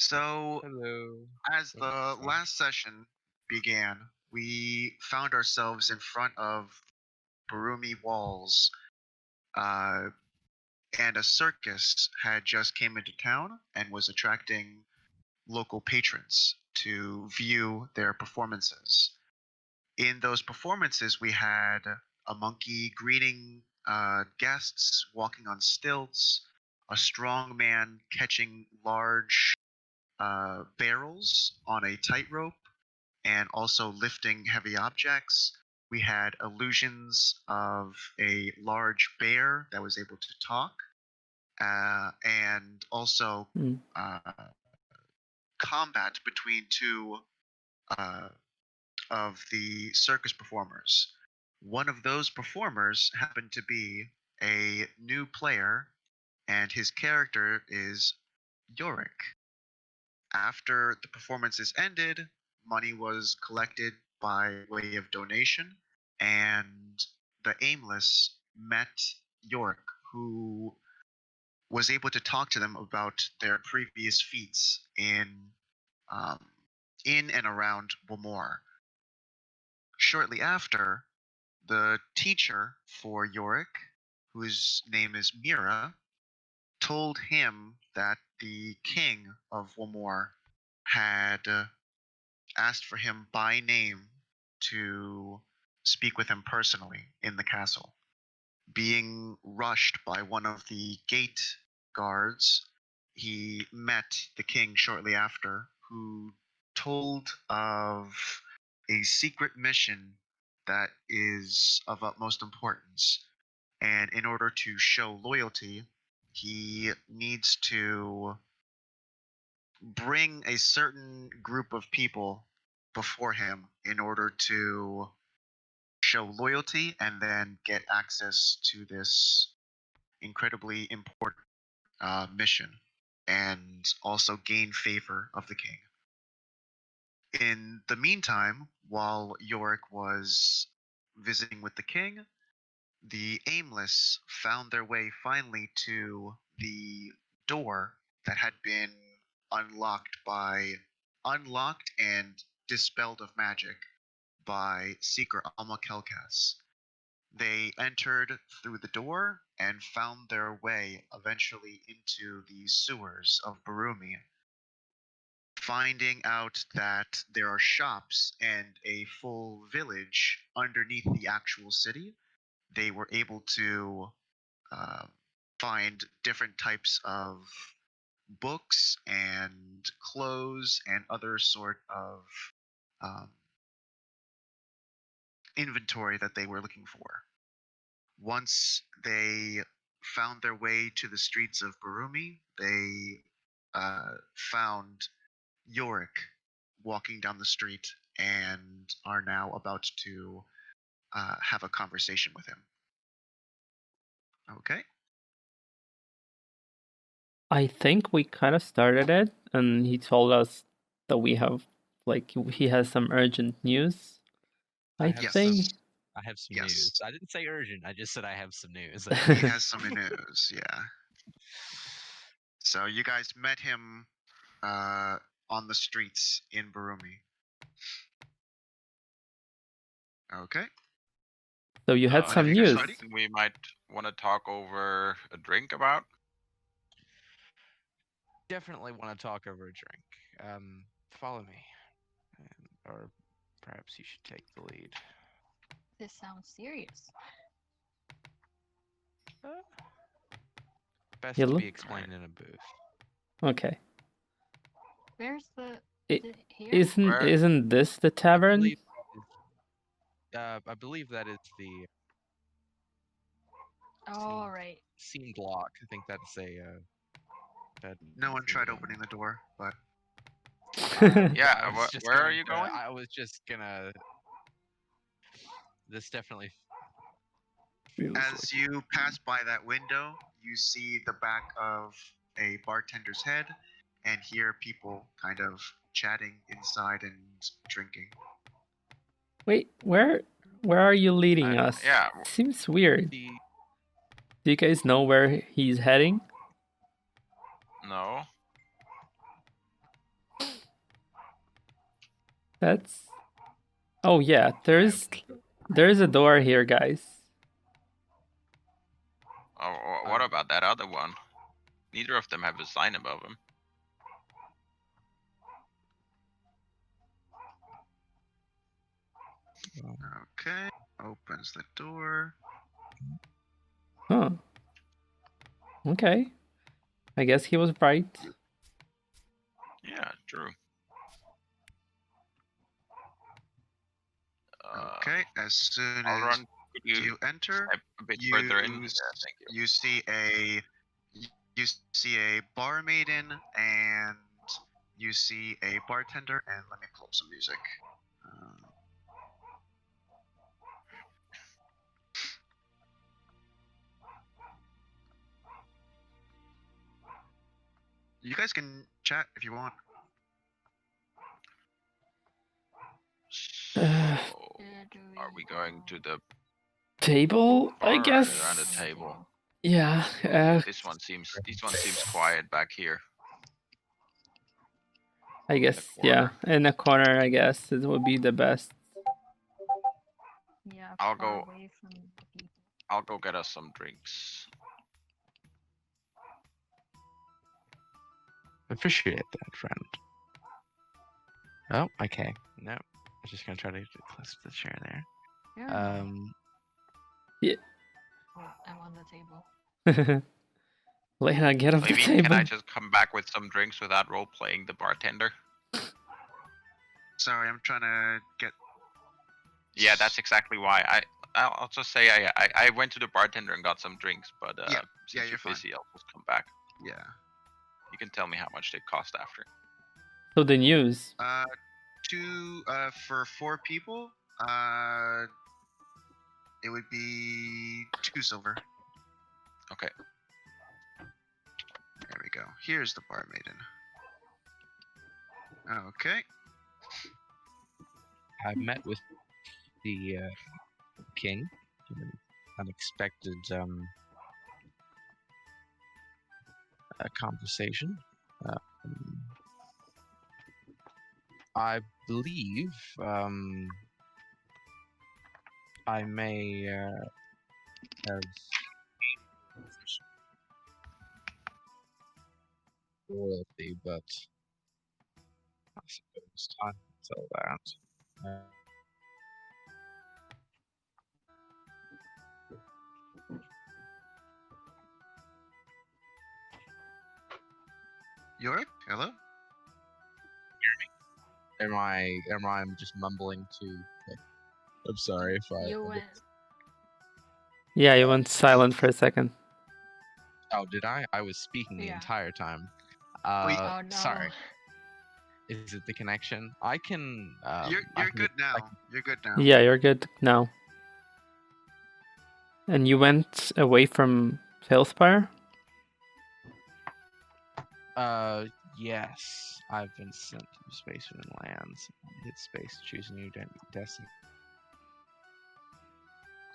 So, Hello. as the last session began, we found ourselves in front of Berumi walls, uh, and a circus had just came into town and was attracting local patrons to view their performances. In those performances, we had a monkey greeting guests, walking on stilts, a strong man catching large barrels on a tightrope, and also lifting heavy objects. We had illusions of a large bear that was able to talk, and also uh, combat between two uh, of the circus performers. One of those performers happened to be a new player, and his character is Yorick. After the performances ended, money was collected by way of donation, and the Aimless met York, who was able to talk to them about their previous feats um, in and around Wamor. Shortly after, the teacher for Yorick, whose name is Mira, told him that the king of Wamor had asked for him by name to speak with him personally in the castle. Being rushed by one of the gate guards, he met the king shortly after, who told of a secret mission that is of utmost importance. And in order to show loyalty, he needs to bring a certain group of people before him in order to show loyalty and then get access to this incredibly important mission and also gain favor of the king. In the meantime, while Yorick was visiting with the king, the Aimless found their way finally to the door that had been unlocked and dispelled of magic by Seeker Alma Kelkas. They entered through the door and found their way eventually into the sewers of Berumi, finding out that there are shops and a full village underneath the actual city. They were able to uh, find different types of books and clothes and other sort of um, inventory that they were looking for. Once they found their way to the streets of Barumi, they found Yorick walking down the street and are now about to have a conversation with him. Okay. I think we kind of started it, and he told us that we have, like, he has some urgent news. I think. I have some Yes. news. I didn't say urgent. I just said I have some news. He has some news, yeah. So you guys met him on the streets in Barumi. Okay. So you had some news. Something we might want to talk over a drink about? Definitely want to talk over a drink. Follow me. Or perhaps you should take the lead. This sounds serious. Best to be explained in a booth. Okay. Where's the... Here? Isn't this the tavern? I believe that is the... Oh, right. Scene block. I think that's a... No one tried opening the door, but... Yeah, where are you going? I was just gonna... This definitely... As you pass by that window, you see the back of a bartender's head and hear people kind of chatting inside and drinking. Wait, where are you leading us? Yeah. Seems weird. Do you guys know where he's heading? No. That's. Oh yeah, there's a door here, guys. Oh, what about that other one? Neither of them have a sign above them. Okay. Opens the door. Huh. Okay. I guess he was right. Yeah, true. Okay. As soon I'll as run. Could you enter, step a bit you further in? Yeah, thank you. you see a bar maiden and you see a bartender. And let me pull up some music. You guys can chat if you want. So, Where do are we going to the Table, bar I or guess. around the table? Yeah. This one seems quiet back here. I guess. Yeah. corner. In a corner, I guess it would be the best. Yeah, I'll far go- away from the people. I'll go get us some drinks. Appreciate that, friend. Oh, okay. No, I'm just gonna try to get close to the chair there. Yeah. Oh, I'm on the table. Lena, get off the Maybe table. can I just come back with some drinks without role playing the bartender? Sorry, I'm trying to get. Yeah, that's exactly why. I'll just say I went to the bartender and got some drinks, but Yeah, since you're you're fine. busy, I'll just come back. Yeah. You can tell me how much they cost after. So the news. For 4 people, it would be 2 silver. Okay. There we go. Here's the bar maiden. Okay. I met with the king in an unexpected conversation. I believe I may have royalty, but I suppose time will tell that. Yorick, hello? Am I just mumbling to? I'm sorry if I. You went. Yeah, you went silent for a second. Oh, did I? I was speaking the Yeah. entire time. Oh no. Sorry. Is it the connection? I can. You're I can- good now. You're good now. Yeah, you're good now. And you went away from TaleSpire? Yes. I've been sent to space within lands. Hit space. Choose a new destiny.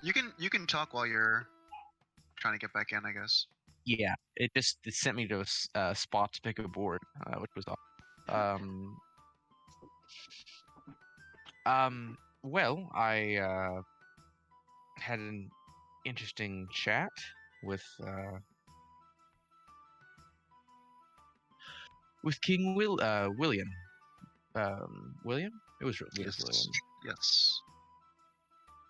You can talk while you're trying to get back in, I guess. Yeah. It sent me to a spot to pick a board, which was awesome. Well, I had an interesting chat with King William. William? It was William. Yes.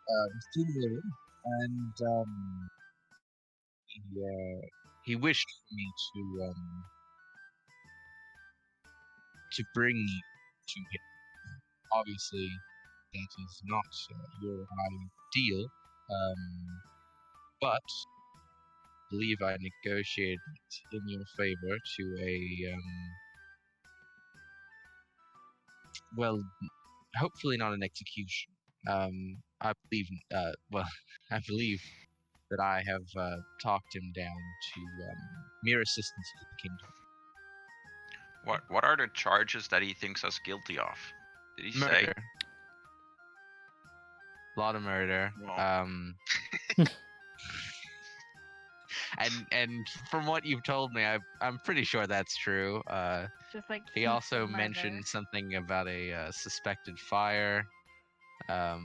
With King William, and he wished for me to bring you to him. Obviously, that is not your ideal, but I believe I negotiated in your favor to a well, hopefully not an execution. I believe, well, I believe that I have talked him down to mere assistance to the kingdom. What are the charges that he thinks us guilty of? Did he say? Murder. A lot of murder. Wow. And from what you've told me, I'm pretty sure that's true. Just like He heat also the leather. mentioned something about a suspected fire. But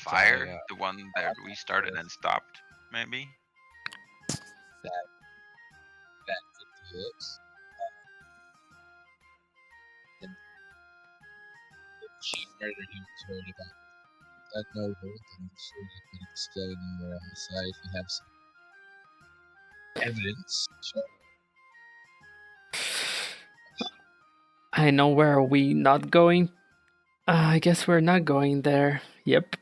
Fire, the one that we started and stopped, maybe. that could be it. And the chief murder he was worried about that noble, then I'm sure you could explain your side if you have some evidence. Sure. I know where are we not going. I guess we're not going there. Yep.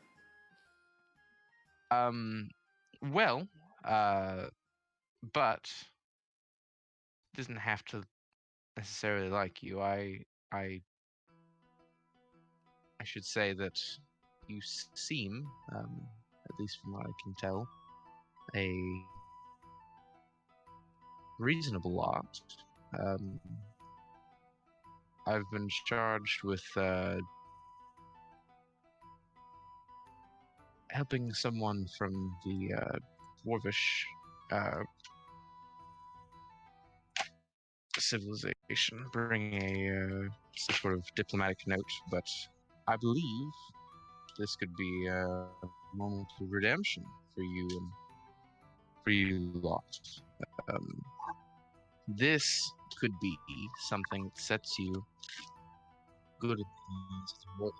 Well, but doesn't have to necessarily like you. I should say that you seem, at least from what I can tell, a reasonable lot. I've been charged with helping someone from the dwarvish civilization bring a some sort of diplomatic note, but I believe this could be a moment of redemption for you and for you lot. This could be something that sets you good in the hands of the royalty.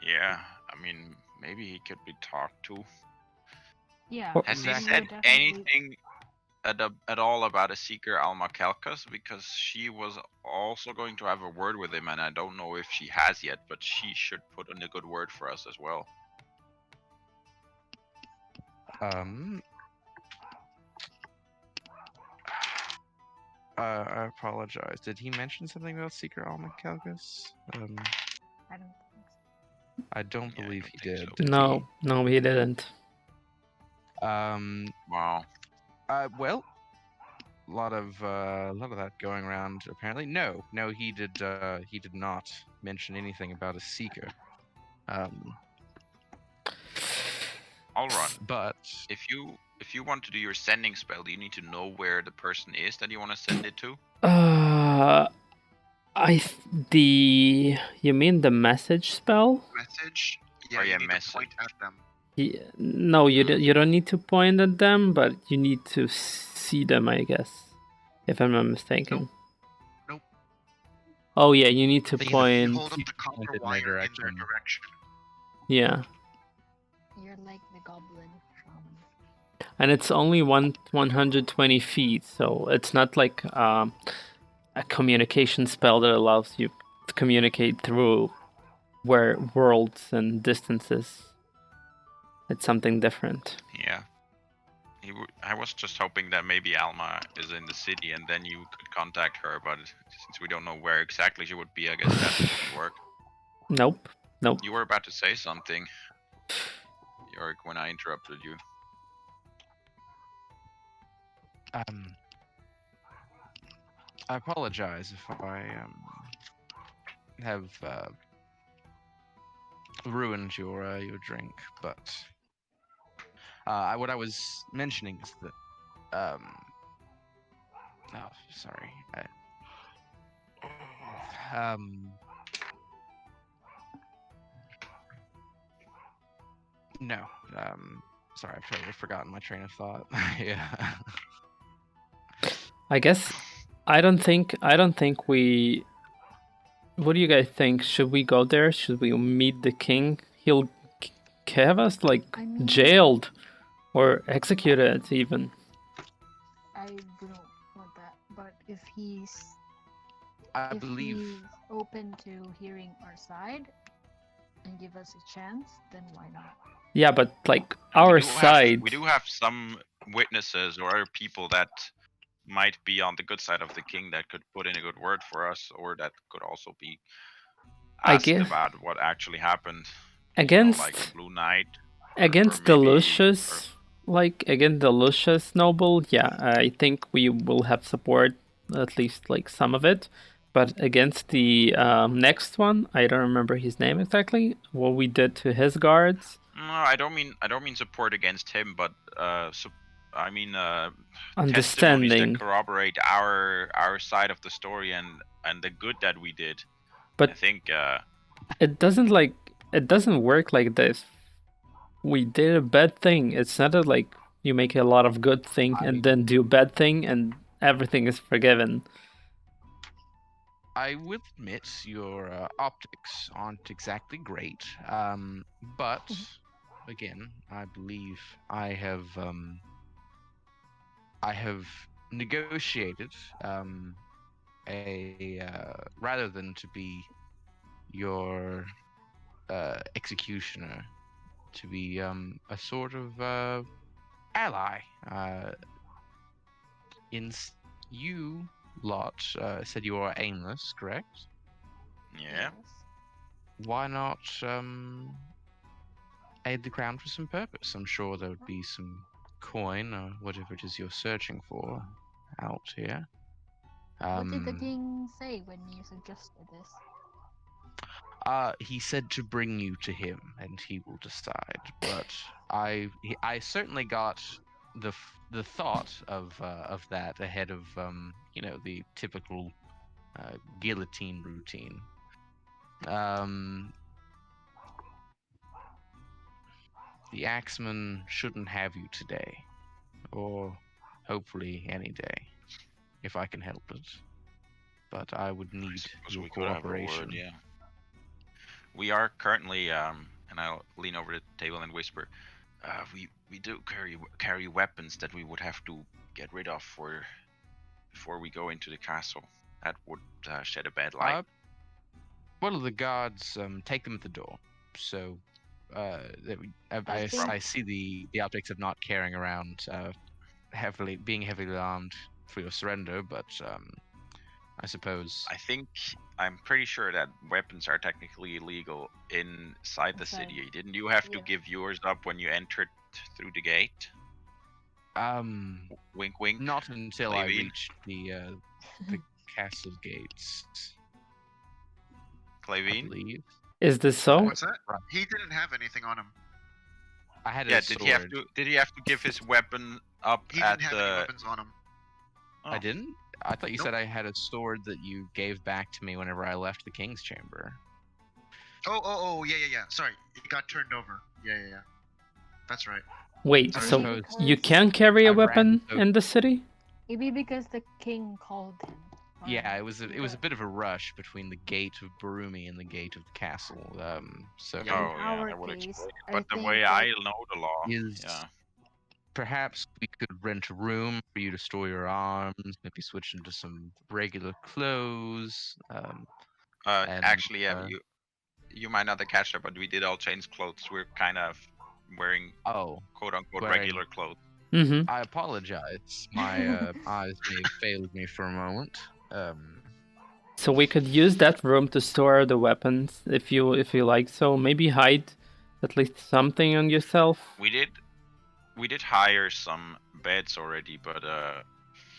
Yeah, I mean, maybe he could be talked to. Yeah. Has he Exactly. said anything at all about a seeker, Alma Kalkas? Because she was also going to have a word with him, and I don't know if she has yet, but she should put in a good word for us as well. I apologize. Did he mention something about Seeker Alma Kalkas? I don't think so. I don't Yeah, I believe don't he think did. so. Did No, he didn't. he? Wow. Well, a lot of that going around. Apparently, no, he did not mention anything about a seeker. I'll run. But If you want to do your sending spell, do you need to know where the person is that you want to send it to? You mean the message spell? Message? Yeah, Oh, you yeah, need message. to point at them. No, you don't need to point at them, but you need to see them, I guess, if I'm not mistaken. Nope. Oh yeah, you need to You point. You hold up the copper Point in their wire in their direction. direction. Yeah, You're like the goblin from. and it's only 120 feet, so it's not like a communication spell that allows you to communicate through worlds and distances. It's something different. Yeah. I was just hoping that maybe Alma is in the city and then you could contact her, but since we don't know where exactly she would be, I guess that doesn't work. Nope. You were about to say something, Yorick, when I interrupted you. I apologize if I have ruined your drink, but what I was mentioning is that oh, sorry. No. Sorry, I've totally forgotten my train of thought. Yeah. I guess I don't think we. What do you guys think? Should we go there? Should we meet the king? He'll have us jailed or executed even. I don't want that, but if he's open to hearing our side and give us a chance, then why not? Yeah, but like our side. We do have some witnesses or other people that might be on the good side of the king that could put in a good word for us, or that could also be asked about what actually happened. Against like Blue Knight. Against the Lucius, the Lucius noble, yeah, I think we will have support, at least like some of it. But against the next one, I don't remember his name exactly, what we did to his guards. No, I don't mean support against him, but testimonies that Understanding. corroborate our side of the story and the good that we did. But I think it doesn't work like this. We did a bad thing. It's not like you make a lot of good thing and then do a bad thing and everything is forgiven. I will admit your optics aren't exactly great, but again, I believe I have negotiated rather than to be your executioner, to be a sort of ally. You lot said you are aimless, correct? yeah. Why not aid the crown for some purpose? I'm sure there would be some coin or whatever it is you're searching for out here. What did the king say when you suggested this? He said to bring you to him, and he will decide. But I certainly got the thought of that ahead of the typical guillotine routine. The Axeman shouldn't have you today, or hopefully any day, if I can help it. But I would need your cooperation. Yeah. We are currently, and I'll lean over the table and whisper, we do carry weapons that we would have to get rid of before we go into the castle. That would shed a bad light. One of the guards take them at the door. So I see the optics of not carrying around being heavily armed for your surrender, but I suppose I'm pretty sure that weapons are technically illegal inside the city. Didn't you have to give yours up when you entered through the gate? Wink, wink. Not until I reached the castle gates. Clavine? Is this so? What's that? He didn't have anything on him. I had a sword. Did he have to give his weapon up? He didn't have any weapons on him. Oh. I didn't? I thought you said I had a sword that you gave back to me whenever I left the king's chamber. Oh, yeah. Sorry, it got turned over. Yeah. That's right. Wait, so you can carry a weapon in the city? Maybe because the king called him. Yeah, it was a bit of a rush between the gate of Beruni and the gate of the castle. That would explain it. But the way I know the law is, perhaps we could rent a room for you to store your arms, maybe switch into some regular clothes. You might not have catched it, but we did all change clothes. We're kind of wearing quote-unquote regular clothes. Mm-hmm. I apologize. My eyes may have failed me for a moment. So we could use that room to store the weapons if you like. So maybe hide at least something on yourself. We did hire some beds already, but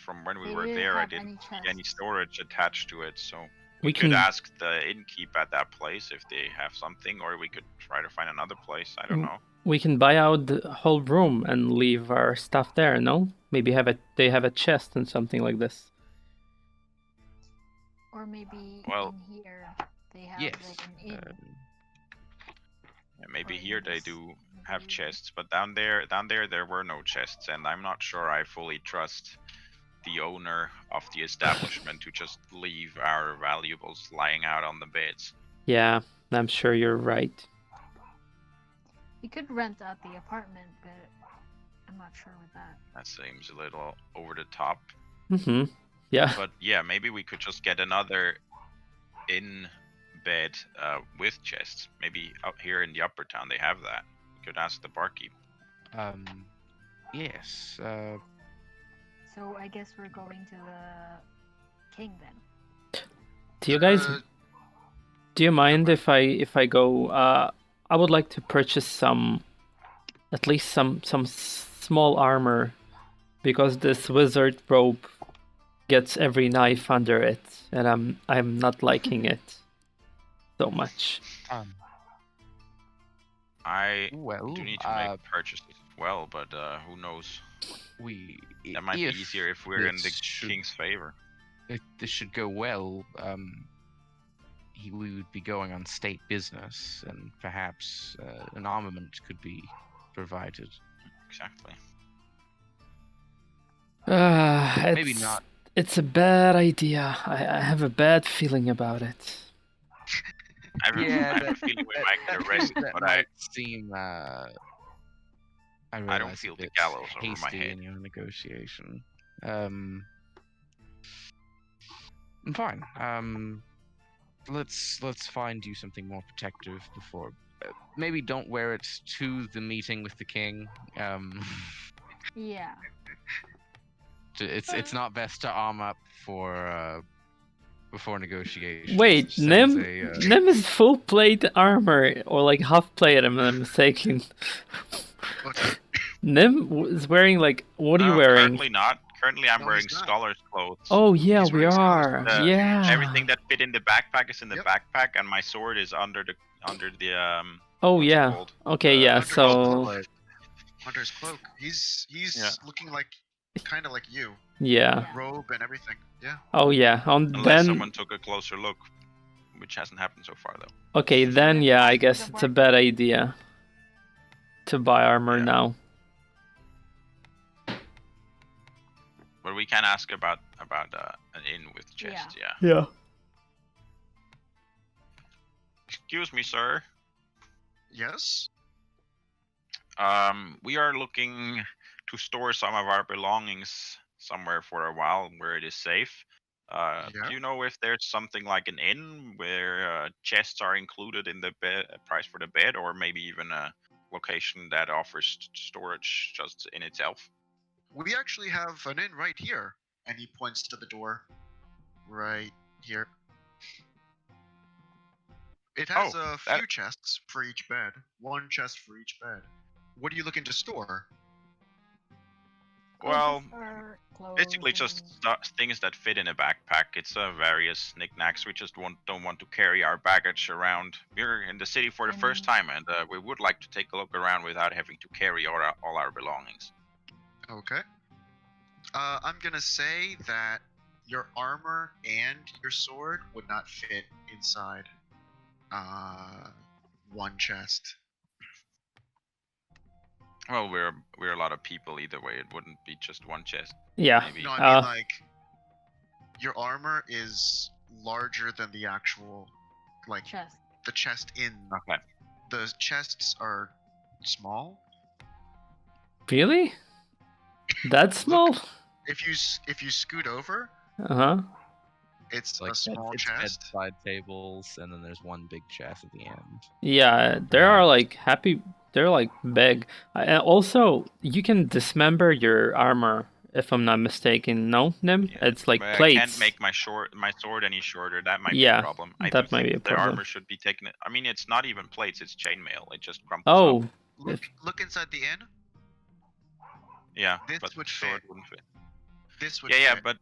from when we were there, I didn't see any storage attached to it. So we could ask the innkeep at that place if they have something, or we could try to find another place. I don't know. We can buy out the whole room and leave our stuff there. No, maybe they have a chest and something like this. Or maybe in here they have like an inn. Maybe here they do have chests, but down there were no chests, and I'm not sure I fully trust the owner of the establishment to just leave our valuables lying out on the beds. Yeah, I'm sure you're right. You could rent out the apartment, but I'm not sure with that. That seems a little over the top. Mm-hmm. Yeah. But yeah, maybe we could just get another in bed with chests. Maybe out here in the upper town they have that. We could ask the barkeep. Yes. So I guess we're going to the king then. Do you guys? Do you mind if I go? I would like to purchase at least some small armor, because this wizard robe gets every knife under it, and I'm not liking it so much. I Well, do need to make purchases as well, but who knows? That might be easier if we're in the king's favor. If this should go well, we would be going on state business, and perhaps an armament could be provided. Exactly. Maybe not. It's a bad idea. I have a bad feeling about it. I have a feeling we might get arrested, but might seem. I don't feel the gallows over my head. In your negotiation. Fine. Let's find you something more protective before. Maybe don't wear it to the meeting with the king. Yeah. It's not best to arm up for before negotiations. Wait, Nim is full plate armor or like half plate. I'm not mistaken. Nim is wearing like what are you wearing? Currently not. Currently, I'm wearing scholar's clothes. Oh yeah, we are. Yeah. Everything that fit in the backpack is in the backpack, and my sword is under the Oh yeah. Okay, yeah. So under his cloak, he's looking like kind of like you. Yeah. Robe and everything. Yeah. Oh yeah. Unless someone took a closer look, which hasn't happened so far though. Okay, then yeah, I guess it's a bad idea to buy armor now. But we can ask about an inn with chests. Yeah. Excuse me, sir. Yes. We are looking to store some of our belongings somewhere for a while where it is safe. Do you know if there's something like an inn where chests are included in the price for the bed, or maybe even a location that offers storage just in itself? We actually have an inn right here, and he points to the door right here. It has a few chests for each bed. One chest for each bed. What are you looking to store? Well, basically just things that fit in a backpack. It's various knickknacks. We just don't want to carry our baggage around. We're in the city for the first time, and we would like to take a look around without having to carry all our belongings. Okay. I'm gonna say that your armor and your sword would not fit inside one chest. Well, we're a lot of people either way. It wouldn't be just one chest. Yeah. Maybe. No, I mean like your armor is larger than the actual chest. The chest in. Okay. The chests are small. Really? That small? Look, if you scoot over. It's like a small chest. Bedside tables, and then there's one big chest at the end. Yeah, they're like they're like big. Also, you can dismember your armor, if I'm not mistaken. No, Nim? Yeah, it's like plates. I can't make my sword any shorter. That might be a problem. That might be a problem. The armor should be taken. I mean, it's not even plates. It's chainmail. It just crumples up. Look inside the inn. Yeah, this but would the sword fit. wouldn't fit. This would fit. Yeah, but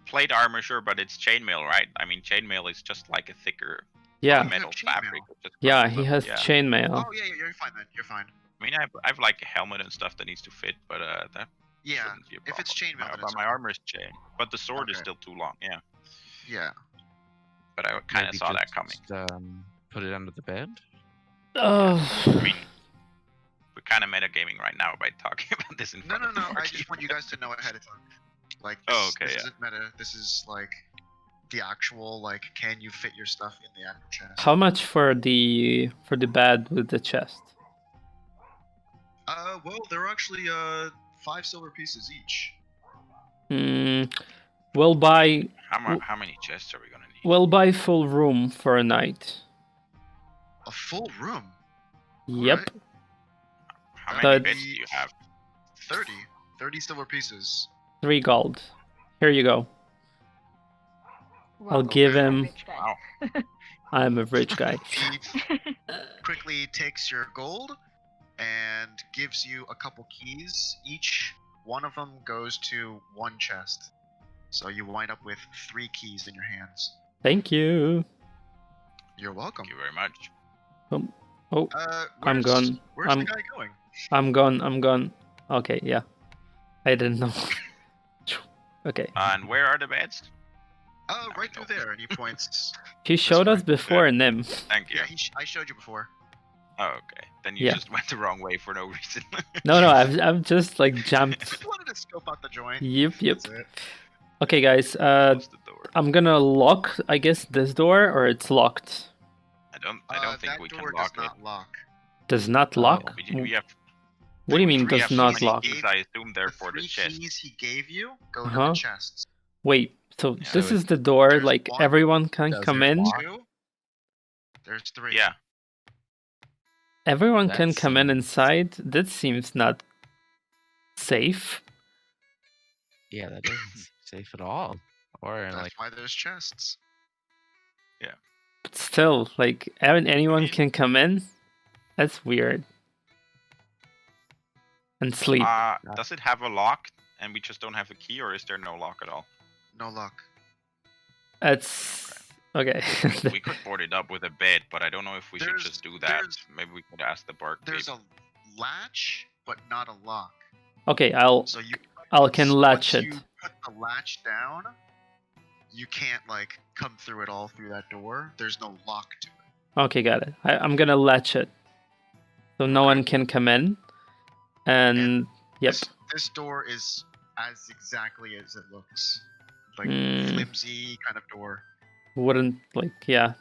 plate armor, sure, but it's chainmail, right? I mean, chainmail is just like a thicker metal fabric. Yeah, he has chainmail. Oh yeah, you're fine then. You're fine. I mean, I've like a helmet and stuff that needs to fit, but that shouldn't be a problem. If it's chainmail, my armor is chain, but the sword is still too long. Yeah. Yeah. But I kind of saw that coming. Put it under the bed. Oh. I mean, we're kind of metagaming right now by talking about this in front of No. I just want you guys to know ahead of time. Like, this isn't meta. This is like the actual can you fit your stuff in the actual chest? How much for the bed with the chest? Well, they're actually 5 silver pieces each. We'll buy. How many chests are we gonna need? We'll buy full room for a night. A full room? Yep. Right. How many beds do you have? 30 silver pieces. 3 gold. Here you go. Well, I'll give him. Wow. I'm a rich guy. He quickly takes your gold and gives you a couple keys. Each one of them goes to one chest. So you wind up with 3 keys in your hands. Thank you. You're welcome. Thank you very much. Oh, I'm gone. Where's the guy going? I'm gone. Okay, yeah. I didn't know. Okay. And where are the beds? Oh, right through there, and he points. He showed us before, Nim. Thank you. Yeah, I showed you before. Oh, okay. Then you just went the wrong way for no reason. No, I've just like jumped. I wanted to scope out the joint. Yep. That's it. Okay, guys. Close the door. I'm gonna lock, I guess, this door, or it's locked. I don't think we can lock it. That door does not lock. Does not lock? We have. What do you mean we does have not so many lock? keys, I assume they're for the three chest. keys he gave you go to the chests. Wait, so Yeah, this so is the door, there's like one. everyone can Does come it in? lock? Two. There's three. Yeah. Everyone can That come in seems- inside? That seems not safe. Yeah, that isn't safe at all. Or That's like, why there's chests. But still, like, anyone mean- can come in? That's weird. And sleep. Does it have a lock and we just don't have a key, or is there no lock at all? No luck. That's... Okay. We could board it up with a bed, but I don't know if we should There's- just do that. there's- Maybe we could ask the barkeep. There's a latch, but not a lock. Okay, I'll So you can latch once it. you put the latch down, you can't like come through it all through that door. There's no lock to it. Okay, got it. I'm gonna latch it. So no one can come in. And... Yep. This door is as exactly as it looks. Like flimsy kind of door. Wouldn't, like, yeah.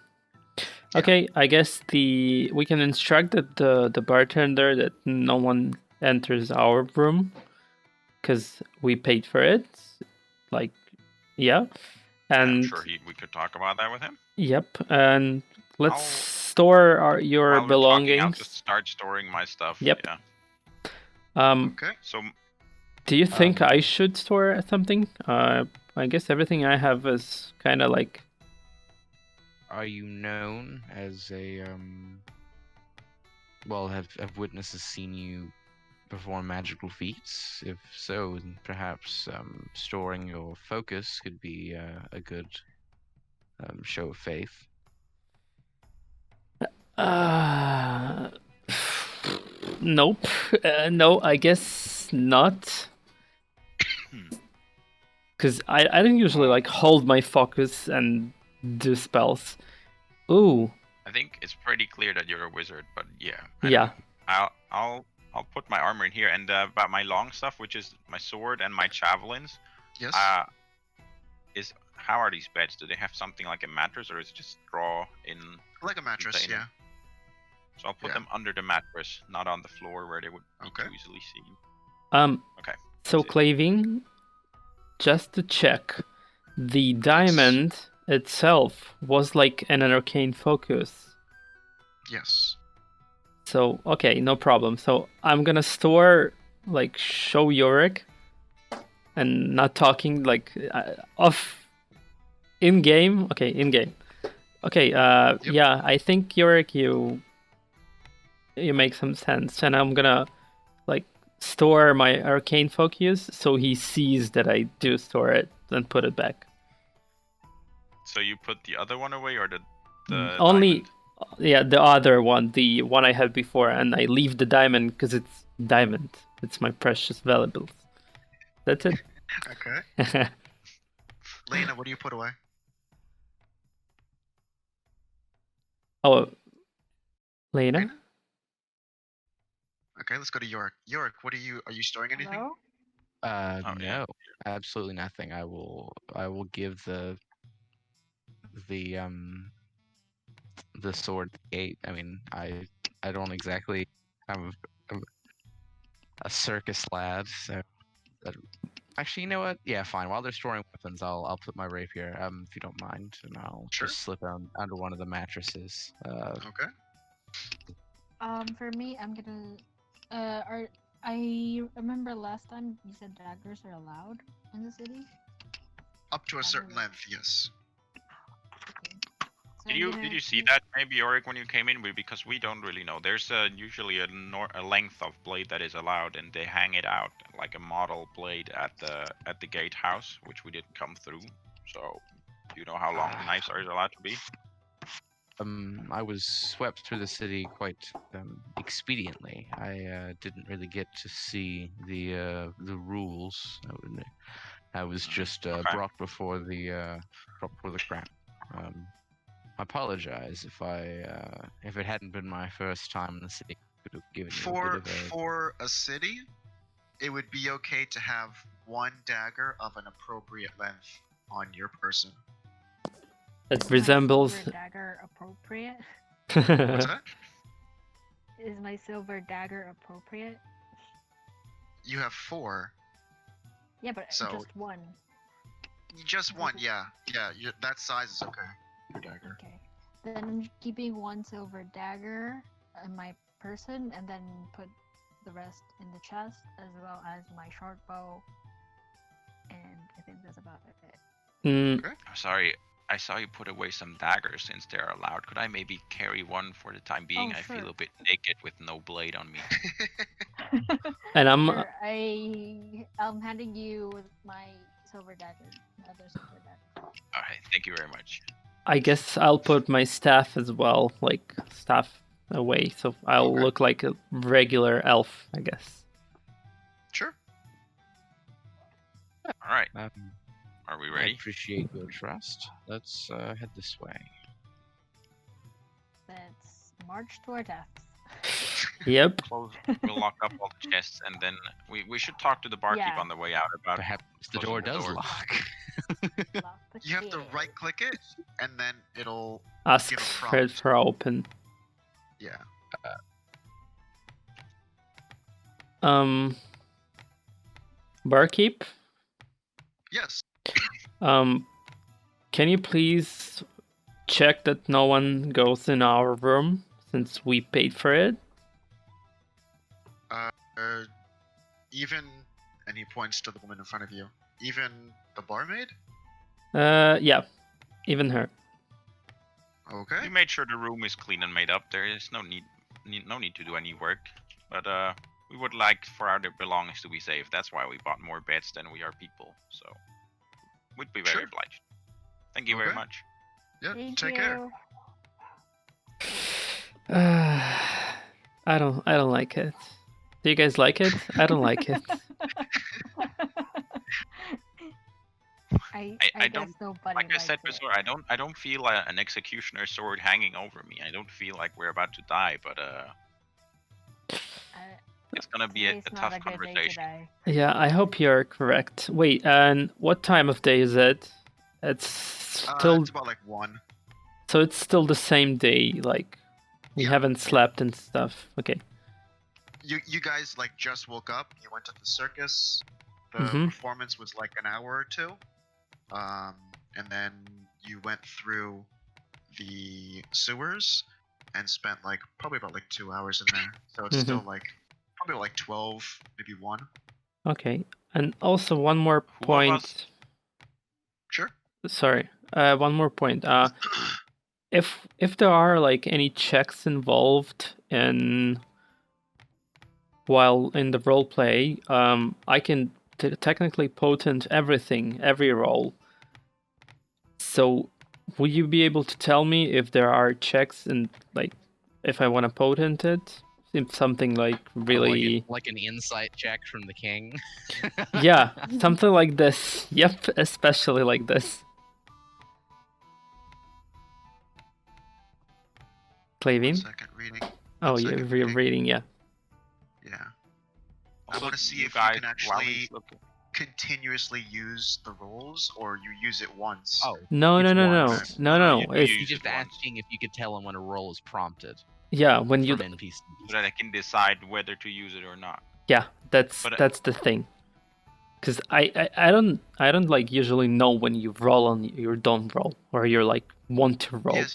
Okay, I guess we can instruct the bartender that no one enters our room because we paid for it. Like, yeah. I'm And sure we could talk about that with him. yep, and let's I'll- store your While we're talking, I'll belongings. just start storing my stuff. Yep. Yeah. Okay. So Do you think I should store something? I guess everything I have is kind of like... are you known as a Well, have witnesses seen you perform magical feats? If so, then perhaps storing your focus could be a good show of faith. Nope. No, I guess not. Because I don't usually like hold my focus and do spells. Ooh. I think it's pretty clear that you're a wizard, but yeah. Yeah. I'll put my armor in here, and about my long stuff, which is my sword and my javelins. Yes. How are these beds? Do they have something like a mattress, or is it just straw in? Like a mattress, container? yeah. So I'll put Yeah. them under the mattress, not on the floor where they would be Okay. too easily seen. So Okay. That's it. Claving, just to check, the diamond itself was like an arcane focus. Yes. So, okay, no problem. So I'm gonna store, like, show Yorick, and not talking, like, off, in-game? Okay, in-game. Okay, yeah, I think, Yorick, you make some sense, and I'm gonna, like, store my arcane focus so he sees that I do store it, and put it back. So you put the other one away, or the Only... diamond? Yeah, the other one, the one I had before, and I leave the diamond because it's diamond. It's my precious valuables. That's it. Okay. Lena, what do you put away? Oh, Lena? Lena? Okay, let's go to York. York, are you storing anything? Hello? Oh, yeah. No, absolutely nothing. I will give the sword the gate. I mean, I don't exactly. I'm a circus lad, so. Actually, you know what? Yeah, fine. While they're storing weapons, I'll put my rapier, if you don't mind, and I'll Sure. just slip under one of the mattresses. Okay. For me, I'm gonna. I remember last time you said daggers are allowed in the city. Up to a certain length, yes. Okay. So Did you see that maybe, Oric, when you came in? Because we don't really know. There's usually a length of blade that is allowed, and they hang it out like a model blade at the gatehouse, which we didn't come through. So, do you know how long knives are allowed to be? I was swept through the city quite expediently. I didn't really get to see the rules. I was just brought before the crown. I apologize if it hadn't been my first time in the city. Could have given you a bit of a... For a city, it would be okay to have one dagger of an appropriate length on your person. It Is resembles. my silver dagger appropriate? What's that? Is my silver dagger appropriate? You have 4. Yeah, but So- just one. Just one, yeah. That size is okay. Your dagger. Okay. Then I'm keeping one silver dagger in my person, and then put the rest in the chest, as well as my short bow. And I think that's about it. Mm, Sorry, I saw you put away some daggers since they're allowed. Could I maybe carry one for the time being? I feel sure. a bit naked with no blade on me. and I'm Sure, I'm handing you my silver dagger, my other silver dagger. Alright, thank you very much. I guess I'll put my staff as well, like staff away, so I'll Okay. look like a regular elf, I guess. Sure. Alright, Um, are we I ready? appreciate your trust. Let's head this way. Let's march to our deaths. Yep. Close. We'll lock up all the chests, and then we should talk to the barkeep Yeah. on the way out about. Perhaps the closing door the does door. lock. Lock the You have to key. right click it, and then it'll. Ask Give a for prompt. it for open. Yeah. Barkeep, Yes. can you please check that no one goes in our room since we paid for it? Even. And he points to the woman in front of you. Even the barmaid? Yeah, even her. Okay. We made sure the room is clean and made up. There is no need to do any work, but we would like for our belongings to be safe. That's why we bought more beds than we are people. So we'd be very Sure. obliged. Thank you very Okay. much. Yeah, Thank take you. care. I don't like it. Do you guys like it? I don't like it. I I guess don't- nobody Like I said likes it. before, I don't feel like an executioner's sword hanging over me. I don't feel like we're about to die, but it's gonna be a Today's not tough a good day conversation. today. Yeah, I hope you're correct. Wait, and what time of day is it? It's still It's about like 1. so it's still the same day. Like we Yeah. haven't slept and stuff. Okay. You guys like just woke up. You went to the circus. The Mhm. performance was like an hour or 2. And then you went through the sewers and spent like probably about like 2 hours in there. So it's still like probably like 12, maybe 1. Okay. And also one more Who of point. us- Sure. Sorry. One more point. If there are like any checks involved in while in the role play, I can technically potent everything, every roll. So, would you be able to tell me if there are checks and like if I want to potent it? If something like really, like an insight check from the king. yeah, something like this. Yep, especially like this. Clavin? Second reading. Oh, One you're second reading, yeah. Yeah. I Also, wanna see you if you guys, can while actually- he's looking- Continuously use the rolls, or you use it once. Oh, No, it's no. once. No. It's use He's just it once. asking if you could tell him when a roll is prompted yeah, when you from NPCs. so that I can decide whether to use it or not. yeah, that's But, that's the thing. Cuz I don't like usually know when you roll on your don't roll or you're like want to roll. Yes.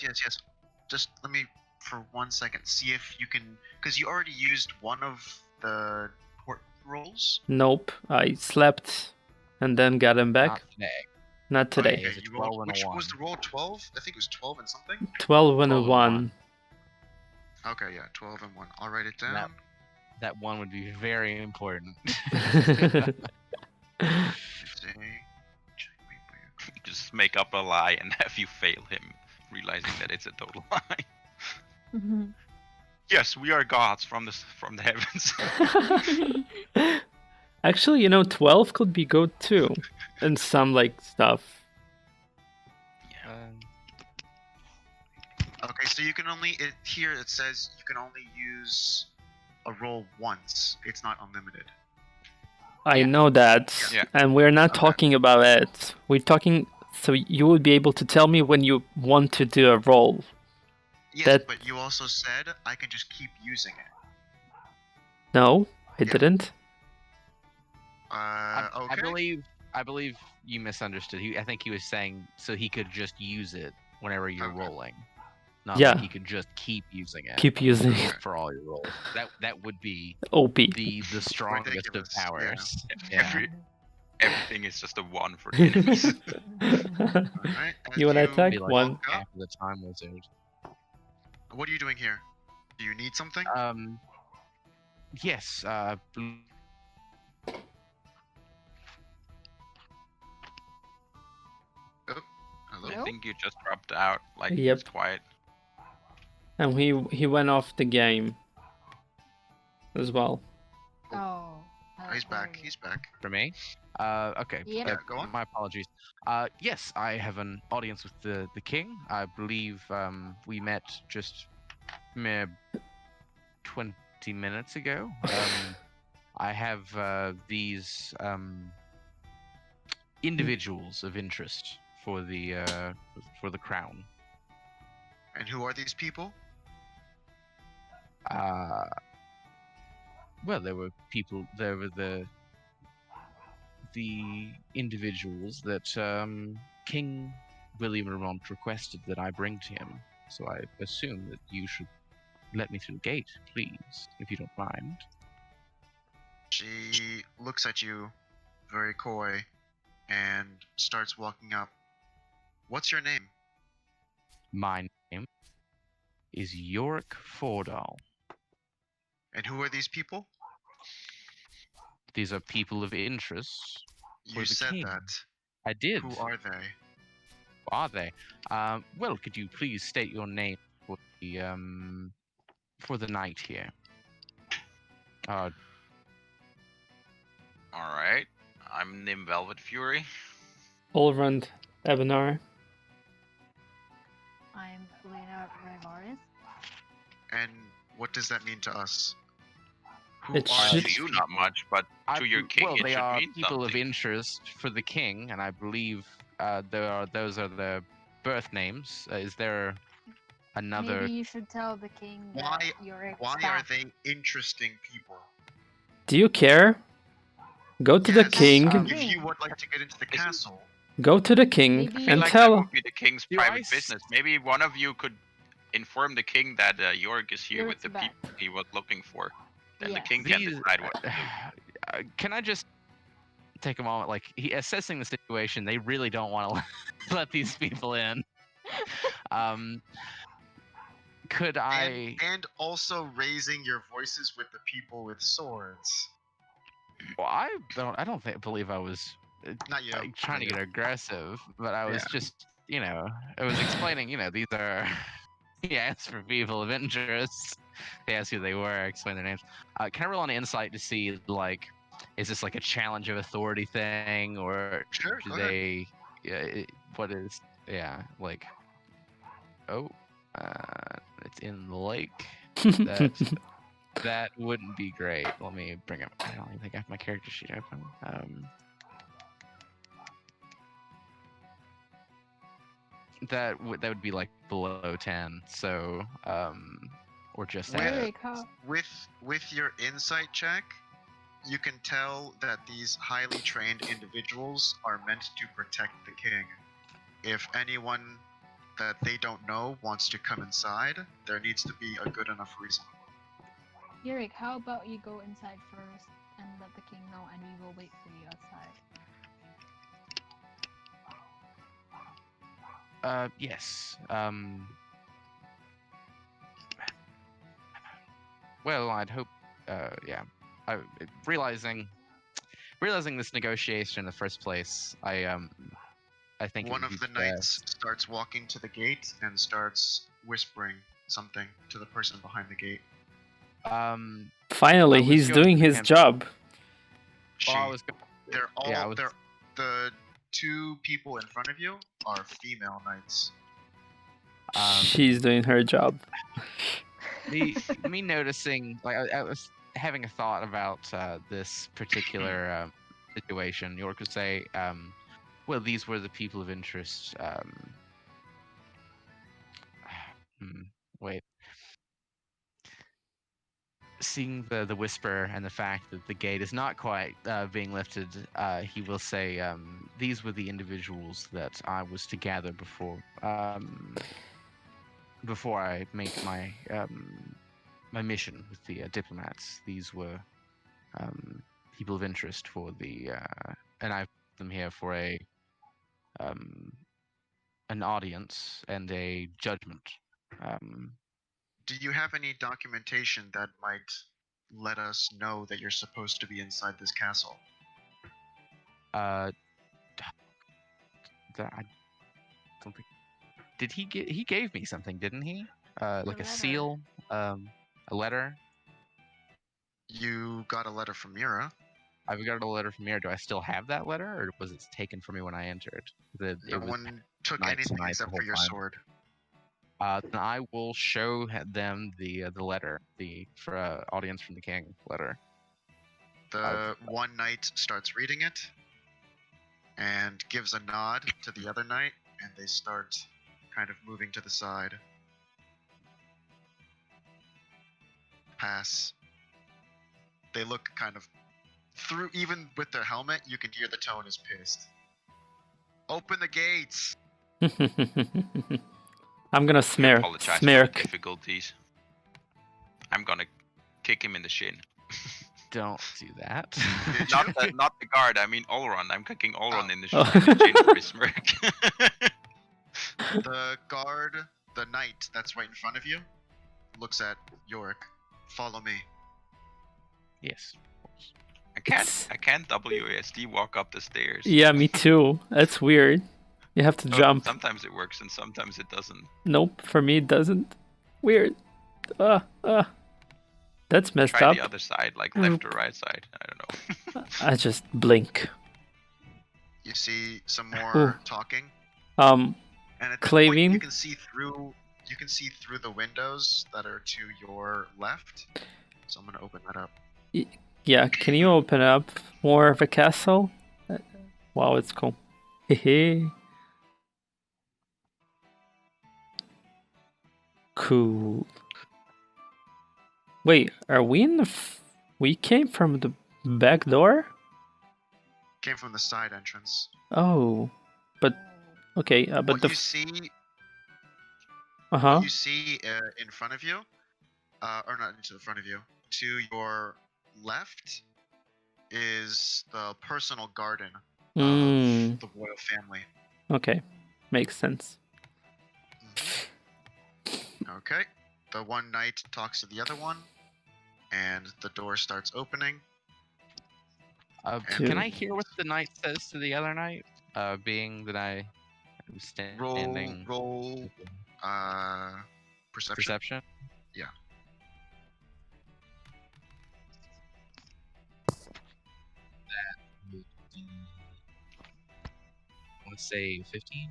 Just let me for 1 second see if you can, because you already used one of the port rolls. Nope, I slept and then got him back. Not today. Not today. Okay. It's a you rolled, 12 and a which 1. was the roll? 12? I think it was 12 and something. 12 and a 12 and 1. Okay, yeah, 12 and 1. I'll write it down. That one would be very important. Say, check me. Just make up a lie and have you fail him realizing that it's a total lie. Yes, we are gods from the heavens. Actually, 12 could be good too, in some stuff. Okay, so you can only here it says you can only use a roll once. It's not unlimited. I know that, and we're not talking about it. We're talking. So you would be able to tell me when you want to do a roll. Yes, but you also said I can just keep using it. No, I didn't. Okay. I believe you misunderstood. I think he was saying so he could just use it whenever you're rolling. Not like he could just keep using it. Keep using it for all your rolls. That would be OP. The strongest of powers. Yeah. Everything is just a 1 for the enemies. Right, you wanna attack one? After the time wizard. What are you doing here? Do you need something? Yes. I think you just dropped out. It's quiet. And he went off the game as well. Oh. He's back. He's back. For me? Okay. Yeah, go on. My apologies. Yes, I have an audience with the king. I believe we met just 20 minutes ago. I have these individuals of interest for the crown. And who are these people? Well, there were people. There were the individuals that King William Lamont requested that I bring to him. So I assume that you should let me through the gate, please, if you don't mind. She looks at you, very coy, and starts walking up. What's your name? My name is Yorick Fordall. And who are these people? These are people of interest. You said king. that. I did. Who are they? Who are they? Well, could you please state your name for the night here? All right. I'm Nim Velvet Fury. Olrund Ebenar. I'm Lena Rivaris. And what does that mean to us? Who are to you, not much, but to your king, well, they are people something. of interest for the king, and I believe those are the birth names. Is there another? Maybe you should tell the king that you're Why are they interesting people? Do you care? Go to the king. If you would like to get into the castle. Go to the king and that would be the king's private business. Maybe one of you could inform the king that Yorick is here with the people he was looking for. Then the king can decide what to do. Can I just take a moment? Assessing the situation, they really don't want to let these people in. Could I? And also raising your voices with the people with swords. Well, I don't believe I was not you trying to get aggressive, but I was just, I was explaining, these are. He asked for people of interest. They asked who they were, explain their names. Can I roll on insight to see, is this a challenge of authority thing, or do they? What is? Yeah, it's in the lake. That wouldn't be great. Let me bring up. I don't even think I have my character sheet open. That would be below 10. So or just with your insight check, you can tell that these highly trained individuals are meant to protect the king. If anyone that they don't know wants to come inside, there needs to be a good enough reason. Yorick, how about you go inside first and let the king know, and we will wait for you outside. Yes. Well, I'd hope. Yeah. Realizing this negotiation in the first place, I I think one of the knights starts walking to the gate and starts whispering something to the person behind the gate. Finally, he's doing his job. They're all the two people in front of you are female knights. She's doing her job. Me noticing, like I was having a thought about this particular situation. York would say, well, these were the people of interest. Wait. Seeing the whisper and the fact that the gate is not quite being lifted, he will say, these were the individuals that I was to gather before I make my my mission with the diplomats. These were people of interest for the, and I put them here for an audience and a judgment. Do you have any documentation that might let us know that you're supposed to be inside this castle? I don't think. Did he get? He gave me something, didn't he? Like a seal, a letter. You got a letter from Mira. I've got a letter from Mira. Do I still have that letter, or was it taken from me when I entered? No one took anything except for your sword. Then I will show them the letter, for audience from the king letter. The one knight starts reading it and gives a nod to the other knight, and they start kind of moving to the side. Pass. They look kind of through, even with their helmet, you can hear the tone is pissed. Open the gates. I'm gonna smirk. For the difficulties. I'm gonna kick him in the shin. Don't do that. not the guard. I mean Olron. I'm kicking Olron in the shin for his smirk. The guard, the knight that's right in front of you, looks at Yorick. Follow me. Yes. I can't WASD walk up the stairs. Yeah, me too. That's weird. You have to jump. Sometimes it works and sometimes it doesn't. Nope, for me it doesn't. Weird. That's messed Try up. the other side, like left or right side. I don't know. I just blink. You see some more talking. And at Clavine. You can see through the windows that are to your left. So I'm gonna open that up. Yeah, can you open up more of a castle? Wow, it's cool. Hehe. Cool. Wait, are we in the? We came from the back door? Came from the side entrance. Oh, but okay, but what the you see. What you see in front of you, or not into the front of you, to your left is the personal garden of the royal family. Okay, makes sense. Okay, the one knight talks to the other one, and the door starts opening. Can I hear what the knight says to the other knight? Being that I am standing. Roll. Perception. Yeah. That would be, I want to say 15.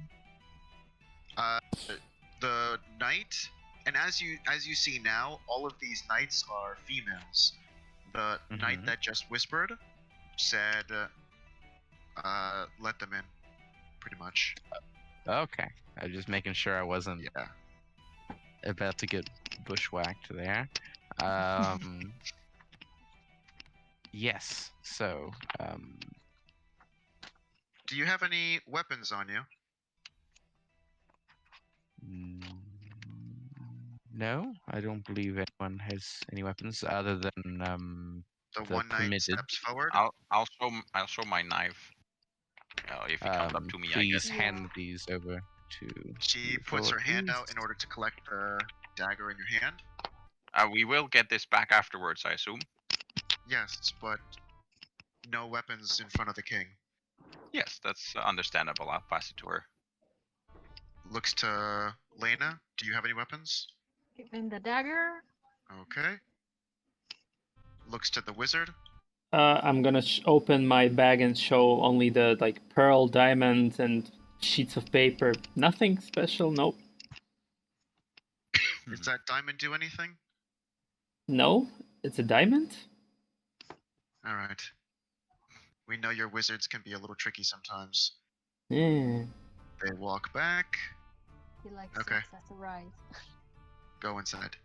The knight, and as you see now, all of these knights are females. The knight that just whispered said, "Let them in," pretty much. Okay, I was just making sure I wasn't about to get bushwhacked there. Yes. So. Do you have any weapons on you? No, I don't believe anyone has any weapons other than the one knight steps forward. I'll show my knife. If he comes up to me, please I guess. hand these over to. She puts her hand out in order to collect the dagger in your hand. We will get this back afterwards, I assume. Yes, but no weapons in front of the king. Yes, that's understandable. I'll pass it to her. Looks to Lena. Do you have any weapons? Keeping the dagger. Okay. Looks to the wizard. I'm gonna open my bag and show only the pearl, diamonds, and sheets of paper. Nothing special. Nope. Does that diamond do anything? No, it's a diamond. All right. We know your wizards can be a little tricky sometimes. Yeah. They walk back. He likes Okay. to accessorize. Go inside.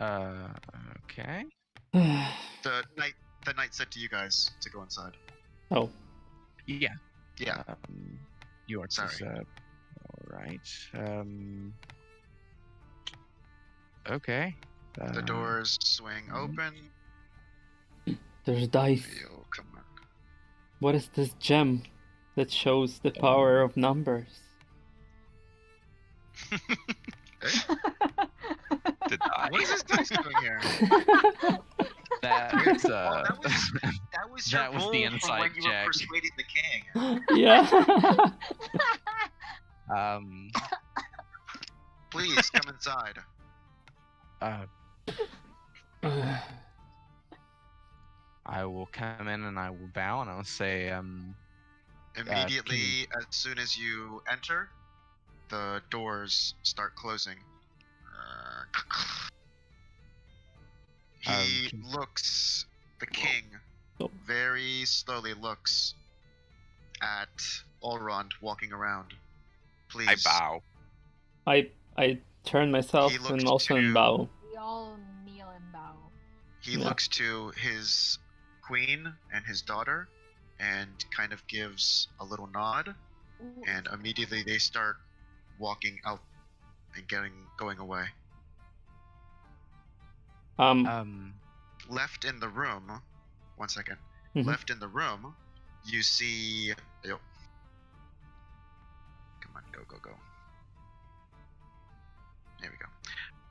Okay. The knight said to you guys to go inside. Oh. Yeah. Yeah. York is Sorry. all right. Okay. The doors swing open. There's dice. You'll come on. What is this gem that shows the power of numbers? Did I? What is this dice doing here? That was your that was roll the for inside when you were check. persuading the king. Yeah. Please come inside. I will come in and I will bow and I'll say, Immediately, as soon as you enter, the doors start closing. He looks, the king very slowly looks at Elrond walking around. Please. I bow. I turn myself He looks and also to- bow. We all kneel and bow. He looks to his queen and his daughter and kind of gives a little nod, Ooh. and immediately they start walking out and going away. Left in the room, one second. Mhm. Left in the room, you see. Come on, go. There we go.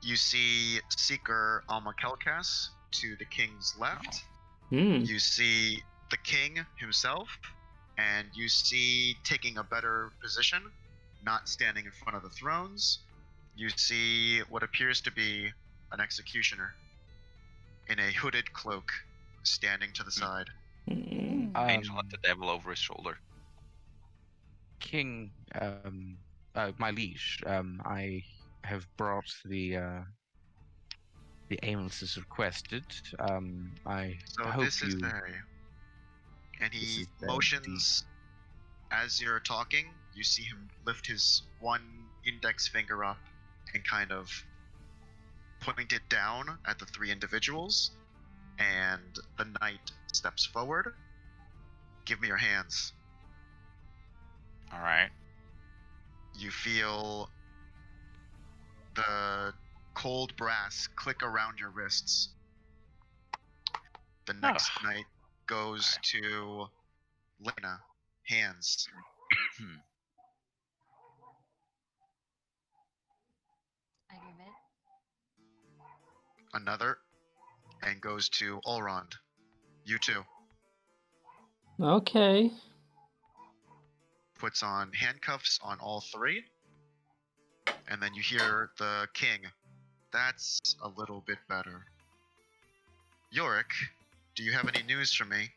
You see Seeker Alma Kelkas to the king's left. You see the king himself, and you see taking a better position, not standing in front of the thrones. You see what appears to be an executioner in a hooded cloak standing to the side. Angel at the devil over his shoulder. King, my liege, I have brought the Aimless as requested. I hope This is and he motions as you're talking. You see him lift his one index finger up and kind of point it down at the three individuals, and the knight steps forward. Give me your hands. All right. You feel the cold brass click around your wrists. The next knight goes to Lena. Hands. I give it. Another, and goes to Elrond. You too. Okay. Puts on handcuffs on all three, and then you hear the king. That's a little bit better. Yorick, do you have any news for me?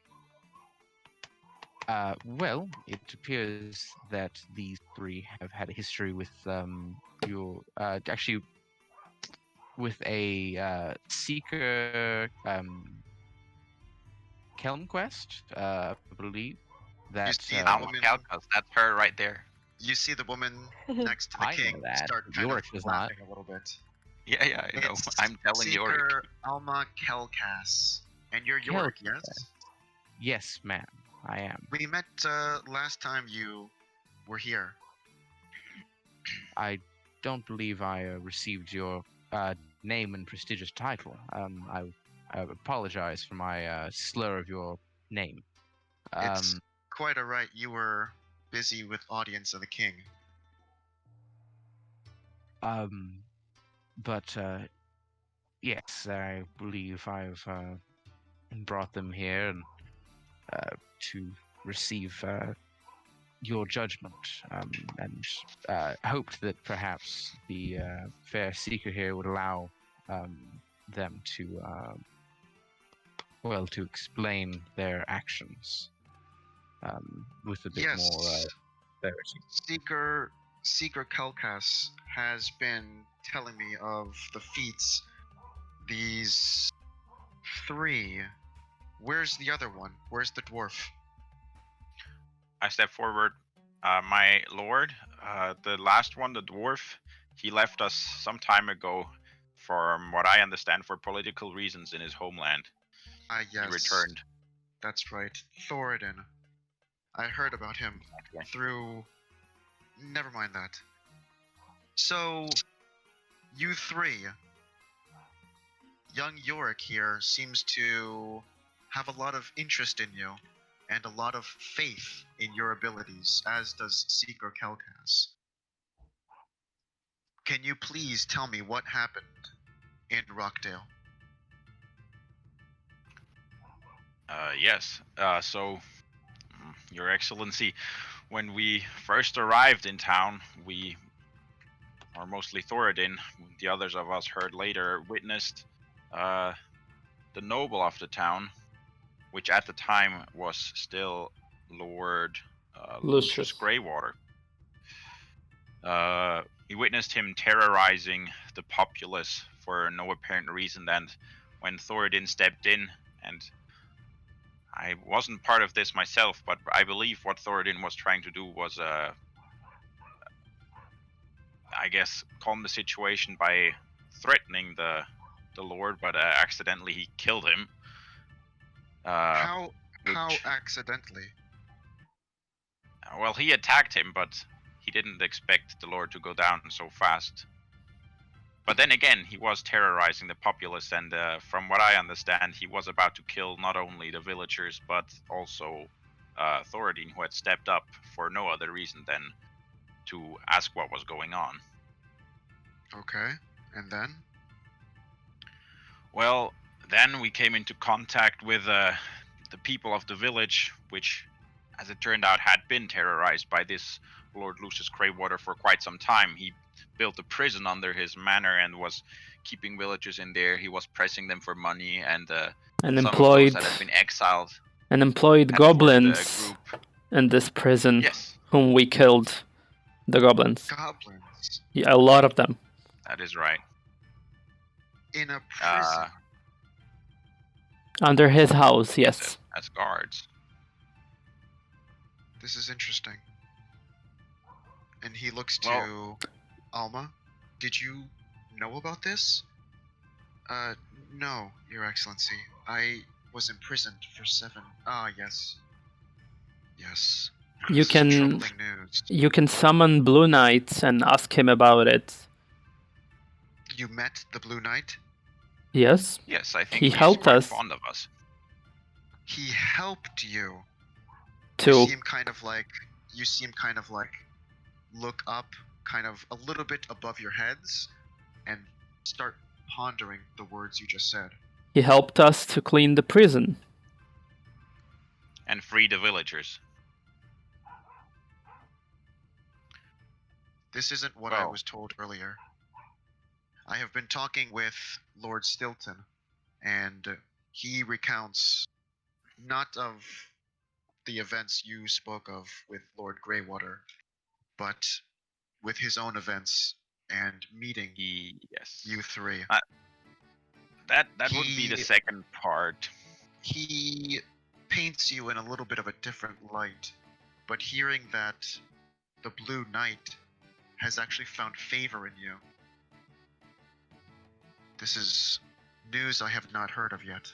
Well, it appears that these three have had a history with actually with a seeker Kelm quest, I believe. You see that's her right there. You see the woman next to the I king know that. start kind Yorick of does laughing a little bit. Yeah, I know. It's I'm telling Yorick. Seeker Alma Kelkas. And you're Yorick, yes? Yes, ma'am, I am. We met last time you were here. I don't believe I received your name and prestigious title. I apologize for my slur of your name. It's quite alright. You were busy with audience of the king. But yes, I believe I've brought them here and to receive your judgment, and hoped that perhaps the fair seeker here would allow them to, to explain their actions with a bit more clarity. Seeker Kelkas has been telling me of the feats. These 3. Where's the other one? Where's the dwarf? I step forward. My lord, the last one, the dwarf, he left us some time ago, from what I understand, for political reasons in his homeland. Yes. He returned. That's right. Thoradin. I heard about him through... Never mind that. So, you 3... Young Yorick here seems to have a lot of interest in you, and a lot of faith in your abilities, as does Seeker Kelkas. Can you please tell me what happened in Rockdale? Yes. So, Your Excellency, when we first arrived in town, we, or mostly Thoradin, the others of us heard later, witnessed the noble of the town, which at the time was still Lord Lucius Greywater. We witnessed him terrorizing the populace for no apparent reason, and when Thoradin stepped in, and I wasn't part of this myself, but I believe what Thoradin was trying to do was, I guess, calm the situation by threatening the Lord, but accidentally he killed him. How accidentally? Well, he attacked him, but he didn't expect the Lord to go down so fast. But then again, he was terrorizing the populace, and from what I understand, he was about to kill not only the villagers, but also Thoradin, who had stepped up for no other reason than to ask what was going on. Okay, and then? Well, then we came into contact with the people of the village, which, as it turned out, had been terrorized by this Lord Lucius Greywater for quite some time. He built a prison under his manor and was keeping villagers in there. He was pressing them for money, and some employed of those that had been exiled. And employed goblins in this prison, yes, whom we killed. The goblins. Goblins? Yeah, a lot of them. That is right. In a prison? Under his house, yes. As guards. This is interesting. And he looks to Alma. Did you know about this? No, Your Excellency. I was imprisoned for 7... yes. Yes. You can troubling news. You can summon Blue Knight and ask him about it. You met the Blue Knight? Yes, I think he helped quite us. Fond of us. He helped you. To You seem kind of like look up kind of a little bit above your heads and start pondering the words you just said. He helped us to clean the prison. And free the villagers. This isn't what I was told earlier. I have been talking with Lord Stilton, and he recounts not of the events you spoke of with Lord Greywater, but with his own events and meeting you 3. That would be the second part. He paints you in a little bit of a different light, but hearing that the Blue Knight has actually found favor in you, this is news I have not heard of yet.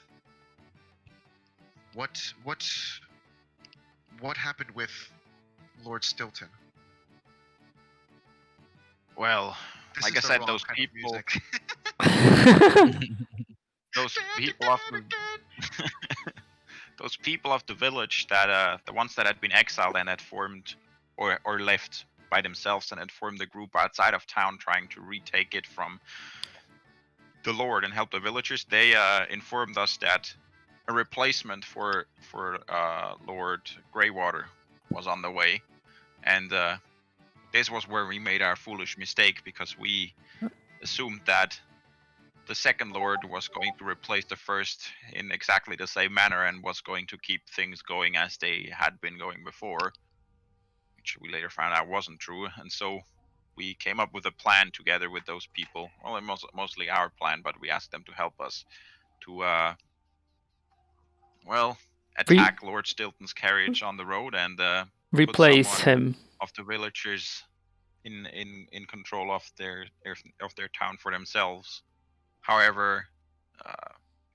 What happened with Lord Stilton? Well, like I said, those people those people of the village that the ones that had been exiled and had formed or left by themselves and had formed a group outside of town trying to retake it from the Lord and help the villagers, they informed us that a replacement for Lord Greywater was on the way, and this was where we made our foolish mistake, because we assumed that the second Lord was going to replace the first in exactly the same manner and was going to keep things going as they had been going before, which we later found out wasn't true. And so we came up with a plan together with those people. Well, mostly our plan, but we asked them to help us to, attack Lord Stilton's carriage on the road and replace him of the villagers in control of their town for themselves. However,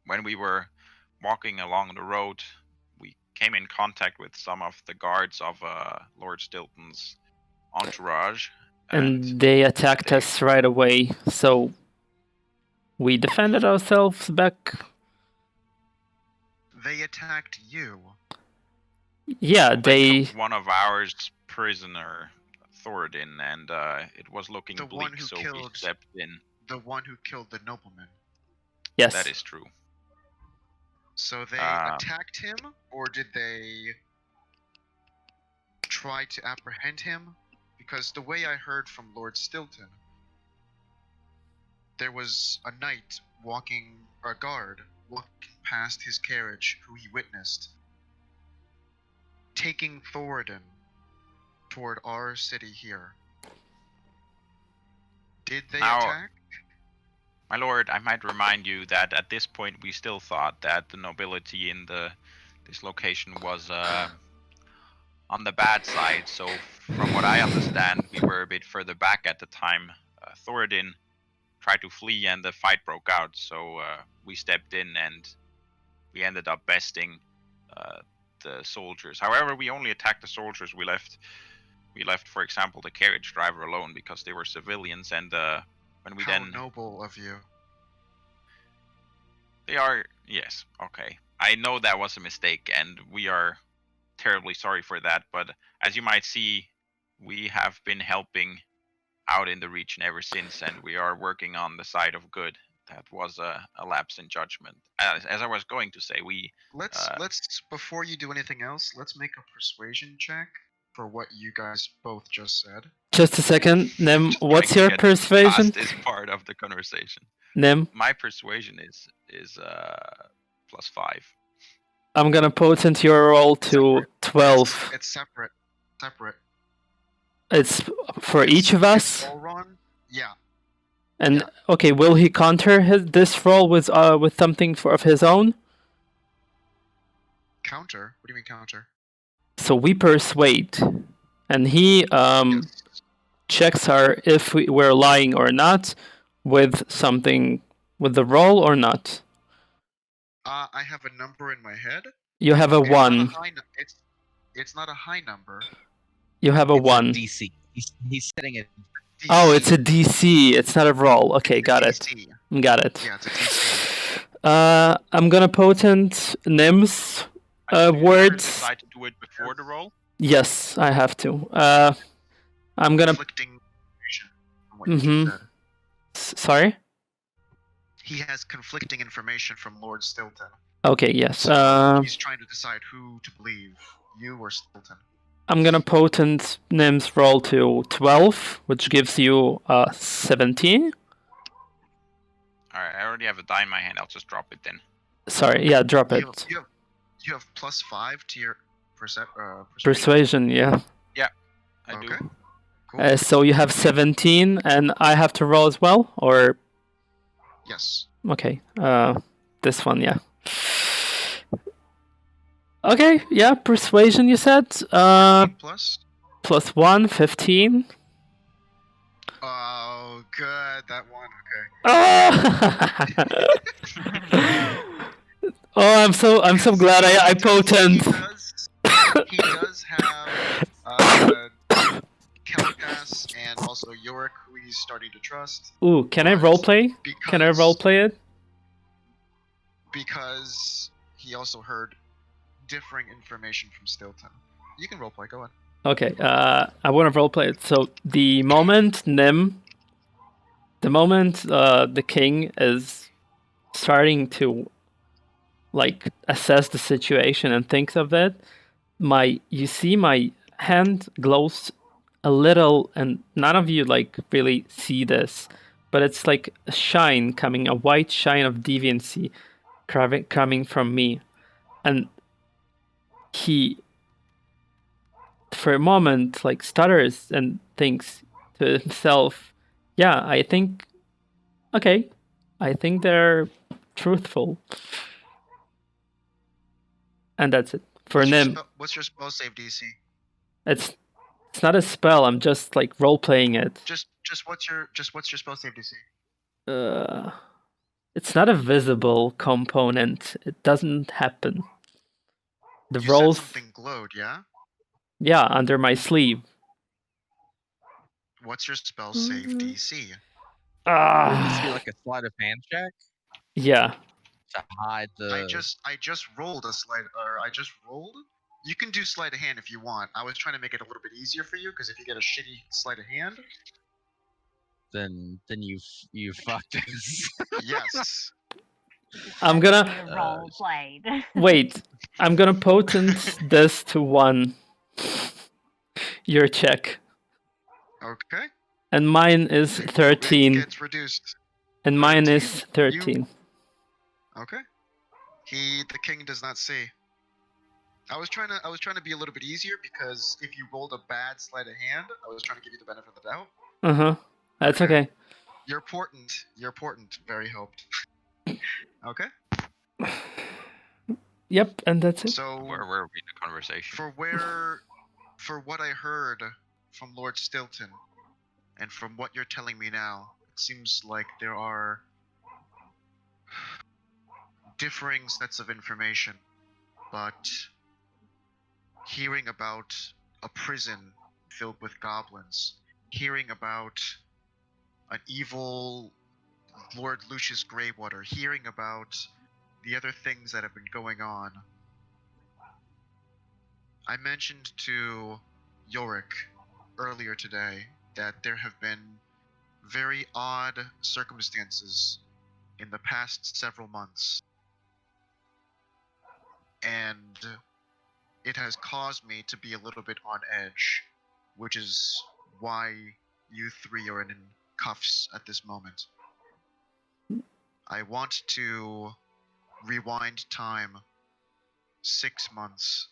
when we were walking along the road, we came in contact with some of the guards of Lord Stilton's entourage. And they attacked us right away, so we defended ourselves back. They attacked you. Yeah, they took one of ours prisoner, Thoradin, and it was looking the bleak, one who so we killed stepped in. The one who killed the nobleman. Yes. That is true. So they attacked him, or did they try to apprehend him? Because the way I heard from Lord Stilton, there was a knight a guard walking past his carriage who he witnessed, taking Thoradin toward our city here. Did they attack? My lord, I might remind you that at this point we still thought that the nobility in this location was on the bad side. So from what I understand, we were a bit further back at the time. Thoradin tried to flee and the fight broke out. So we stepped in and we ended up besting the soldiers. However, we only attacked the soldiers. We left, for example, the carriage driver alone because they were civilians. And when we How then noble of you. They are, yes, okay. I know that was a mistake, and we are terribly sorry for that. But as you might see, we have been helping out in the region ever since, and we are working on the side of good. That was a lapse in judgment. As I was going to say, let's before you do anything else, let's make a persuasion check for what you guys both just said. Just a second, Nem. What's your persuasion? Is part of the conversation. Nem. My persuasion is +5. I'm gonna potent your roll to 12. It's separate. It's for each of us. Yeah. And okay, will he counter this roll with something of his own? Counter? What do you mean counter? So we persuade, and he checks if we're lying or not with something, with the roll or not. I have a number in my head. You have a 1. It's not a high number. You have a 1. DC. He's setting it. DC. Oh, it's a DC. It's not a roll. Okay, got it. Got it. Yeah, it's a DC. I'm gonna potent Nim's words. Decide to do it before the roll? Yes, I have to. I'm gonna. Conflicting information from what you said. Sorry? He has conflicting information from Lord Stilton. Okay, yes. So he's trying to decide who to believe, you or Stilton. I'm gonna potent Nim's roll to 12, which gives you 17. Alright, I already have a die in my hand. I'll just drop it then. Sorry, yeah, drop it. You have +5 to your persuasion, yeah. Yeah, I do. Cool. So you have 17, and I have to roll as well, or? Yes. Okay, this one, yeah. Okay, yeah, persuasion you said. Plus? +1, 15. Oh, good, that one, okay. Oh, I'm so glad I potent. He does have Kelgas and also Yorick, who he's starting to trust. Ooh, can I roleplay? Can I roleplay it? Because he also heard differing information from Stilton. You can roleplay, go on. Okay, I want to roleplay it. So the moment the king is starting to like assess the situation and thinks of it, you see my hand glows a little, and none of you like really see this, but it's like a shine coming, a white shine of deviancy coming from me. And he, for a moment, like stutters and thinks to himself, yeah, I think they're truthful. And that's it. For Nim, what's your spell save DC? It's not a spell. I'm just like role playing it. Just what's your spell save DC? It's not a visible component. It doesn't happen. The you rolls. Said something glowed, yeah. Yeah, under my sleeve. What's your spell save DC? Does it be like a sleight of hand check? Yeah. To hide the. I just rolled a slide, or I just rolled. You can do sleight of hand if you want. I was trying to make it a little bit easier for you, because if you get a shitty sleight of hand, then you fucked us. Yes. I'm gonna role played. Wait. I'm gonna potent this to 1. Your check. Okay. And mine is 13. It gets reduced. And 13. Mine is 13. Okay. The king does not see. I was trying to be a little bit easier, because if you rolled a bad sleight of hand, I was trying to give you the benefit of the doubt. That's okay. You're important. Very hoped. Okay. Yep, and that's it. So where were we in the conversation? For what I heard from Lord Stilton, and from what you're telling me now, it seems like there are differing sets of information, but hearing about a prison filled with goblins, hearing about an evil Lord Lucius Greywater, hearing about the other things that have been going on. I mentioned to Yorick earlier today that there have been very odd circumstances in the past several months, and it has caused me to be a little bit on edge, which is why you 3 are in cuffs at this moment. I want to rewind time 6 months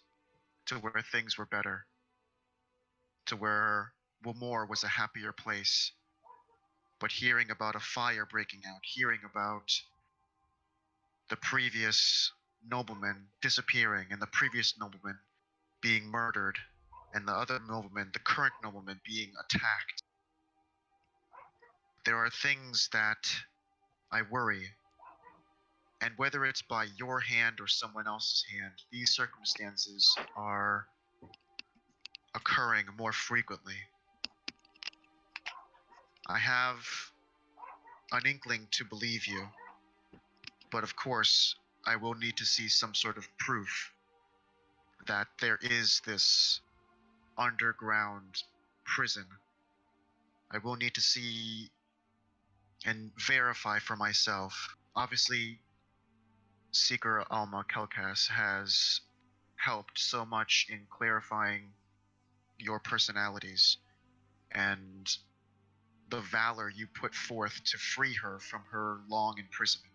to where things were better, to where Wilmore was a happier place. But hearing about a fire breaking out, hearing about the previous nobleman disappearing, and the previous nobleman being murdered, and the other nobleman, the current nobleman, being attacked, there are things that I worry. And whether it's by your hand or someone else's hand, these circumstances are occurring more frequently. I have an inkling to believe you, but of course, I will need to see some sort of proof that there is this underground prison. I will need to see and verify for myself. Obviously, Seeker Alma Kelkas has helped so much in clarifying your personalities and the valor you put forth to free her from her long imprisonment.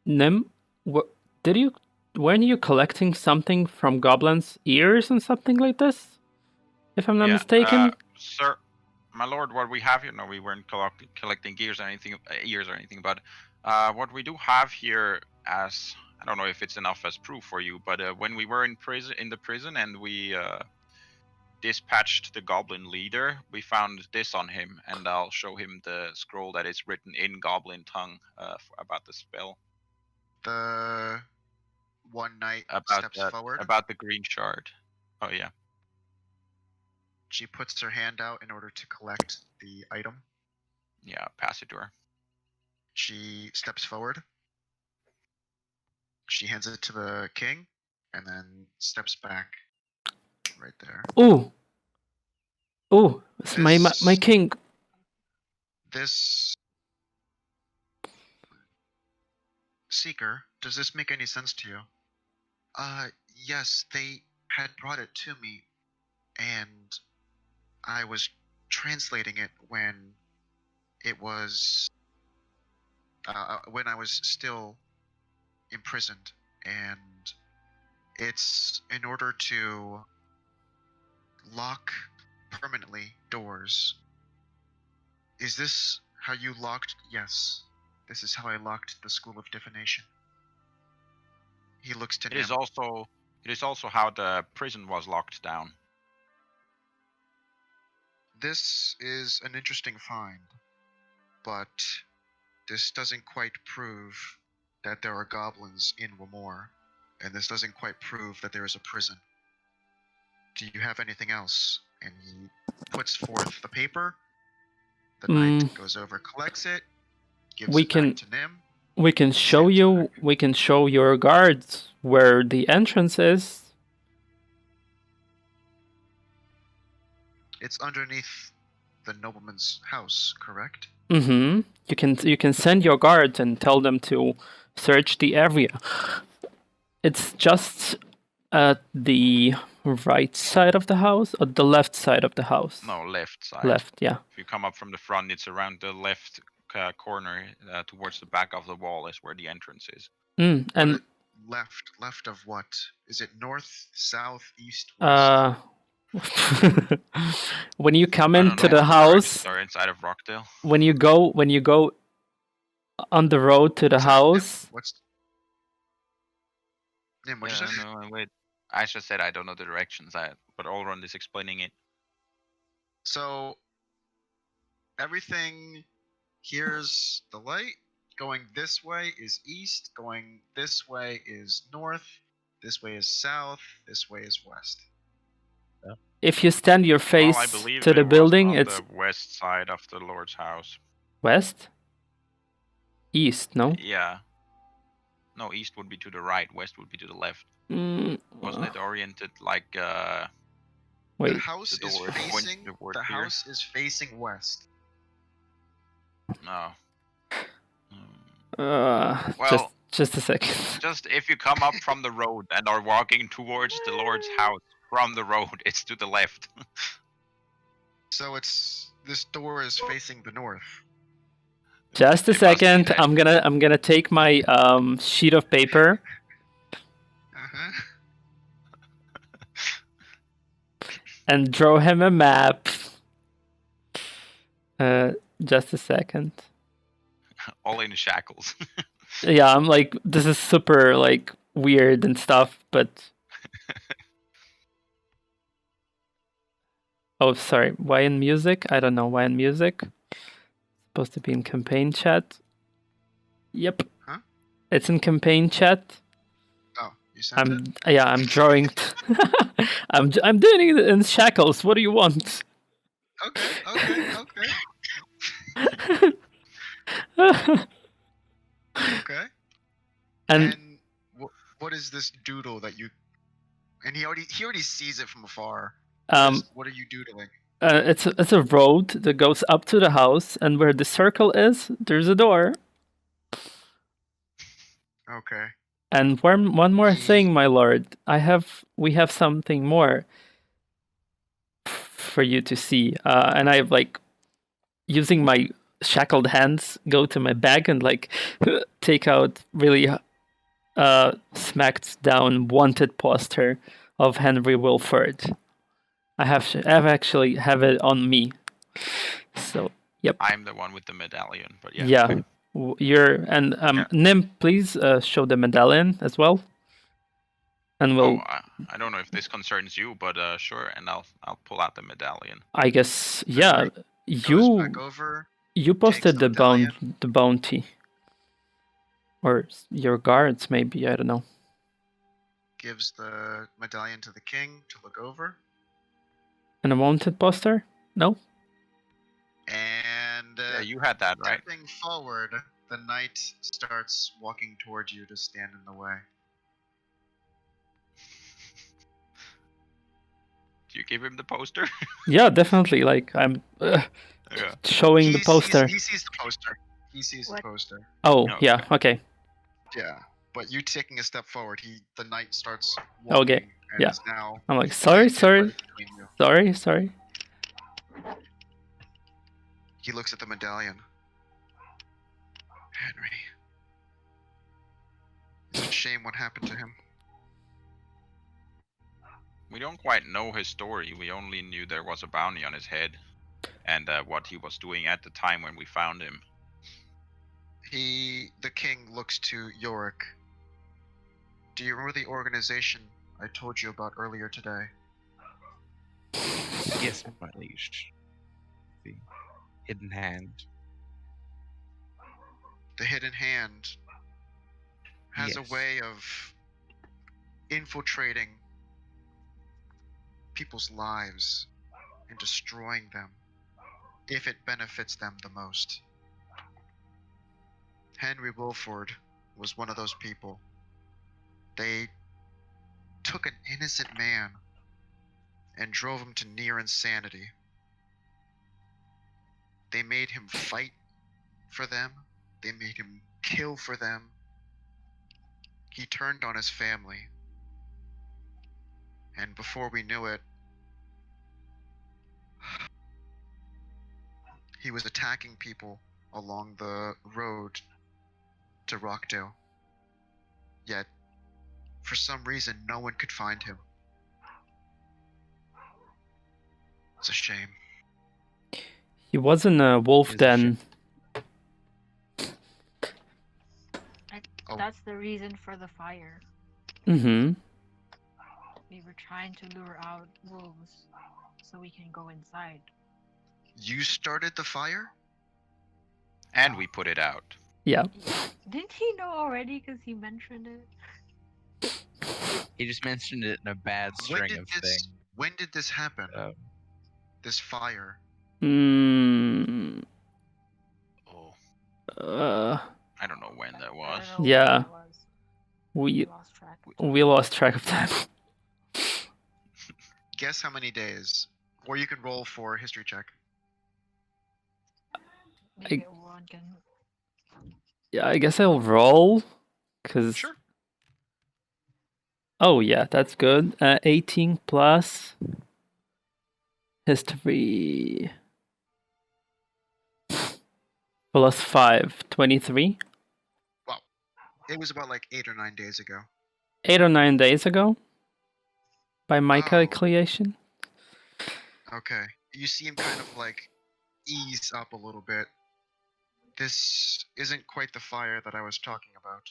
Nim, weren't you collecting something from goblins' ears and something like this? If I'm not mistaken? Sir, my lord, what we have here, no, we weren't collecting ears or anything, but what we do have here, as I don't know if it's enough as proof for you, but when we were in the prison and we dispatched the goblin leader, we found this on him, and I'll show him the scroll that is written in goblin tongue about the spell. The one knight steps forward. About the green shard. Oh yeah. She puts her hand out in order to collect the item. Yeah, pass it to her. She steps forward. She hands it to the king, and then steps back. Right there. Oh, it's my king. This Seeker Does this make any sense to you? Yes, they had brought it to me, and I was translating it when it was when I was still imprisoned, and it's in order to lock permanently doors. Is this how you locked? Yes, this is how I locked the School of Divination. He looks to It is also how the prison was locked down. This is an interesting find, but this doesn't quite prove that there are goblins in Wamor, and this doesn't quite prove that there is a prison. Do you have anything else? And he puts forth the paper. The knight goes over, collects it, gives it back to Nim. We can show you. We can show your guards where the entrance is. It's underneath the nobleman's house, correct? Mm-hmm. You can send your guards and tell them to search the area. It's just at the right side of the house or the left side of the house? No, left side. Left, yeah. If you come up from the front, it's around the left corner towards the back of the wall is where the entrance is. And left of what? Is it north, south, east, west? When you come into the house, or inside of Rockdale. When you go on the road to the house. Nim, what'd you say? No, wait. I just said I don't know the directions, but Allrond is explaining it. So everything here's the light. Going this way is east. Going this way is north. This way is south. This way is west. Yeah. If you stand your face to the building, it's the west side of the Lord's house. West? East, no? Yeah. No, east would be to the right. West would be to the left. Wasn't it oriented like? Wait. The house is facing west. No. Well, just a second. Just if you come up from the road and are walking towards the Lord's house from the road, it's to the left. So this door is facing the north. Just a second. I'm gonna take my sheet of paper. And draw him a map. Just a second. All in shackles. Yeah, I'm like, this is super like weird and stuff, but. Oh, sorry. Why in music? I don't know why in music. Supposed to be in campaign chat. Yep. Huh? It's in campaign chat. Oh, you sent it? Yeah, I'm drawing. I'm doing it in shackles. What do you want? Okay. Okay. And what is this doodle that you? And he already sees it from afar. What are you doodling? It's a road that goes up to the house, and where the circle is, there's a door. Okay. And one more thing, my lord. We have something more for you to see. And I like using my shackled hands, go to my bag and like take out really smacked down wanted poster of Henry Wilford. I actually have it on me. So yep. I'm the one with the medallion, but yeah. Yeah. Nim, please show the medallion as well. And we'll. I don't know if this concerns you, but sure, and I'll pull out the medallion. I guess yeah. You posted the bounty, or your guards maybe, I don't know. Gives the medallion to the king to look over. And a wanted poster? No. And yeah, you had that right. Stepping forward, the knight starts walking towards you to stand in the way. Do you give him the poster? Yeah, definitely. Like I'm showing the poster. He sees the poster. He sees the poster. Oh, yeah. Okay. Yeah. But you taking a step forward, the knight starts Okay, walking and yeah. is now I'm like, sorry. right between you. Sorry. He looks at the medallion. Henry. It's a shame what happened to him. We don't quite know his story. We only knew there was a bounty on his head, and what he was doing at the time when we found him. The king looks to Yorick. Do you remember the organization I told you about earlier today? Yes, my liege. The hidden hand. The Hidden Hand has Yes. a way of infiltrating people's lives and destroying them if it benefits them the most. Henry Wilford was one of those people. They took an innocent man and drove him to near insanity. They made him fight for them. They made him kill for them. He turned on his family. And before we knew it, he was attacking people along the road to Rockdale. Yet, for some reason, no one could find him. It's a shame. He wasn't a wolf It's a then. Oh. That's the reason for the fire. Mm-hmm. We were trying to lure out wolves so we can go inside. You started the fire? And we put it out. Yeah. Didn't he know already because he mentioned it? He just mentioned it in a bad string of things. When did this happen? This fire? Mm, Oh, I don't know when that was. I don't know Yeah. when that was. we lost track. lost track of time. Guess how many days? Or you can roll for a history check. Maybe one can. Yeah, I guess I'll roll. Cause. Sure. Oh yeah, that's good. 18 plus history plus 5, 23. Well, it was about like 8 or 9 days ago. 8 or 9 days ago, by my Oh. calculation. Okay. You see him kind of like ease up a little bit. This isn't quite the fire that I was talking about.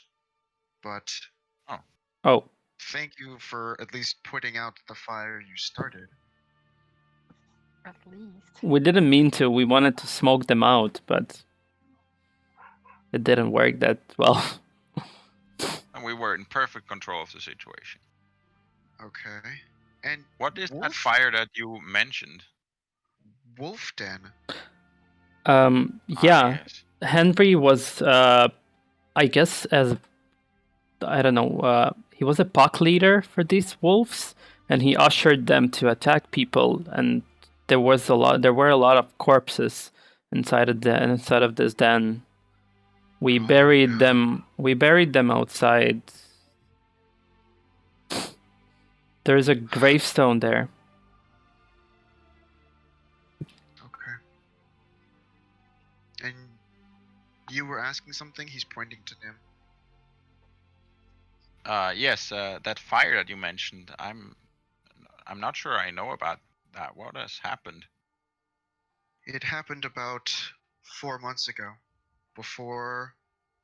But Oh, thank you for at least putting out the fire you started. At least. we didn't mean to. We wanted to smoke them out, but it didn't work that well. And we were in perfect control of the situation. Okay. And What is that Wolf? fire that you mentioned? Wolf Den. Yeah, Yes. Henry was, I guess, I don't know, he was a pack leader for these wolves, and he ushered them to attack people, and there were a lot of corpses inside of this den. We buried them outside. There's a gravestone there. Okay. And you were asking something? He's pointing to him. Yes, that fire that you mentioned. I'm not sure I know about that. What has happened? It happened about 4 months ago, before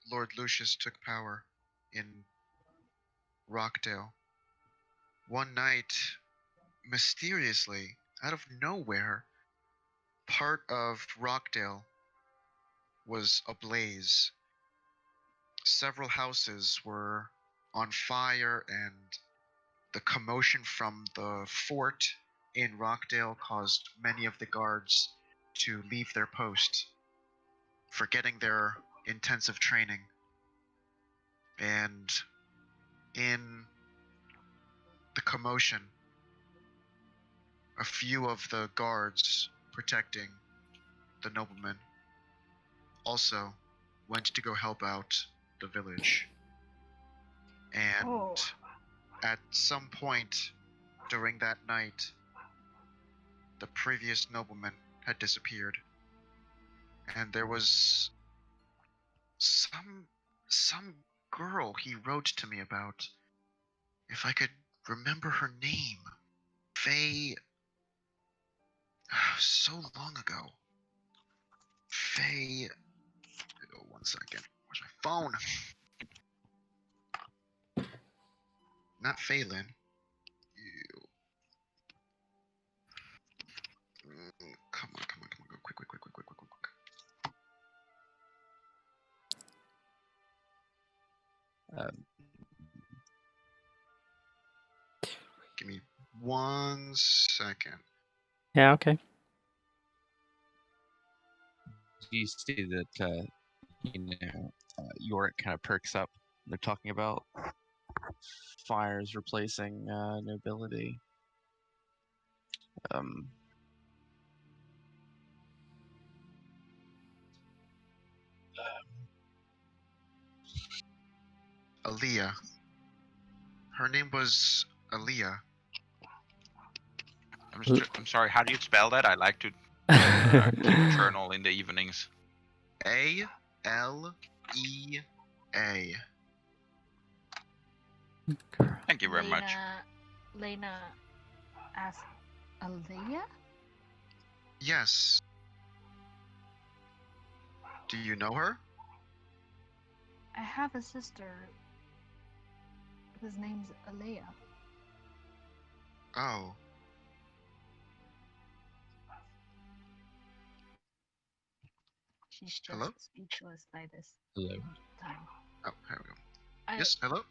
Lord Lucius took power in Rockdale. One night, mysteriously, out of nowhere, part of Rockdale was ablaze. Several houses were on fire, and the commotion from the fort in Rockdale caused many of the guards to leave their post, forgetting their intensive training. And in the commotion, a few of the guards protecting the nobleman also went to go help out the village. And Oh. at some point during that night, the previous nobleman had disappeared. And there was some girl he wrote to me about. If I could remember her name. Faye. So long ago. Faye. Oh, 1 second. Where's my phone? Not Phelan. You. Come on. Go quick. Give me 1 second. Yeah, okay. You see that, Yorick kind of perks up. They're talking about fires replacing nobility. Aaliyah. Her name was Aaliyah. I'm sorry, how do you spell that? I like to keep journal in the evenings. Aalea. Thank you very much. Lena asked Aaliyah? Yes. Do you know her? I have a sister. His name's Alea. Oh. She's just Hello? speechless by this Hello. time. Oh, here we go. Yes, hello?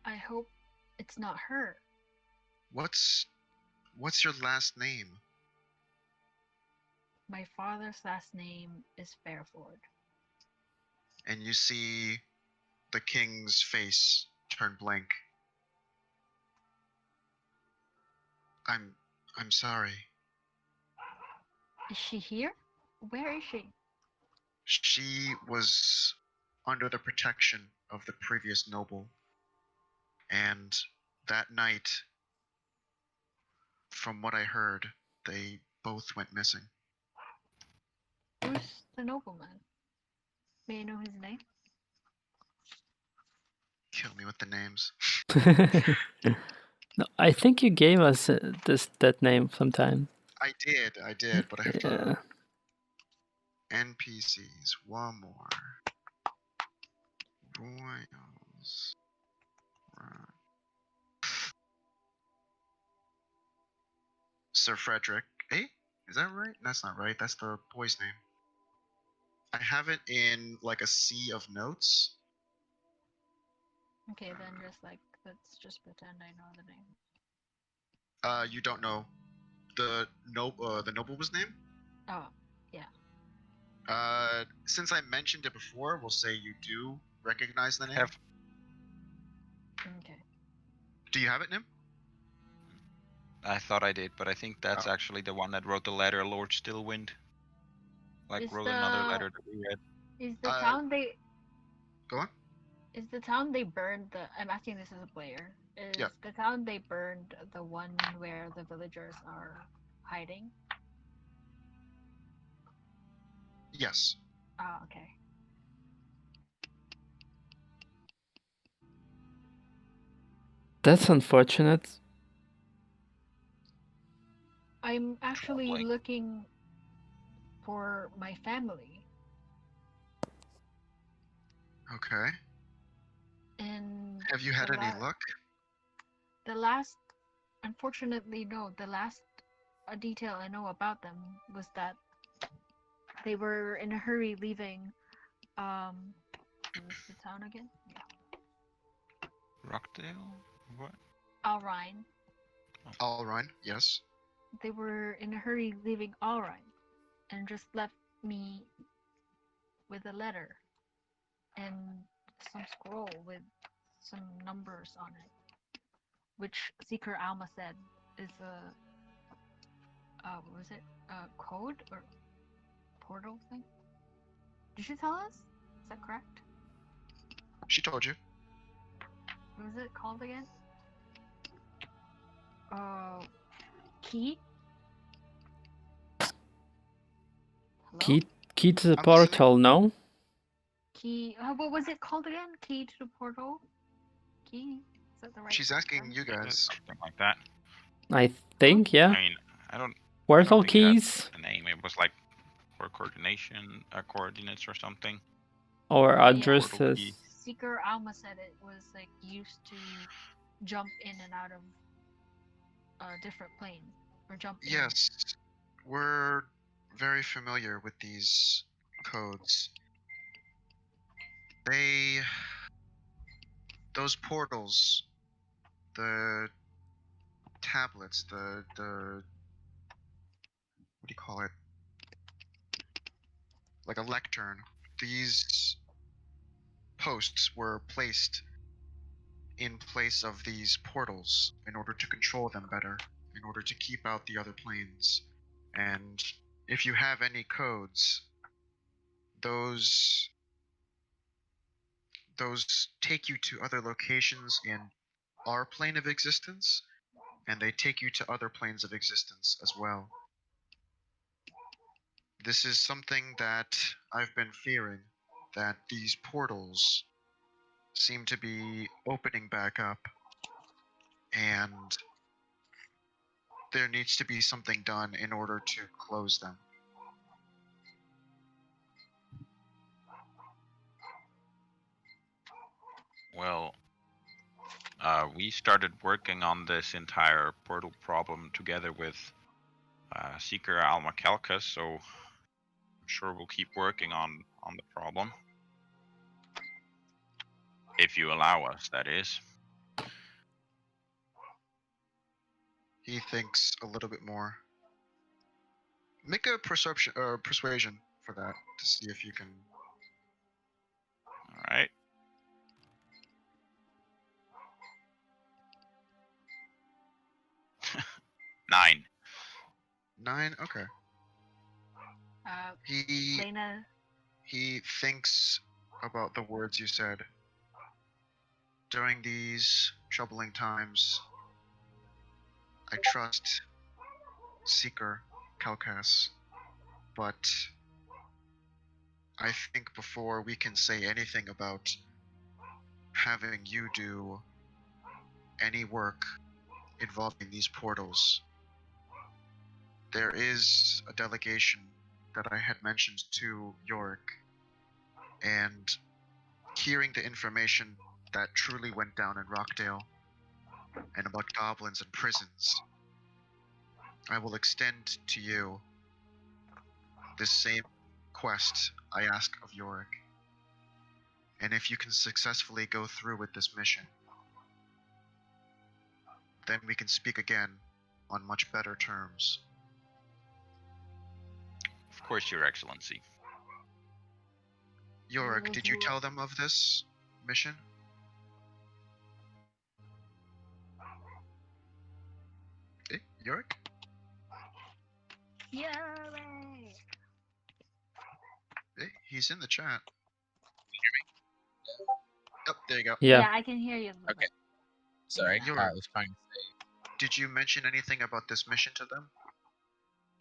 I hope it's not her. What's your last name? My father's last name is Fairford. And you see the king's face turn blank. I'm sorry. Is she here? Where is she? She was under the protection of the previous noble. And that night, from what I heard, they both went missing. Who's the nobleman? May I know his name? Kill me with the names. No, I think you gave us that name sometime. I did, but I have to... NPCs, one more. Royals. Sir Frederick. Eh? Is that right? That's not right. That's the boy's name. I have it in like a sea of notes. Okay, then let's just pretend I know the name. You don't know the nobleman's name? Oh, yeah. Since I mentioned it before, we'll say you do recognize the name. Okay. Do you have it, Nim? I thought I did, but I think that's actually the one that wrote the letter, Lord Stillwind. Another letter that we read. Is the town they... Go on. Is the town they burned the... I'm asking this as a player. Is the town they burned the one where the villagers are hiding? Yes. Oh, okay. That's unfortunate. I'm actually looking for my family. Okay. And have you had any luck? The last, unfortunately, no. The last detail I know about them was that they were in a hurry leaving. What's the town again? Yeah. Rockdale? What? Alrine. Alrine, yes. They were in a hurry leaving Alrine and just left me with a letter and some scroll with some numbers on it, which Seeker Alma said is what was it? A code or portal thing? Did she tell us? Is that correct? She told you. What was it called again? Key? Hello? Key to the I'm portal, no? Key. What was it called again? Key to the portal? Key? Is that the right She's asking term? you guys. Something like that. I think, yeah. I mean, I don't Portal think it had keys a name. It was like for coordination, coordinates or something. or Yeah. addresses. key. Seeker Alma said it was like used to jump in and out of different planes or jump in. Yes, we're very familiar with these codes. Those portals, the tablets, the what do you call it? Like a lectern. These posts were placed in place of these portals in order to control them better, in order to keep out the other planes. And if you have any codes, those take you to other locations in our plane of existence, and they take you to other planes of existence as well. This is something that I've been fearing, that these portals seem to be opening back up, and there needs to be something done in order to close them. Well, we started working on this entire portal problem together with Seeker Alma Calcus, so I'm sure we'll keep working on the problem. If you allow us, that is. He thinks a little bit more. Make a persuasion for that to see if you can. All right. Nine. 9? Okay. Lena. He thinks about the words you said. During these troubling times, I trust Seeker Calcas, but I think before we can say anything about having you do any work involving these portals, there is a delegation that I had mentioned to Yorick, and hearing the information that truly went down in Rockdale and about goblins and prisons, I will extend to you this same quest I ask of Yorick. And if you can successfully go through with this mission, then we can speak again on much better terms. Of course, Your Excellency. Yorick, did you tell them of this mission? Yorick? Yeah. He's in the chat. Can you hear me? Oh, there you go. Yeah. I can hear you. Okay. Sorry, You're- I was trying to say. Did you mention anything about this mission to them?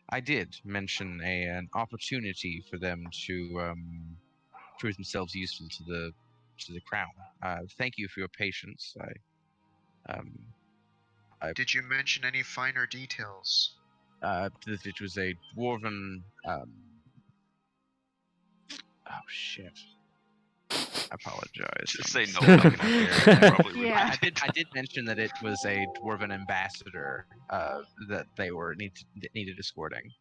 I did mention an opportunity for them to prove themselves useful to the crown. Thank you for your patience. Did you mention any finer details? That it was a dwarven. Oh shit! I apologize. Just say no like an Hungarian, probably would Yeah. I did mention that it was a dwarven ambassador that they were needed escorting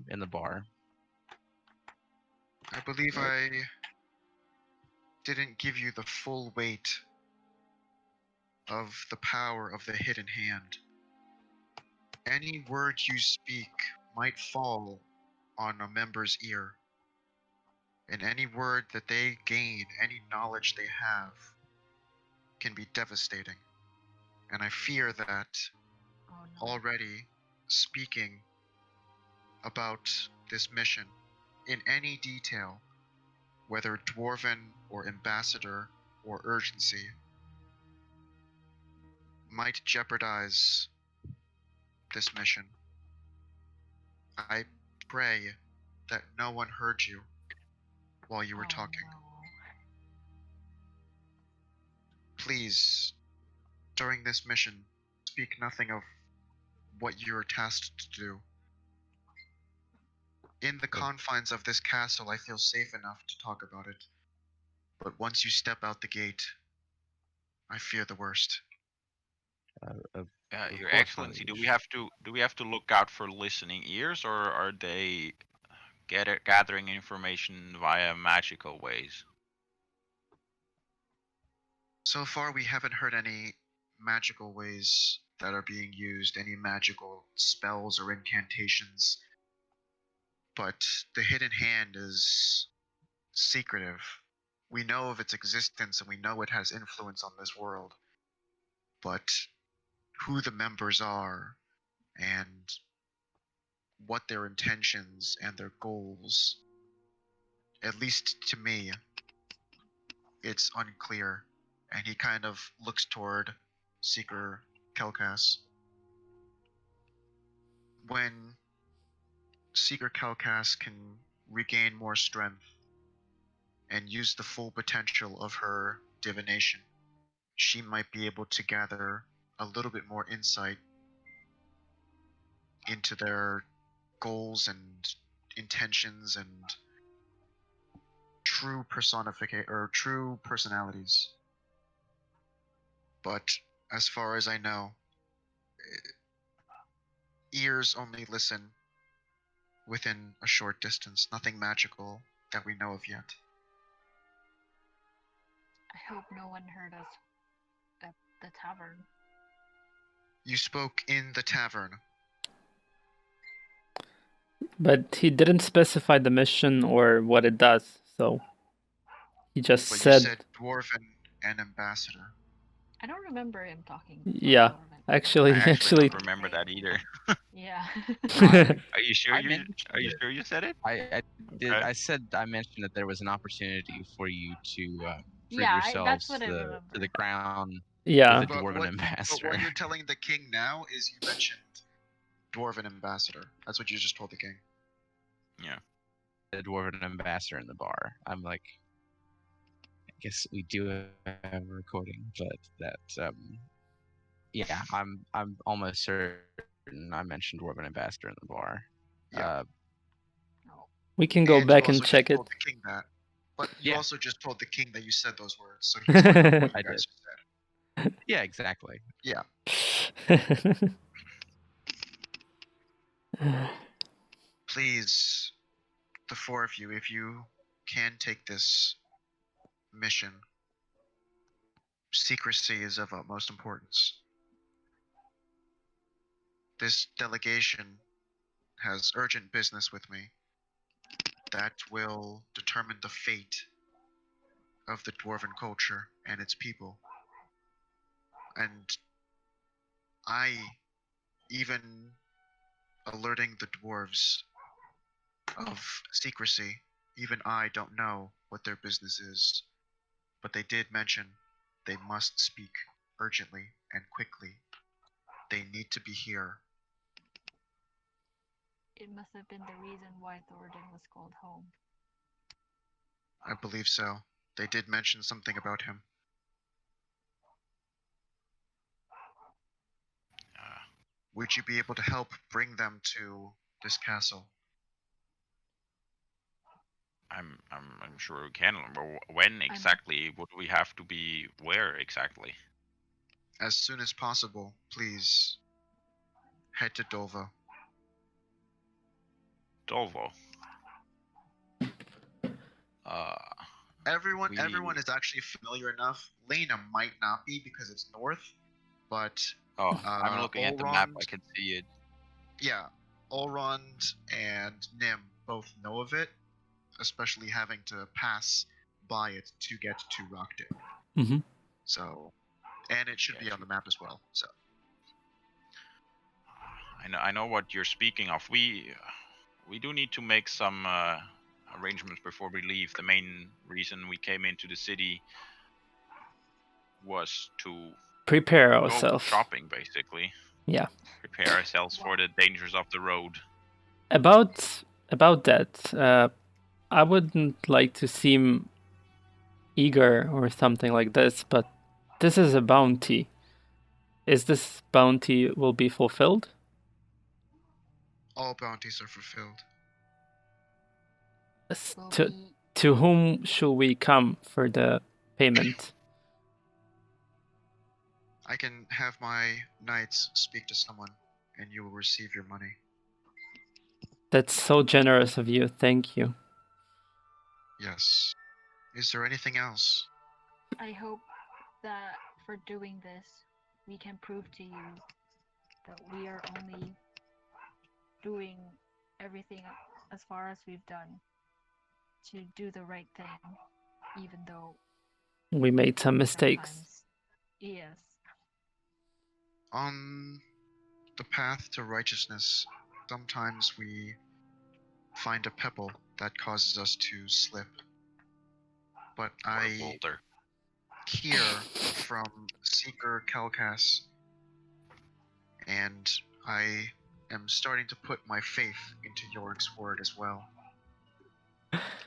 in the bar. I believe I didn't give you the full weight of the power of the hidden hand. Any word you speak might fall on a member's ear, and any word that they gain, any knowledge they have, can be devastating. And I fear that already speaking about this mission in any detail, whether dwarven or ambassador or urgency, might jeopardize this mission. I pray that no one heard you while you were talking. No. Please, during this mission, speak nothing of what you are tasked to do. In the confines of this castle, I feel safe enough to talk about it. But once you step out the gate, I fear the worst. Your Excellency, do we have to look out for listening ears, or are they gathering information via magical ways? So far, we haven't heard any magical ways that are being used, any magical spells or incantations. But the hidden hand is secretive. We know of its existence and we know it has influence on this world. But who the members are and what their intentions and their goals, at least to me, it's unclear. And he kind of looks toward Seeker Kelkas. When Seeker Kelkas can regain more strength and use the full potential of her divination, she might be able to gather a little bit more insight into their goals and intentions and true true personalities. But as far as I know, ears only listen within a short distance, nothing magical that we know of yet. I hope no one heard us at the tavern. You spoke in the tavern. But he didn't specify the mission or what it does, so he just But said... you said dwarven and ambassador. I don't remember him talking. Yeah, I actually, don't remember that either. Yeah. Are you sure you said it? I did. Okay. I said I mentioned that there was an opportunity for you to free Yeah, yourselves that's what I to remember. the crown yeah. with the dwarven ambassador. But what you're telling the king now is you mentioned dwarven ambassador. That's what you just told the king. Yeah. The dwarven ambassador in the bar. I'm like, I guess we do have a recording, but that yeah, I'm almost certain I mentioned dwarven ambassador in the bar. Yeah. We can go And back you and also check just it. told the king that. But you Yeah. also just told the king that you said those words, so he's going to know what I you guys did. said. Yeah, exactly. Yeah. Please, the four of you, if you can take this mission, secrecy is of utmost importance. This delegation has urgent business with me that will determine the fate of the dwarven culture and its people. And even alerting the dwarves of secrecy, even I don't know what their business is. But they did mention they must speak urgently and quickly. They need to be here. It must have been the reason why Thornton was called home. I believe so. They did mention something about him. Would you be able to help bring them to this castle? I'm sure we can. But when exactly would we have to be? Where exactly? As soon as possible, please. Head to Dolvo. Dolvo. Everyone is actually familiar enough. Lena might not be because it's north, but I'm looking at the map. I can see it. Yeah, Olrond and Nim both know of it, especially having to pass by it to get to Rockdale. Mm-hmm. So, and it should be on the map as well. So, I know what you're speaking of. We do need to make some arrangements before we leave. The main reason we came into the city was to prepare Go ourselves. shopping, basically. Yeah. Prepare ourselves for the dangers of the road. About that, I wouldn't like to seem eager or something like this, but this is a bounty. Is this bounty will be fulfilled? All bounties are fulfilled. To whom should we come for the payment? I can have my knights speak to someone, and you will receive your money. That's so generous of you. Thank you. Yes. Is there anything else? I hope that for doing this, we can prove to you that we are only doing everything as far as we've done to do the right thing, even though we made some mistakes. Yes. On the path to righteousness, sometimes we find a pebble that causes us to slip. But I hear from Seeker Calcas, and I am starting to put my faith into Yorick's word as well.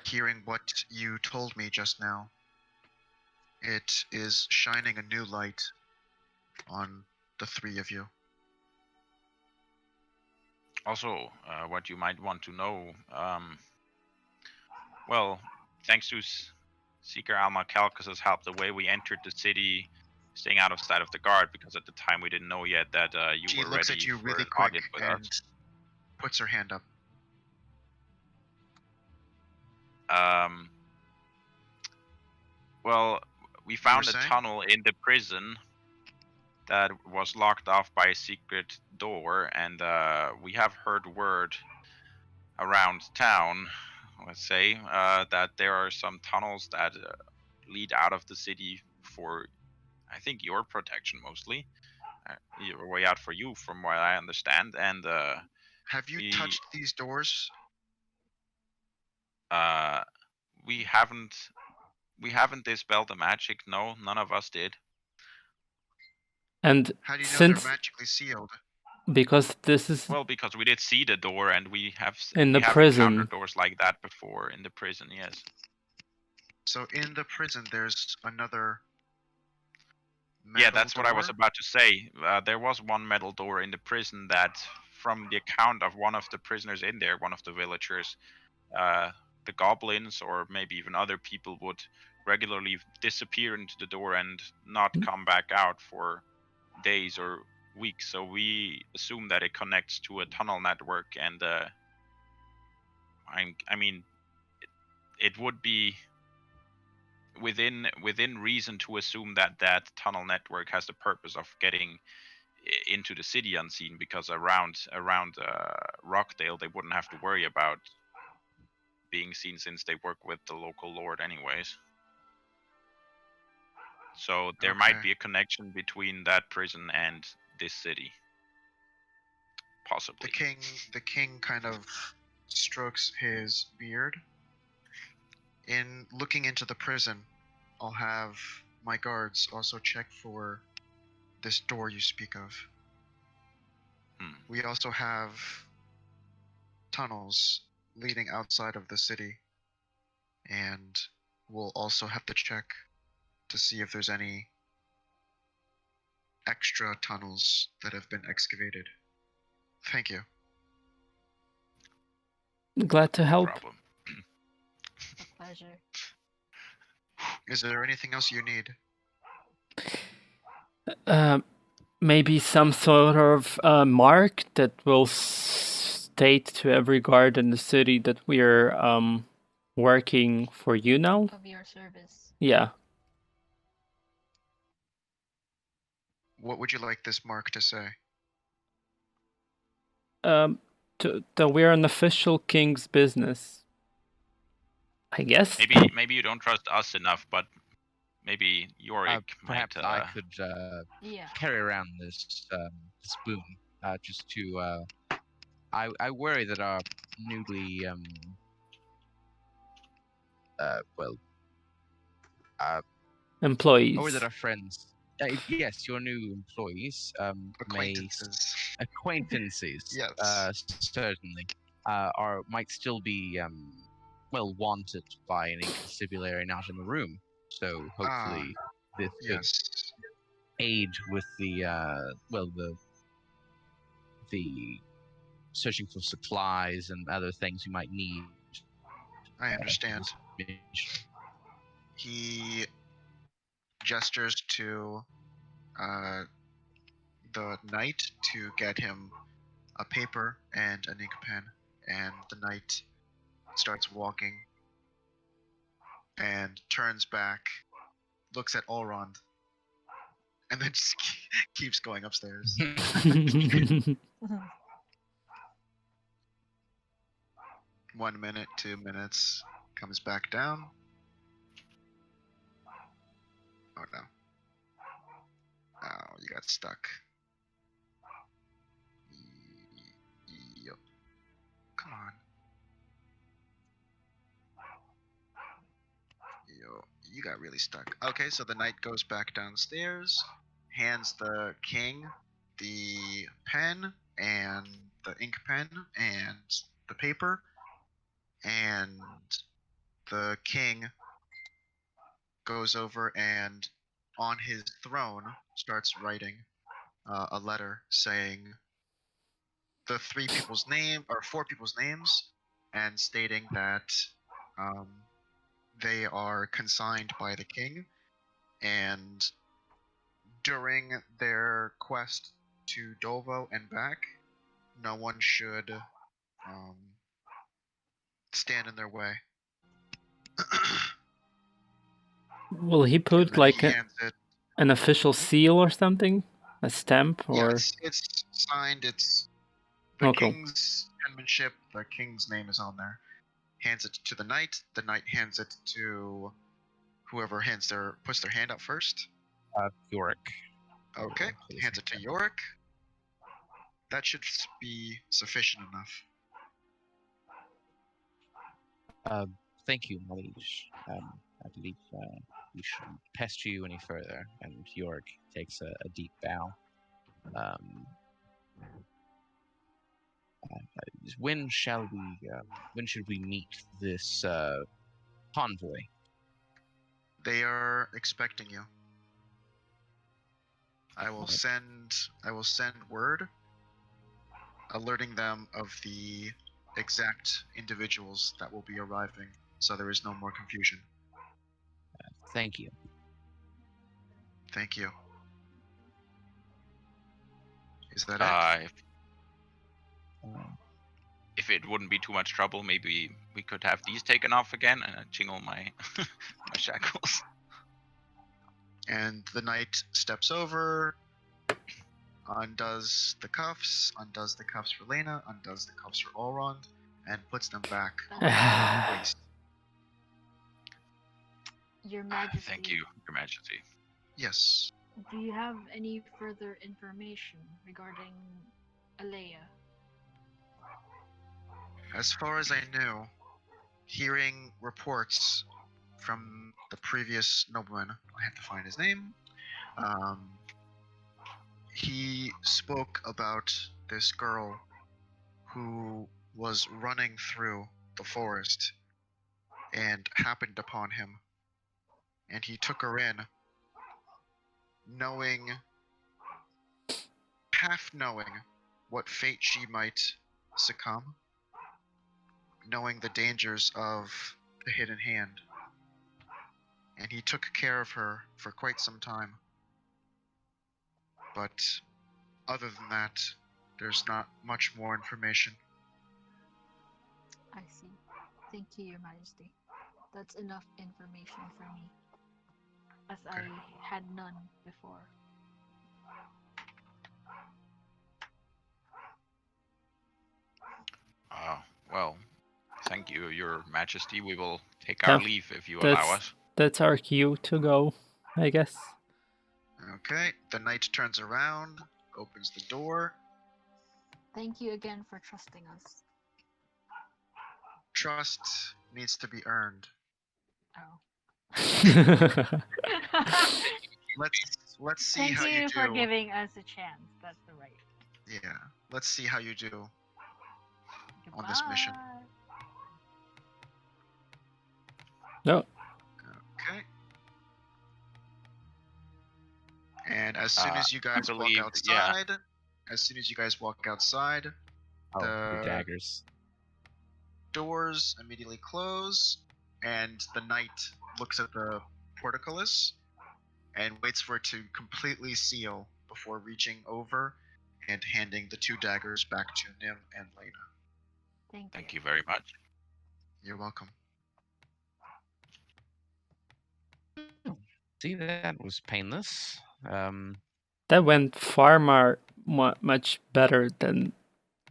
Hearing what you told me just now, it is shining a new light on the three of you. Also, what you might want to know, well, thanks to Seeker Alma Calcas's help, the way we entered the city, staying out of sight of the guard, because at the time we didn't know yet that you she were looks ready at you for really an quick audience with and us. puts her hand up. Well, we found a tunnel in the prison that was locked off by a secret door, and we have heard word around town, let's say, that there are some tunnels that lead out of the city for, I think, your protection mostly. Your way out for you, from what I understand. And have you touched these doors? We haven't dispelled the magic. No, none of us did. And how do you know they're magically sealed? Because this is because we did see the door, and we have encountered doors like that before in the prison. Yes. So in the prison, there's another. Yeah, that's what I was about to say. There was one metal door in the prison that, from the account of one of the prisoners in there, one of the villagers, the goblins or maybe even other people would regularly disappear into the door and not come back out for days or weeks. So we assume that it connects to a tunnel network, and I mean, it would be within reason to assume that that tunnel network has the purpose of getting into the city unseen, because around Rockdale they wouldn't have to worry about being seen, since they work with the local lord anyways. So there might be a connection between that prison and this city, possibly. The king kind of strokes his beard. In looking into the prison, I'll have my guards also check for this door you speak of. We also have tunnels leading outside of the city, and we'll also have to check to see if there's any extra tunnels that have been excavated. Thank you. Glad to help. No problem. A pleasure. Is there anything else you need? Maybe some sort of mark that will state to every guard in the city that we're working for you now. Of your service. Yeah. What would you like this mark to say? That we're an official king's business. I guess. Maybe you don't trust us enough, but maybe Yorick perhaps might. I could carry around this spoon just to. I worry that our newly employees, or that our friends Yes, your new employees Acquaintances. acquaintances, Yes. certainly, might still be wanted by an inconstabulary not in the room. So hopefully this could Yes. aid with the the searching for supplies and other things you might need. I understand. Mission. He gestures to the knight to get him a paper and an ink pen, and the knight starts walking and turns back, looks at Elrond, and then just keeps going upstairs. 1 minute, 2 minutes, comes back down. Oh no. Oh, you got stuck. Yup. Come on. Yo, you got really stuck. Okay, so the knight goes back downstairs, hands the king the pen and the ink pen and the paper, and the king goes over and on his throne starts writing a letter saying the four people's names, and stating that they are consigned by the king, and during their quest to Dovo and back, no one should stand in their way. Will he put And like he hands it. an official seal or something? A stamp or? Yes, it's signed. It's the Oh, cool. king's penmanship. The king's name is on there. Hands it to the knight. The knight hands it to whoever puts their hand up first. Yorick. Okay, hands it to Yorick. That should be sufficient enough. Thank you, my liege. I believe we shouldn't pester you any further. And Yorick takes a deep bow. When should we meet this convoy? They are expecting you. I will send word alerting them of the exact individuals that will be arriving, so there is no more confusion. Thank you. Thank you. Is that it? If it wouldn't be too much trouble, maybe we could have these taken off again and jingle my my shackles. And the knight steps over, undoes the cuffs for Lena, undoes the cuffs for Elrond, and puts them back on the waist. Your Majesty. Thank you, Your Majesty. Yes. Do you have any further information regarding Alea? As far as I knew, hearing reports from the previous nobleman, I have to find his name, he spoke about this girl who was running through the forest and happened upon him, and he took her in, half knowing what fate she might succumb, knowing the dangers of the hidden hand, and he took care of her for quite some time. But other than that, there's not much more information. I see. Thank you, Your Majesty. That's enough information for me, as Okay. I had none before. Well, thank you, Your Majesty. We will take our leave if you allow us. That's our cue to go, I guess. Okay, the knight turns around, opens the door. Thank you again for trusting us. Trust needs to be earned. Oh. let's see Thank how you you do. for giving us a chance. That's the right. Yeah, let's see how you do on this mission. No. Okay. And as soon as you guys walk believe- outside, Oh, the the daggers. doors immediately close, and the knight looks at the portcullis and waits for it to completely seal before reaching over and handing the 2 daggers back to Nim and Lena. Thank you very much. You're welcome. See, that was painless. That went far much better than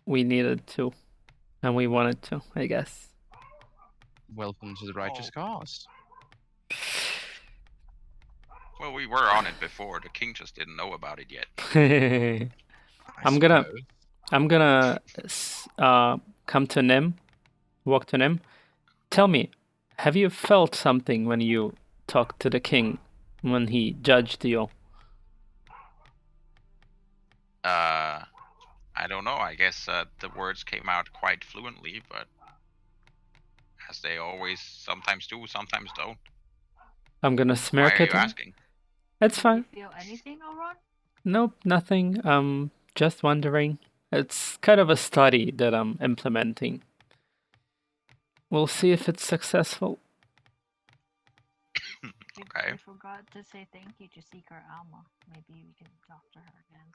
we needed to, and we wanted to, I guess. Welcome to the righteous cause. Well, we were on it before. The king just didn't know about it yet. I'm gonna come to Nim, walk to Nim. Tell me, have you felt something when you talked to the king, when he judged you? I don't know. I guess the words came out quite fluently, but as they always sometimes do, sometimes don't. I'm gonna Why smirk are at you him. asking? It's fine. Do you feel anything, Elron? Nope, nothing. Just wondering. It's kind of a study that I'm implementing. We'll see if it's successful. Okay. I forgot to say thank you to Seeker Alma. Maybe we can talk to her again.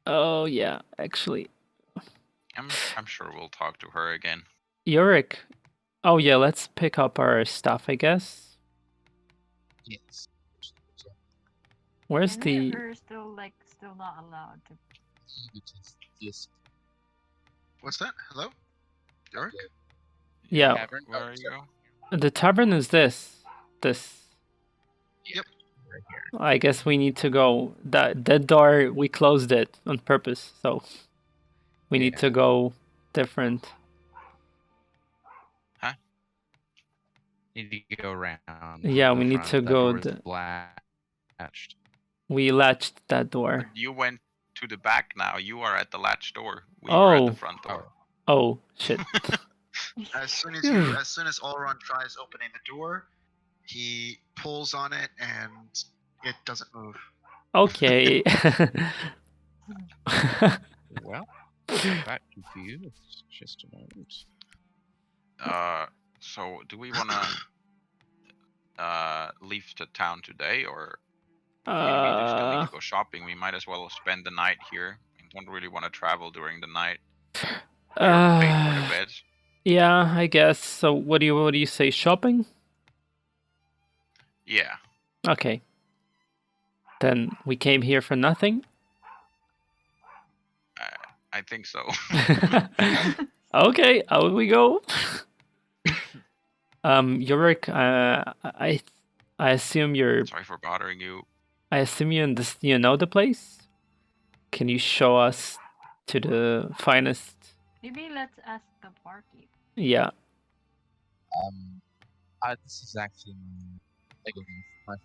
Oh yeah, actually, I'm sure we'll talk to her again. Yurik. Oh yeah, let's pick up our stuff, I guess. Yes. Where's And the? her still not allowed to. Yes. What's that? Hello? York? Yeah, Tavern. Where are you? the tavern is this. Yep. Right here. I guess we need to go. That door, we closed it on purpose, so we need to go different. Need to go around. Yeah, the we need front. to That go door is latched. We latched that door. But you went to the back now. You are at the latch door. We were at the front door. Oh shit. As soon as Allron tries opening the door, he pulls on it and it doesn't move. Okay. Well, that confused. Just a moment. So do we want to leave the town today, or we still need to go shopping? We might as well spend the night here. We don't really want to travel during the night. We're paid for the beds. Yeah, I guess. So what do you say? Shopping? Yeah. Okay. Then we came here for nothing. I think so. Okay, out we go. Yurik, I assume you're. Sorry for bothering you. I assume you know the place. Can you show us to the finest? Maybe let's ask the barkeep. Yeah. This is actually my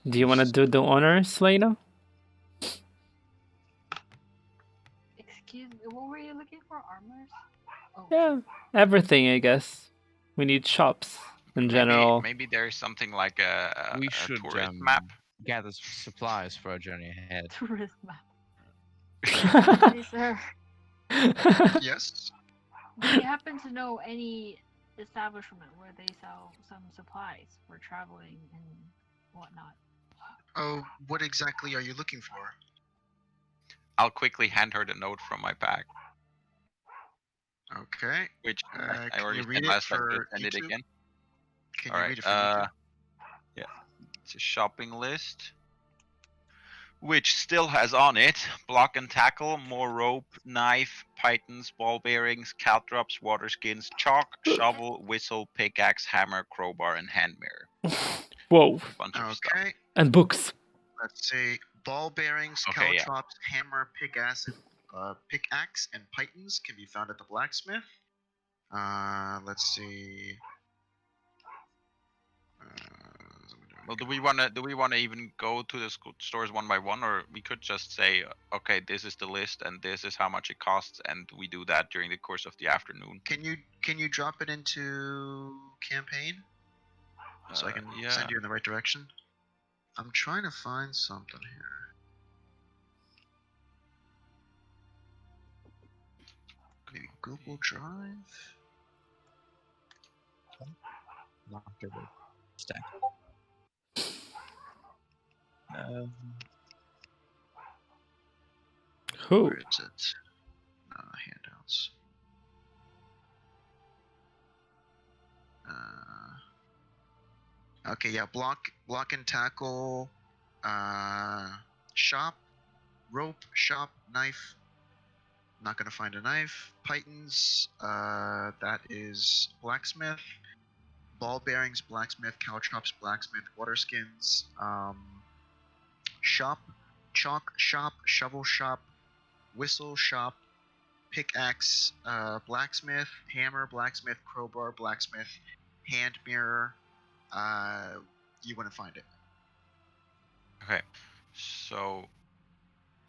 Do you want to do the honors, Lena? Excuse me, what were you looking for? Armors? Oh. Yeah, everything, I guess. We need shops in general. Maybe there's something like a tourist map. map. Gather supplies for our journey ahead. Tourist map. Hey, sir. Yes. Do you happen to know any establishment where they sell some supplies for traveling and whatnot? Oh, what exactly are you looking for? I'll quickly hand her the note from my pack, Okay. which I can already you said read it last time. for Send it YouTube? again. Can All you right. read it for YouTube? Yeah, it's a shopping list, which still has on it block and tackle, more rope, knife, pythons, ball bearings, caltrops, water skins, chalk, shovel, whistle, pickaxe, hammer, crowbar, and hand mirror. Whoa. A bunch of stuff. Okay. And books. Let's see. Ball bearings, Okay, yeah. caltrops, hammer, pickaxe, and pythons can be found at the blacksmith. Let's see. Well, do we wanna even go to the stores one by one, or we could just say, okay, this is the list and this is how much it costs, and we do that during the course of the afternoon. Can you drop it into campaign so I can Yeah. send you in the right direction? I'm trying to find something here. Maybe Google Drive. After the stack. Who? Where is it? Handouts. Okay, yeah, block and tackle, shop, rope, shop, knife. Not gonna find a knife. Pythons, that is blacksmith. Ball bearings, blacksmith. Caltrops, blacksmith. Water skins, shop, chalk shop, shovel shop, whistle shop, pickaxe, blacksmith, hammer, blacksmith, crowbar, blacksmith, hand mirror. You wouldn't find it. Okay, so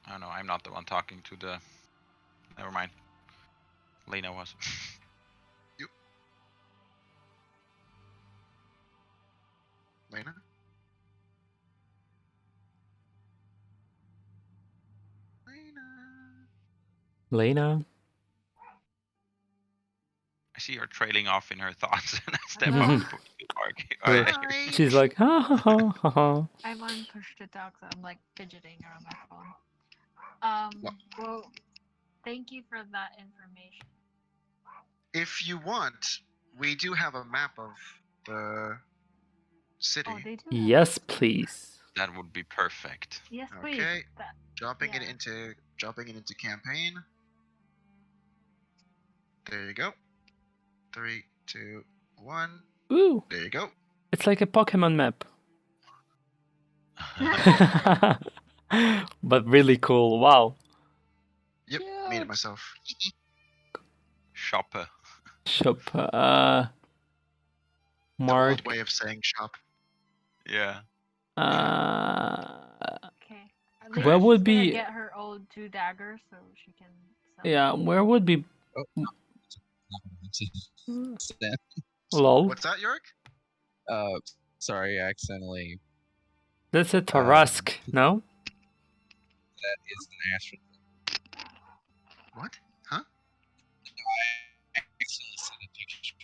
I don't know. I'm not the one talking to the. Never mind. Lena was. Yep. Lena? Lena? I see her trailing off in her thoughts, and I step up to Right. She's like, ha ha ha ha ha. I'm on push to talk, so I'm like fidgeting around my phone. Well, thank you for that information. If you want, we do have a map of the city. Oh, they do. Yes, please. That would be perfect. Yes, please. Okay. That, Dropping it yeah. into campaign. There you go. 3, 2, 1. Ooh, There you go. it's like a Pokemon map. But really cool. Wow. Yep, made it myself. Shopper. Shop. The Mark. old way of saying shop. Yeah. Okay. Where She's would gonna be? get her old 2 daggers so she can sell Yeah, them. where would be? Oh, no. Lol. What's that, York? Sorry, I accidentally. That's a Tarask, no? That is an astral. What? Huh? I accidentally sent a picture.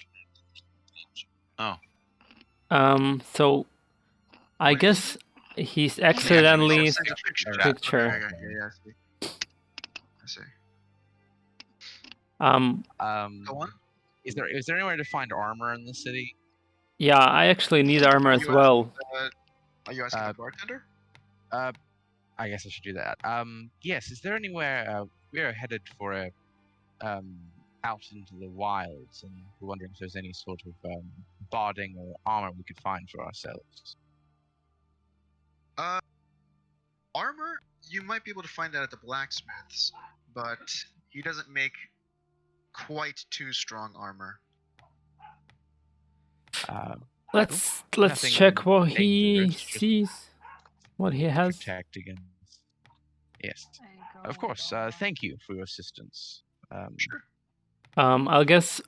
Oh. So I Wait. guess he's accidentally Yeah, send a picture. picture. Okay, yeah, I see. Go on. Is there anywhere to find armor in the city? Yeah, I actually need armor as well. Are you asking the bartender? I guess I should do that. Yes. Is there anywhere we're headed for a out into the wilds, and we're wondering if there's any sort of barding or armor we could find for ourselves. Armor, you might be able to find that at the blacksmiths, but he doesn't make quite too strong armor. Let's Nothing check what he dangerous, just sees, what he has. Protect against. Yes, I go of course. with all Thank you for your assistance. Sure. I guess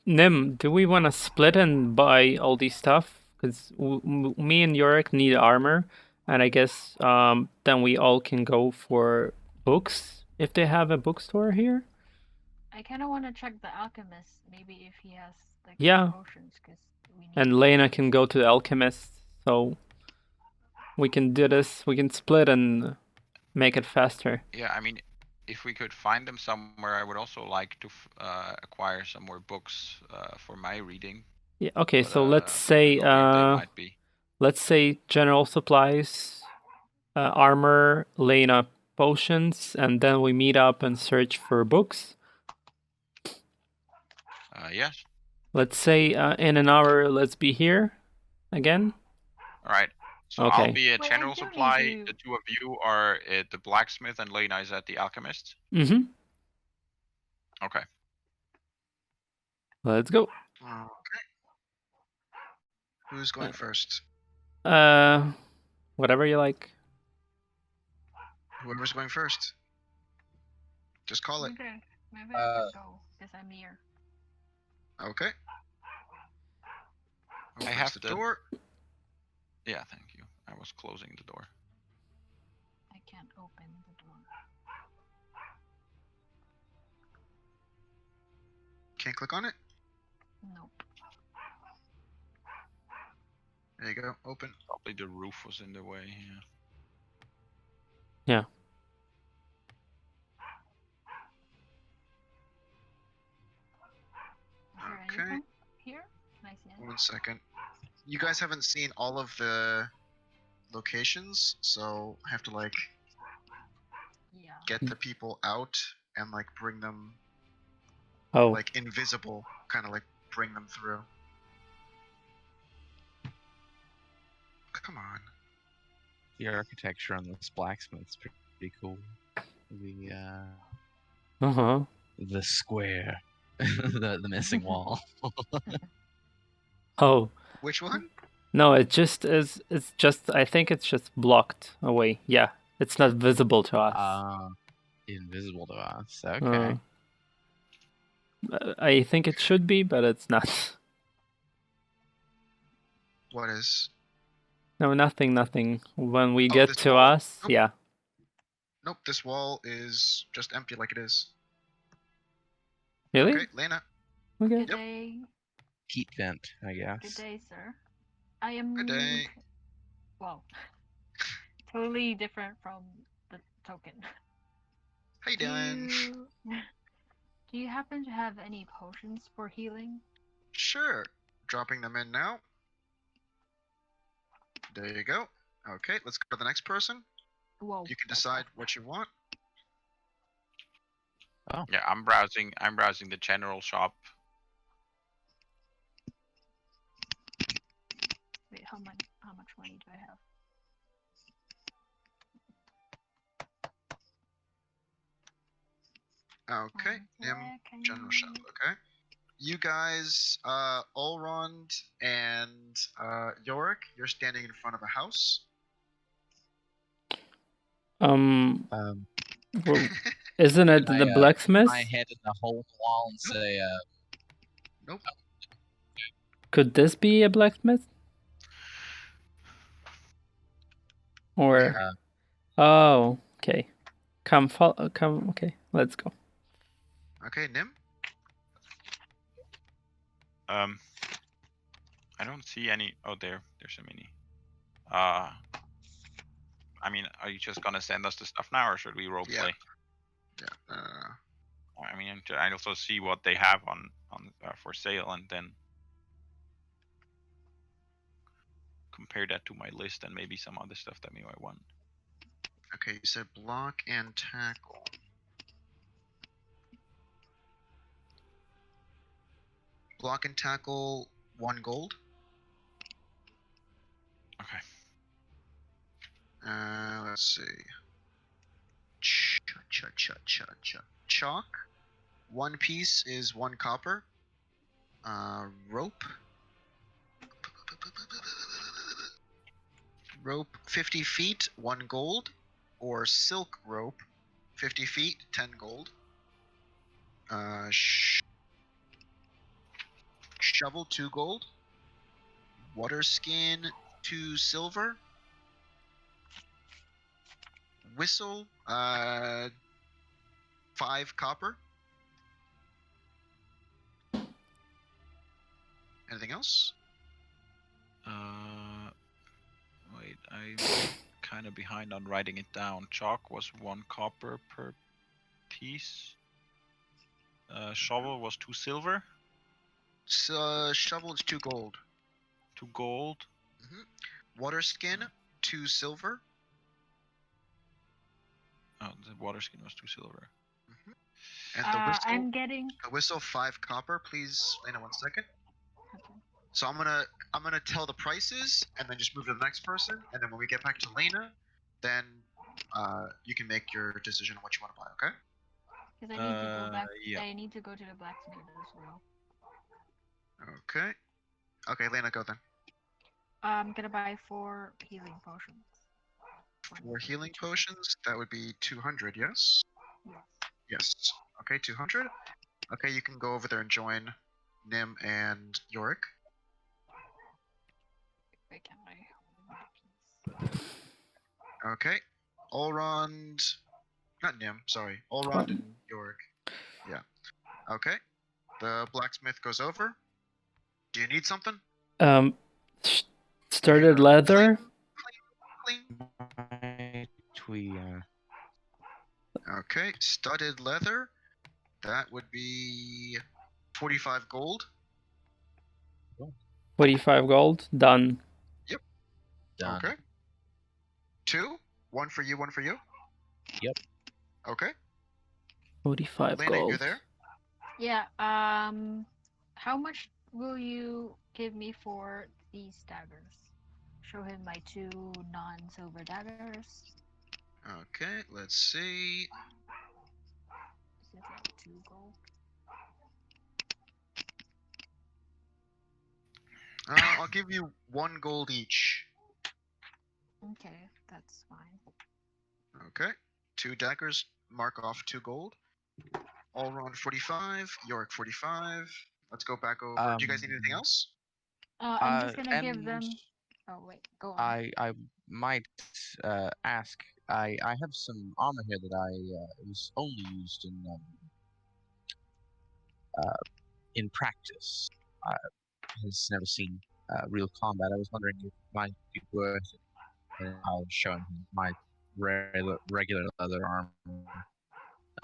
Nim, do we want to split and buy all these stuff? Because me and Yorick need armor, and I guess then we all can go for books if they have a bookstore here. I kind of want to check the alchemist, maybe if he has like Yeah. potions, because we need. And Lena can go to the alchemist, so we can do this. We can split and make it faster. Yeah, I mean, if we could find them somewhere, I would also like to acquire some more books for my reading. Yeah. Okay. But, So let's I say don't know if they might be. let's say general supplies, armor, Lena potions, and then we meet up and search for books. Yes. Let's say in an hour, let's be here again. All right. So Okay. I'll be at Wait, I general do need supply. to- The two of you are at the blacksmith, and Lena is at the alchemist. Mm-hmm. Okay. Let's go. Okay. Who's going first? Whatever you like. Whoever's going first. Just call it. Okay, maybe I can go because I'm here. Okay. I Opens have the to. door. Yeah, thank you. I was closing the door. I can't open the door. Can't click on it. Nope. There you go. Open. Probably the roof was in the way. Yeah. Is there Okay. anything here? Can I see it? 1 second. You guys haven't seen all of the locations, so I have to like Yeah. get the people out and like bring them Oh. like invisible, kind of like bring them through. Come on. The architecture on this blacksmith's pretty cool. The square, the missing wall. Oh. Which one? No, it just is. It's just. I think it's just blocked away. Yeah, it's not visible to us. Invisible to us. Okay. I think it should be, but it's not. What is? No, nothing. When we Oh, get this to wall? us, Nope. yeah. Nope, this wall is just empty like it is. Really? Okay, Lena. Okay. Good day. Heat vent, I Good guess. day, sir. I am. Good day. Well, totally different from the token. How you doing? Do you happen to have any potions for healing? Sure. Dropping them in now. There you go. Okay, let's go to the next person. Whoa. You can decide what you want. Oh. Yeah, I'm browsing the general shop. Wait, how much money do I have? Okay, Nim, general shop. Okay. You guys, Ulrond and Yorick, you're standing in front of a house. Well, isn't it the blacksmith? My head in the hole in the wall and say, Nope. Could this be a blacksmith? Or oh, okay. Come, okay, let's go. Okay, Nim. I don't see any. Oh, there's a mini. I mean, are you just gonna send us the stuff now, or should we roleplay? Yeah. I mean, I also see what they have on for sale, and then compare that to my list and maybe some other stuff that we might want. Okay, you said block and tackle. Block and tackle, 1 gold. Okay. Let's see. Chalk. 1 piece is 1 copper. Rope. Rope 50 feet, 1 gold. Or silk rope, 50 feet, 10 gold. Shovel, 2 gold. Water skin, 2 silver. Whistle, 5 copper. Anything else? Wait, I'm kind of behind on writing it down. Chalk was 1 copper per piece. Shovel was 2 silver. Shovel is 2 gold. 2 gold. Water skin, 2 silver. Oh, the water skin was 2 silver. And the whistle. I'm getting. The whistle, 5 copper. Please, Lena, 1 second. Okay. So I'm gonna tell the prices and then just move to the next person, and then when we get back to Lena, then you can make your decision on what you want to buy. Okay? Because I need to go back. Yeah. I need to go to the blacksmith as well. Okay. Okay, Lena, go then. I'm gonna buy 4 healing potions. 4 healing potions, that would be 200, yes? Yes. Yes. Okay, 200. Okay, you can go over there and join Nim and Yorick. Wait, can I? Okay. Elrond... Not Nim, sorry. Elrond and Yorick. Yeah. Okay. The blacksmith goes over. Do you need something? Started leather. Clean. We, Okay, studded leather. That would be 45 gold. 45 gold. Done. done. Okay. 2. 1 for you, 1 for you. Yep. Okay. 45 Lena, gold. you're there? Yeah. How much will you give me for these daggers? Show him my 2 non-silver daggers. Okay, let's see. Is it like 2 gold? I'll give you 1 gold each. Okay, that's fine. Okay. 2 daggers, mark off 2 gold. Elrond 45, Yorick 45. Let's go back over. Do you guys need anything else? I'm just gonna give them. Oh wait, go on. I might ask. I have some armor here that was only used in practice. I has never seen real combat. I was wondering if it might be worth it. And I'll show him my regular leather armor, which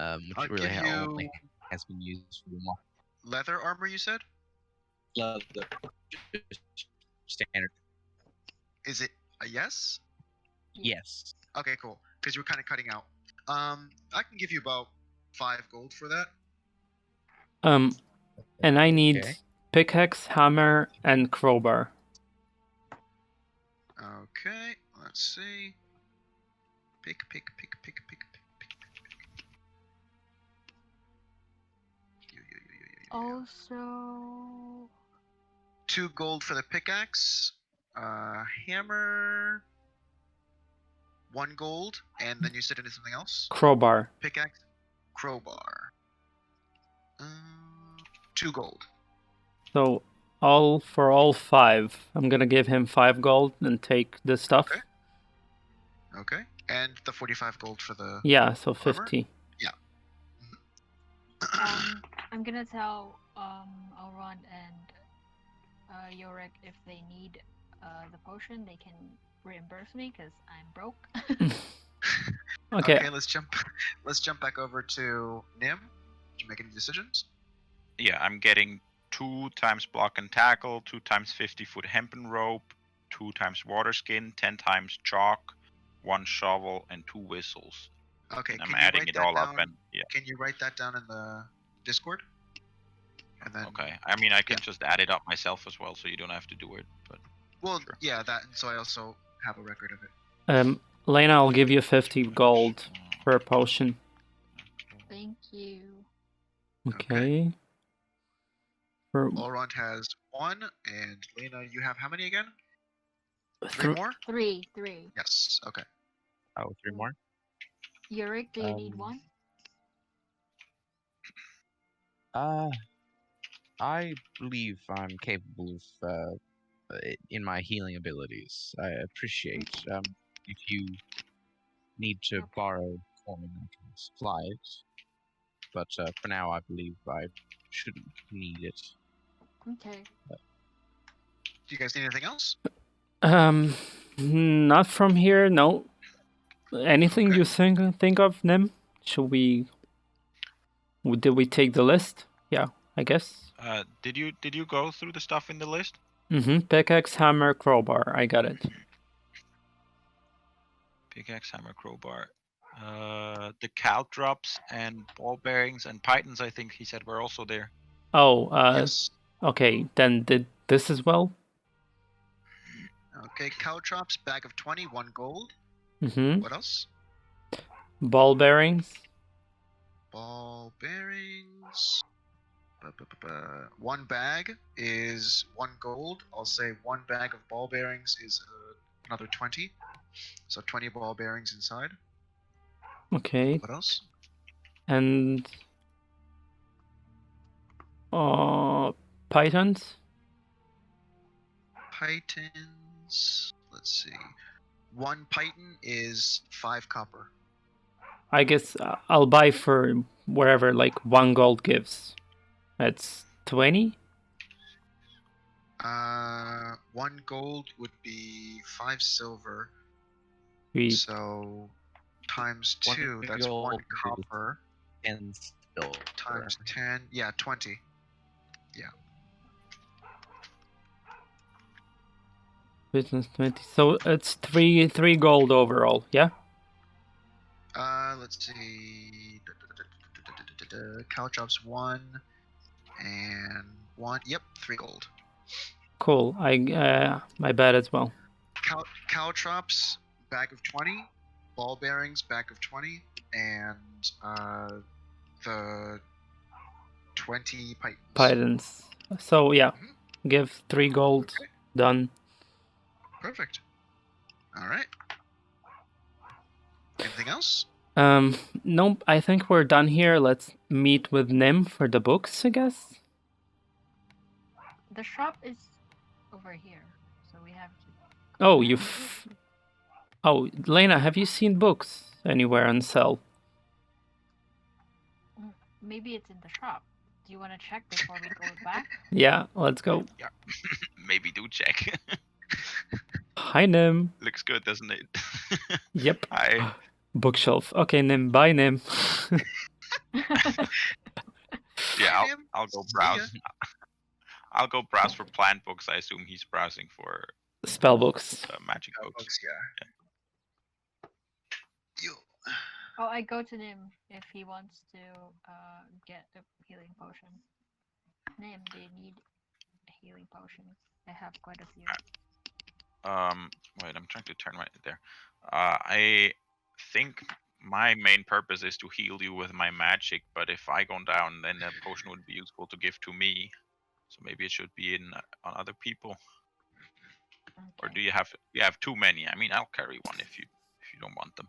I'll really give you only has been used for the mod. leather armor, you said? Leather, standard. Is it a yes? Yes. Okay, cool. Because you were kind of cutting out. I can give you about 5 gold for that. And I need Okay. pickaxe, hammer, and crowbar. Okay, let's see. Pick. Also, 2 gold for the pickaxe. Hammer. 1 gold, and then you said into something else. Crowbar. Pickaxe, crowbar. 2 gold. So for all 5. I'm gonna give him 5 gold and take the stuff. Okay. And the 45 gold for the. Yeah, so armor? 50. Yeah. I'm gonna tell Elrond and Yorick if they need the potion, they can reimburse me because I'm broke. Okay. Let's jump back over to Nim. Did you make any decisions? Yeah, I'm getting 2 times block and tackle, 2 times 50-foot hempen rope, 2 times water skin, 10 times chalk, 1 shovel, and 2 whistles. Okay. And I'm adding it all up, and yeah. Can you write that down in the Discord? And then. Okay. I mean, I can just add it up myself as well, so you don't have to do it. But Well, sure. yeah, that. So I also have a record of it. Lena, I'll give you 50 gold for a potion. Thank you. Okay. For Elrond has 1, and Lena, you have how many again? 3 more? 3. Yes. Okay. Oh, 3 more. Yorick, do you need 1? I believe I'm capable of in my healing abilities. I appreciate if you need to borrow coin, I can supply it. But for now, I believe I shouldn't need it. Okay. Do you guys need anything else? Not from here, no. Anything you think of, Nim? Did we take the list? Yeah, I guess. Did you go through the stuff in the list? Pickaxe, hammer, crowbar. I got it. Pickaxe, hammer, crowbar. The caltrops and ball bearings and pythons, I think he said, were also there. Oh, Yes. Okay, then did this as well? Okay, caltrops, bag of 20, 1 gold. What else? Ball bearings. Ball bearings. One bag is 1 gold. I'll say 1 bag of ball bearings is another 20. So 20 ball bearings inside. Okay. What else? And pythons? Pythons. Let's see. 1 python is 5 copper. I guess I'll buy for wherever like 1 gold gives. That's 20? 1 gold would be 5 silver. Sweet. So times 2, that's 1 gold is copper. 10 silver. Times 10, yeah, 20. Yeah. Business 20. So it's 3 gold overall, yeah? Let's see. Caltrops 1 and 1. Yep, 3 gold. Cool. My bad as well. Caltrops, bag of 20. Ball bearings, bag of 20. And the 20 pythons. Pythons. So yeah, give 3 gold. Okay. Done. Perfect. All right. Anything else? Nope. I think we're done here. Let's meet with Nim for the books, I guess. The shop is over here, so we have to. Oh, Oh, Lena, have you seen books anywhere on sale? Maybe it's in the shop. Do you want to check before we go back? Yeah, let's go. Yeah, maybe do check. Hi, Nim. Looks good, doesn't it? Yep. Hi. Bookshelf. Okay, Nim. Bye, Nim. Yeah, Nim. I'll go See browse. I'll go browse for plant books. I assume he's browsing for Spell books. magic books. Yeah. You. Oh, I go to Nim if he wants to get a healing potion. Nim, do you need a healing potion? I have quite a few. Wait, I'm trying to turn right there. I think my main purpose is to heal you with my magic, but if I go down, then that potion would be useful to give to me. So maybe it should be on other people. Okay. Or do you have too many? I mean, I'll carry one if you don't want them.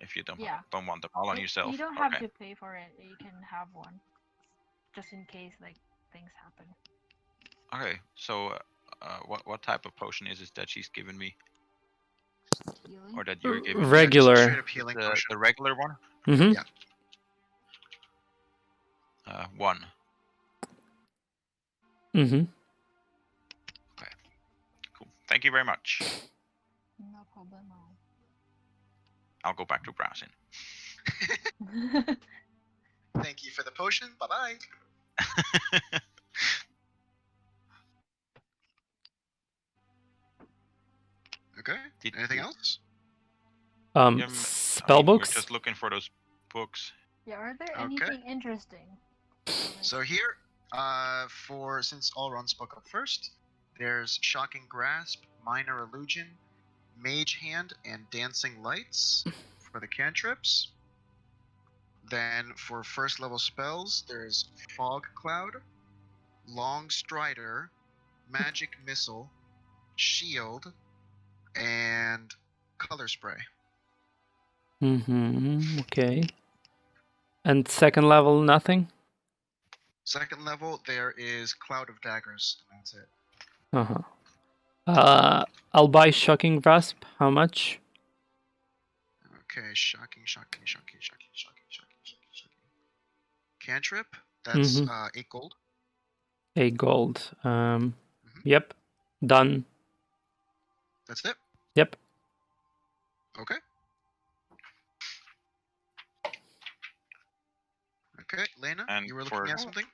If you don't want them all on yourself. You don't have to pay for it. You can have one, just in case like things happen. Okay, so what type of potion is it that she's given me, Healing? or that you're giving Regular. Straight up healing me? potion. The regular one? Mm-hmm. Yeah. 1. Mm-hmm. Cool. Thank you very much. No problem. I'll go back to browsing. Thank you for the potion. Bye-bye. Okay. Anything else? Spell We're books? just looking for those books. Yeah, are there Okay. anything interesting? So here, since Allron spoke up first, there's Shocking Grasp, Minor Illusion, Mage Hand, and Dancing Lights for the cantrips. Then for first level spells, there's Fog Cloud, Long Strider, Magic Missile, Shield, and Color Spray. Mm-hmm. Okay. And second level, nothing? Second level, there is Cloud of Daggers. That's it. Uh-huh. I'll buy Shocking Grasp. How much? Okay, shocking. Cantrip, that's 8 gold. 8 gold. Yep. Done. That's it? Yep. Okay. Okay, Lena, And you were looking at something?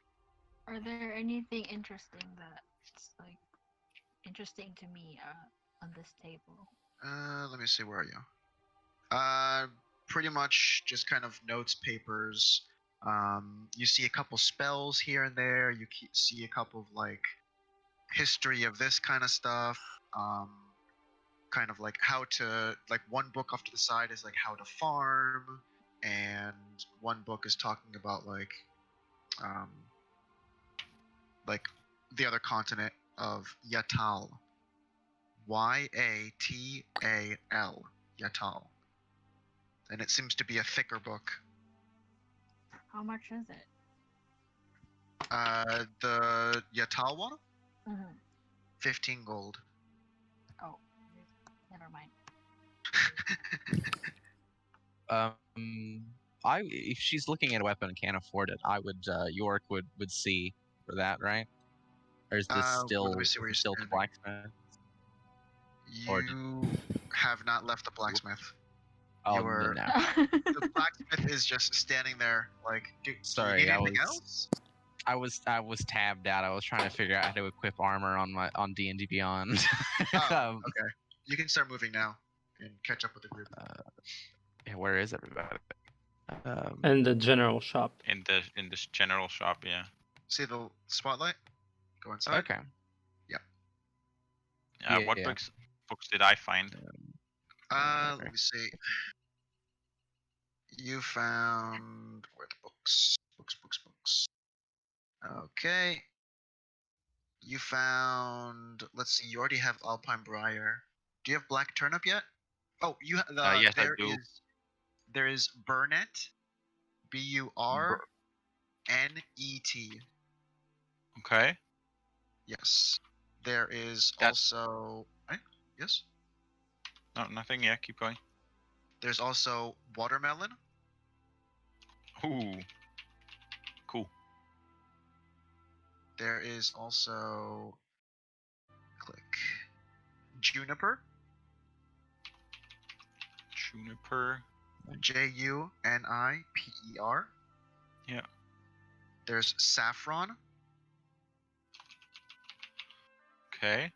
Are there anything interesting that's like interesting to me on this table? Let me see, where are you? Pretty much just kind of notes, papers. You see a couple spells here and there. You see a couple of like history of this kind of stuff. Kind of like how to, like one book off to the side is like how to farm, and one book is talking about like like the other continent of Yatal. Yatal. Yatal. And it seems to be a thicker book. How much is it? The Yatal one? Mm-hmm. 15 gold. Oh, never mind. If she's looking at a weapon and can't afford it, I would York would see for that, right? Or is this still let me see where you're still the standing. blacksmith? You have not left the blacksmith. Oh, You were. no. The blacksmith is just standing there, like, do you Sorry, need anything else? I was tabbed out. I was trying to figure out how to equip armor on D&D Beyond. Oh, okay. You can start moving now and catch up with the group. Yeah, where is everybody? In the general shop. In this general shop, yeah. See the spotlight? Go inside. Okay. What books did I find? Let me see. You found where the books. Books. Okay. You found. Let's see. You already have Alpine Briar. Do you have Black Turnip yet? Oh, you. Yes, I do. There is Burnet. Burnet. Okay. Yes. There is also. Yes. No, nothing. Yeah, keep going. There's also Watermelon. Ooh. Cool. There is also. Click. Juniper. Juniper. Juniper. Yeah. There's Saffron. Okay.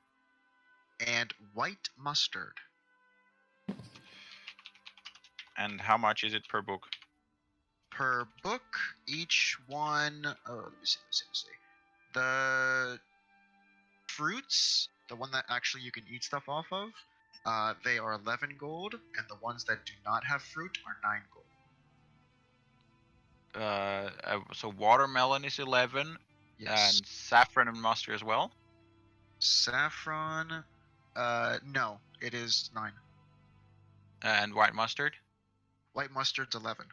And White Mustard. And how much is it per book? Per book, each one. Oh, let me see. The fruits, the one that actually you can eat stuff off of, they are 11 gold, and the ones that do not have fruit are 9 gold. So watermelon is 11, Yes. and saffron and mustard as well. Saffron, no, it is 9. And white mustard. White mustard's 11.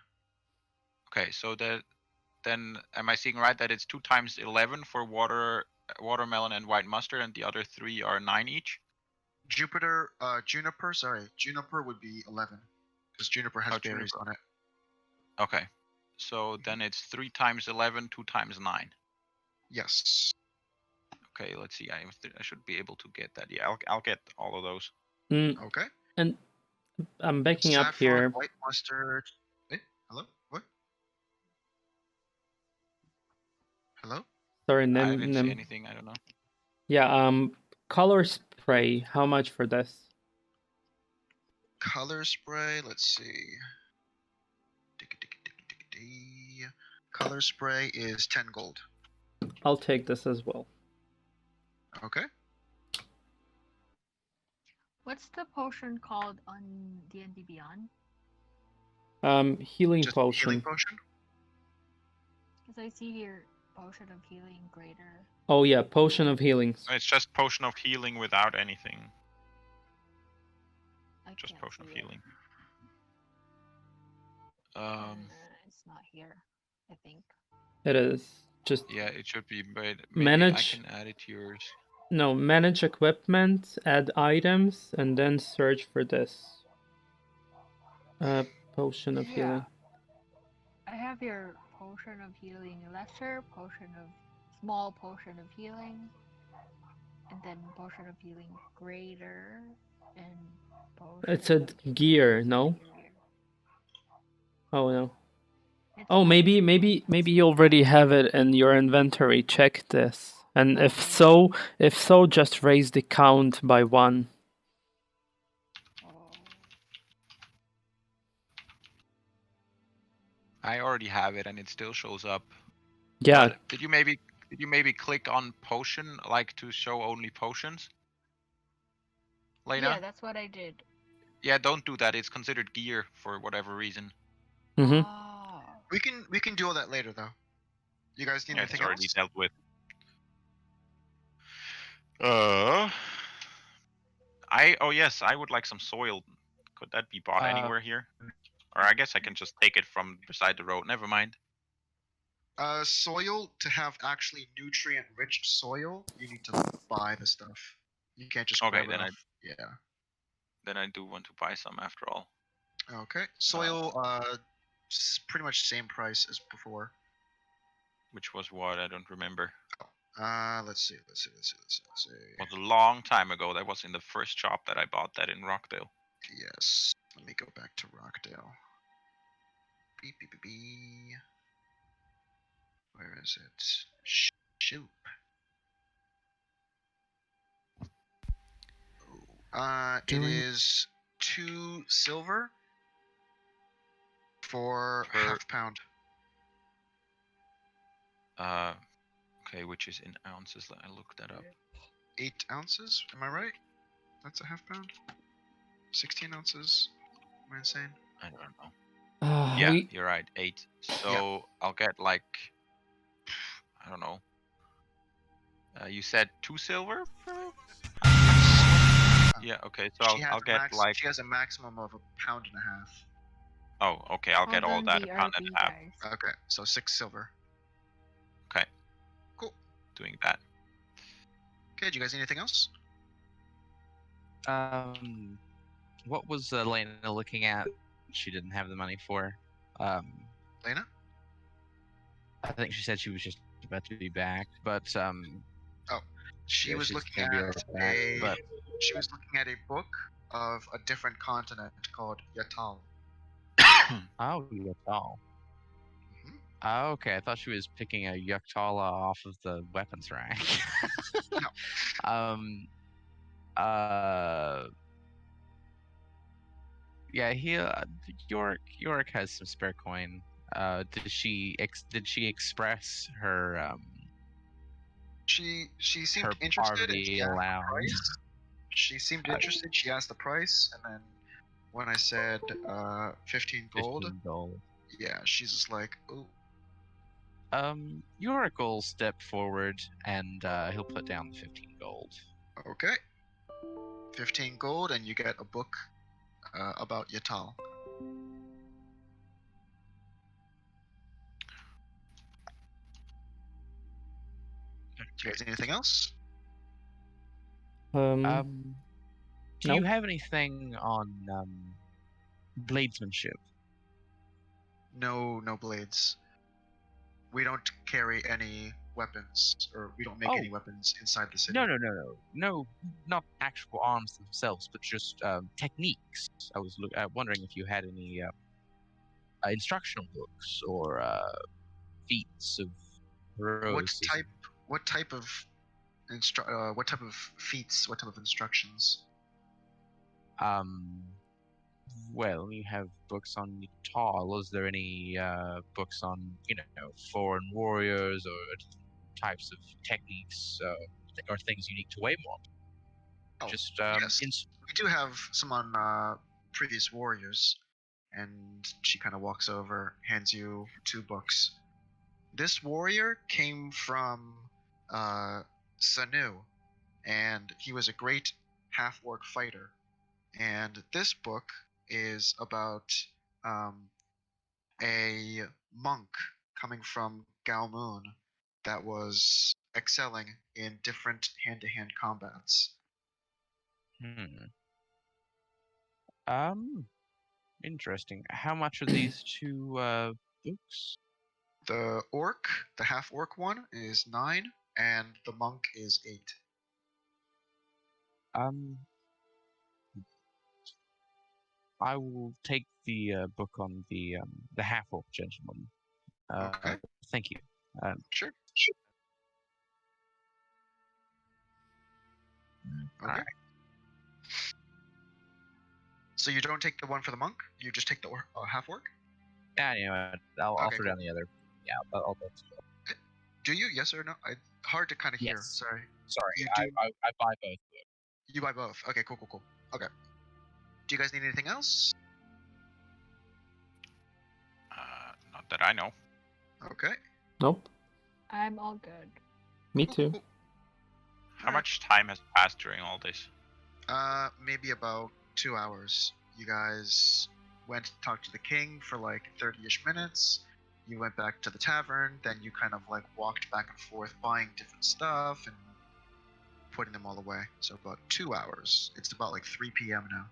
Okay, so then am I seeing right that it's 2 times 11 for watermelon and white mustard, and the other 3 are 9 each? Juniper would be 11, because Juniper has berries on it. Okay, so then it's 3 times 11, 2 times 9. Yes. Okay, let's see. I should be able to get that. Yeah, I'll get all of those. Okay. And I'm backing Saffron, up here. White mustard. Hello? What? Hello? Sorry, I didn't see anything. I don't know. Yeah. Color spray. How much for this? Color spray. Let's see. Color spray is 10 gold. I'll take this as well. Okay. What's the potion called on D&D Beyond? Healing Just potion. Healing potion? Because I see here potion of healing greater. Oh yeah, potion of healing. It's just potion of healing without anything. I Just can't potion of see it. healing. It's not here, I think. It is just Yeah, it should be. But manage. I can add it to yours. No, manage equipment, add items, and then search for this. Potion of healing. I have your potion of healing lesser, small potion of healing, and then potion of healing greater, and potion. It's a gear, no? Oh no. It's Oh, maybe you already have it in your inventory. Check this. And if so, just raise the count by 1. I already have it, and it still shows up. Yeah. But did you maybe click on potion, like to show only potions? Lena? Yeah, that's what I did. Yeah, don't do that. It's considered gear for whatever reason. Mm-hmm. Oh. We can do all that later though. You guys need anything it's already else? dealt with. Oh yes, I would like some soil. Could that be bought anywhere here? Or I guess I can just take it from beside the road. Never mind. Soil, to have actually nutrient-rich soil, you need to buy the stuff. You can't just Okay, grab it off. Yeah. Then I do want to buy some after all. Okay. Soil, pretty much same price as before. Which was what? I don't remember. Let's see. It was a long time ago. That was in the first shop that I bought that in Rockdale. Yes. Let me go back to Rockdale. Beep, beep, beep, beep. Where is it? Shoot. It is 2 silver for half pound. Okay, which is in ounces. Let I look that up. 8 ounces? Am I right? That's a half pound? 16 ounces? Am I insane? I don't know. Yeah, you're right. 8. So I'll get like, I don't know. You said 2 silver? Yeah. Okay. So I'll get like. She has a maximum of a pound and a half. Oh, okay. I'll get all that, a pound and a half. Guys. Okay, so 6 silver. Okay. Cool. Doing that. Okay, do you guys need anything else? What was Lena looking at? She didn't have the money for. Lena? I think she said she was just about to be back, but she was looking at she was looking at a book of a different continent called Yatal. Oh, Yatal. Oh, okay, I thought she was picking a Yuktala off of the weapons rack. No. Yeah, Yorick has some spare coin. Did she express her She seemed her interested and poverty she asked the aloud? price. She seemed interested. She asked the price, and then when I said 15 gold, 15 gold. Yeah, she's just like, ooh. Yorick will step forward and he'll put down the 15 gold. Okay. 15 gold, and you get a book about Yatal. Do you guys need anything else? Do you have anything on bladesmanship? No blades. We don't carry any weapons, or we don't make any weapons inside the city. No, not actual arms themselves, but just techniques. I was wondering if you had any instructional books or feats of heroism. What type of feats? What type of instructions? Well, you have books on Yatal. Is there any books on, foreign warriors or types of techniques or things unique to Waymore? Yes, we do have some on previous warriors. And she kind of walks over, hands you 2 books. This warrior came from Sanu, and he was a great half-orc fighter. And this book is about a monk coming from Galmoon that was excelling in different hand-to-hand combats. Interesting. How much are these 2 books? The half-orc one is 9, and the monk is 8. I will take the book on the half-orc gentleman. Okay. Thank you. Sure. Okay. Right. So you don't take the one for the monk? You just take the half-orc? Yeah, I'll throw down the other. Yeah, I'll go. Do you? Yes or no? Hard to kind of hear. Yes. Sorry. I buy both. You buy both. Okay, cool. Okay. Do you guys need anything else? Not that I know. Okay. Nope. I'm all good. Me too. Cool. How much time has passed during all this? Maybe about 2 hours. You guys went to talk to the king for like 30-ish minutes. You went back to the tavern, then you kind of like walked back and forth buying different stuff and putting them all away. So about 2 hours. It's about like 3 p.m. now.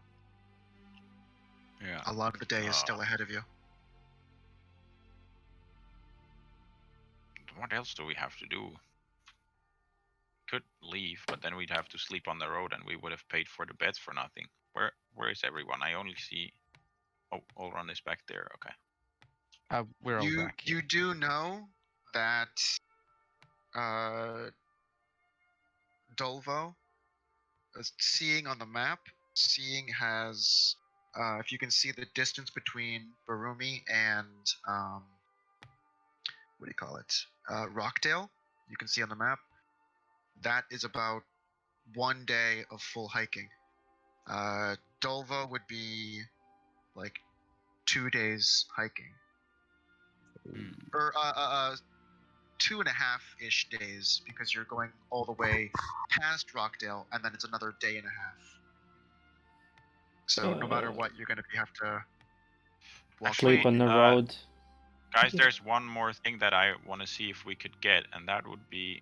Yeah. A lot of the day is still ahead of you. What else do we have to do? Could leave, but then we'd have to sleep on the road, and we would have paid for the beds for nothing. Where is everyone? I only see. Oh, Olrun is back there. Okay. We're all back. You do know that Dolvo, seeing on the map, has, if you can see the distance between Beruni and what do you call it? Rockdale. You can see on the map. That is about 1 day of full hiking. Dolvo would be like 2 days hiking. Or 2.5-ish days, because you're going all the way past Rockdale, and then it's another day and a half. So no matter what, you're gonna have to walk. Sleep on the road. Guys, there's one more thing that I want to see if we could get, and that would be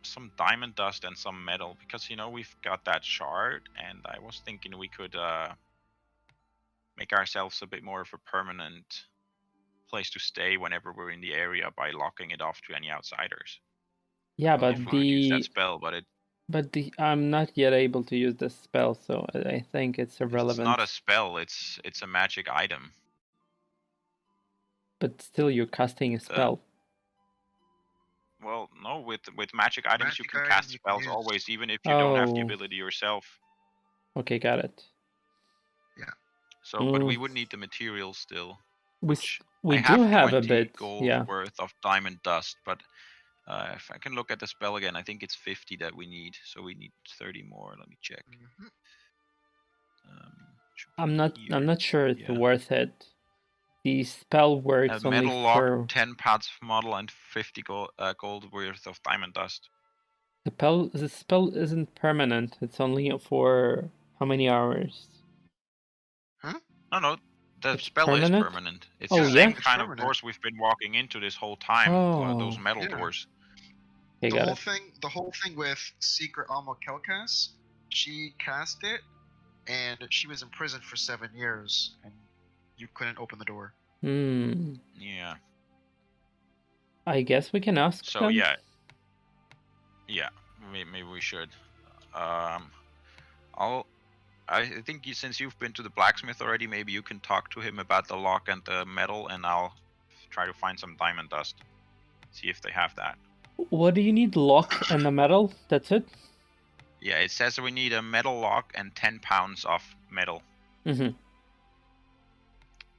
some diamond dust and some metal, because we've got that shard, and I was thinking we could make ourselves a bit more of a permanent place to stay whenever we're in the area by locking it off to any outsiders. Yeah, but if we could use that spell, but I'm not yet able to use this spell, so I think it's irrelevant. It's not a spell; it's a magic item. But still, you're casting a spell. Well, no, with magic items you can cast spells always, even if you don't have the ability yourself. Okay, got it. Yeah. So, but we would need the materials still. We do have a bit, gold worth of diamond dust, but if I can look at the spell again, I think it's 50 that we need, so we need 30 more. Let me check. I'm not sure it's worth it. The spell works a only metal lock, 10 pounds of model, and 50 gold worth of diamond dust. The spell isn't permanent. It's only for how many hours? Huh? No. The spell permanent? is permanent. It's the same kind of doors we've been walking into this whole time. Those metal doors. Okay, the whole thing with Secret Alma Kelkas, she cast it, and she was imprisoned for 7 years, and you couldn't open the door. Yeah. I guess we can ask them. Yeah. Maybe we should. I think since you've been to the blacksmith already, maybe you can talk to him about the lock and the metal, and I'll try to find some diamond dust. See if they have that. What do you need? Lock and the metal? That's it? Yeah, it says we need a metal lock and 10 pounds of metal.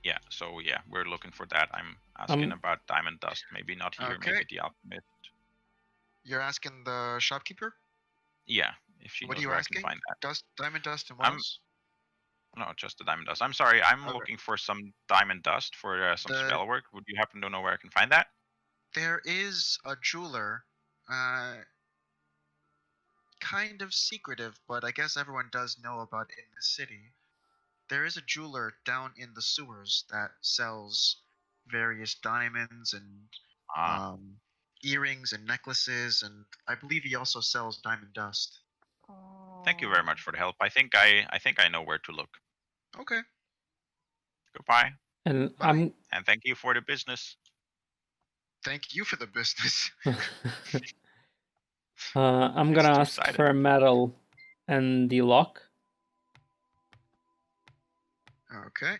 Yeah, so we're looking for that. I'm asking about diamond dust. Maybe not here, maybe the alchemist. You're asking the shopkeeper? Yeah, if she knows where I can find that. Diamond dust and what else? No, just the diamond dust. I'm sorry, I'm looking for some diamond dust for some spell work. Would you happen to know where I can find that? There is a jeweler, kind of secretive, but I guess everyone does know about it in the city. There is a jeweler down in the sewers that sells various diamonds and earrings and necklaces, and I believe he also sells diamond dust. Thank you very much for the help. I think I know where to look. Okay. Goodbye. And Bye. And thank you for the business. Thank you for the business. I'm gonna ask for metal and the lock. Okay.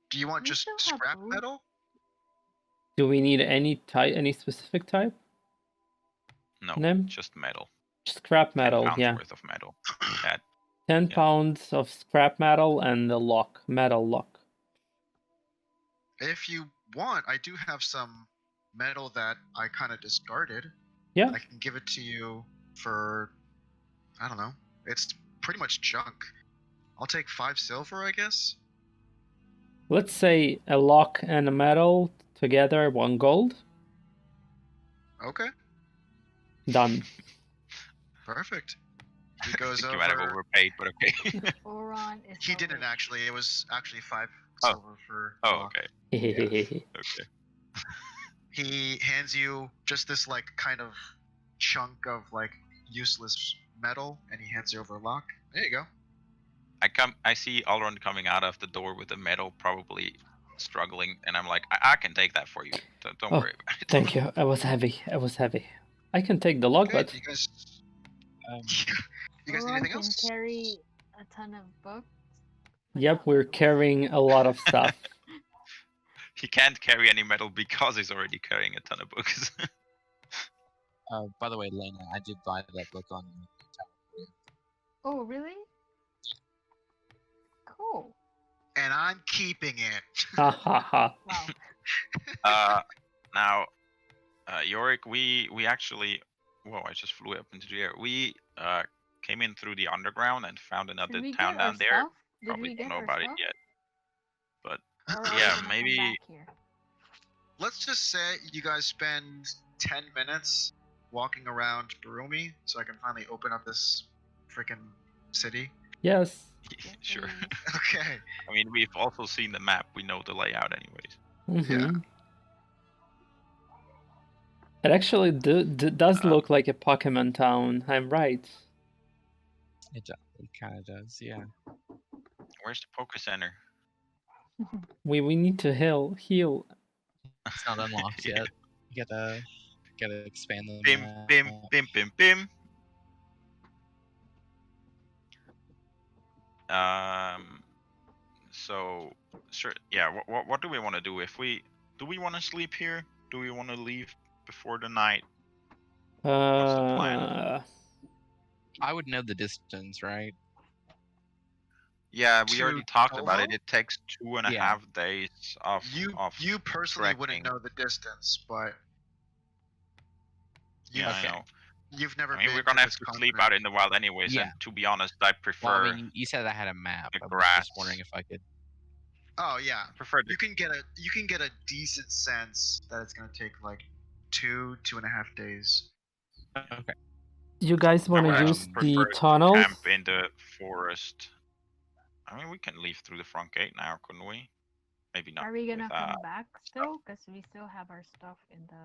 Do you want just scrap metal? Do we need any specific type? No, just metal. Scrap metal, 10 pounds worth of metal. 10 pounds of scrap metal and the metal lock. If you want, I do have some metal that I kind of discarded. Yeah. I can give it to you for, I don't know. It's pretty much junk. I'll take 5 silver, I guess. Let's say a lock and a metal together, 1 gold. Okay. Done. Perfect. He goes You might have over. overpaid, but okay. Oron is. He so didn't rich. actually. It was actually 5 Oh. silver for. Oh, Locke. okay. Okay. He hands you just this like kind of chunk of like useless metal, and he hands you over a lock. There you go. I see Alron coming out of the door with the metal, probably struggling, and I'm like, I can take that for you. Don't Oh, worry about it. Thank you. I was heavy. I can take the log, Okay, but you guys. Um, You guys need Oron anything can else? carry a ton of books. but yep, not we're metals. carrying a lot of stuff. He can't carry any metal because he's already carrying a ton of books. by the way, Lena, I did buy that book on. Oh, really? Cool. And I'm keeping it. Ha ha ha. Wow. Now, Yorick, we actually, whoa! I just flew up into the air. We came in through the underground and found another Did we town get our down there. stuff? Did Probably we don't get know our about stuff? it yet, but Or are yeah, we gonna maybe. come back here? Let's just say you guys spend 10 minutes walking around Berumi, so I can finally open up this freaking city. Yes. Sure. Please. Okay. I mean, we've also seen the map. We know the layout, anyways. Mhm. Yeah. It actually does look like a Pokemon town. I'm right. It kind of does, yeah. Where's the Poke Center? We need to heal. It's not unlocked yet. You gotta expand them. Bim, bim, bim, bim, bim. So, sure. Yeah. What do we want to do? Do we want to sleep here? Do we want to leave before the night? What's the plan? I would know the distance, right? Yeah, we already To talked about it. Toho? It takes 2.5 days of You personally wouldn't trekking. know the distance, but Yeah, I know. You've never I mean, been we're gonna to have this to sleep continent. out in the wild anyways. Yeah. And to be honest, I prefer. Well, I mean, you said I had a map. the I was grass. just wondering if I could. Oh yeah. prefer the You can get a decent sense that it's gonna take like 2.5 days. Okay. You guys want to I would use prefer the to tunnels? camp in the forest. I mean, we can leave through the front gate now, couldn't we? Maybe not. Are we gonna with, come back still? Because we still have our stuff in the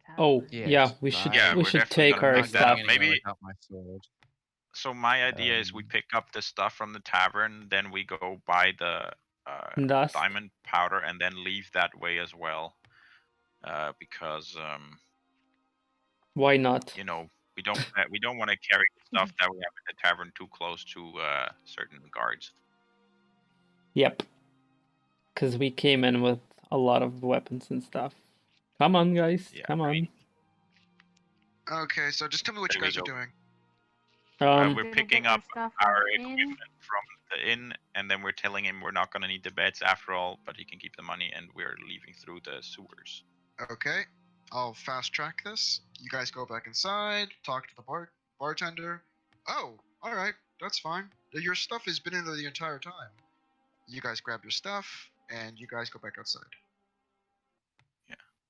tavern. Oh, Yes, yeah, we should Yeah, we we're should definitely take gonna our pick that up. stuff. Maybe- without my sword. So my idea is we pick up the stuff from the tavern, then we go buy the Dust. diamond powder, and then leave that way as well. Because Why not? you know, we don't want to carry the stuff that we have in the tavern too close to certain guards. Yep. Because we came in with a lot of weapons and stuff. Come on, guys. Yeah, Come I on. mean, Okay, so just tell me what There you we guys are go. doing. we're Gonna picking get our up stuff from our the inn. equipment from the inn, and then we're telling him we're not gonna need the beds after all, but he can keep the money, and we're leaving through the sewers. Okay, I'll fast track this. You guys go back inside, talk to the bartender. Oh, all right, that's fine. Your stuff has been in there the entire time. You guys grab your stuff, and you guys go back outside.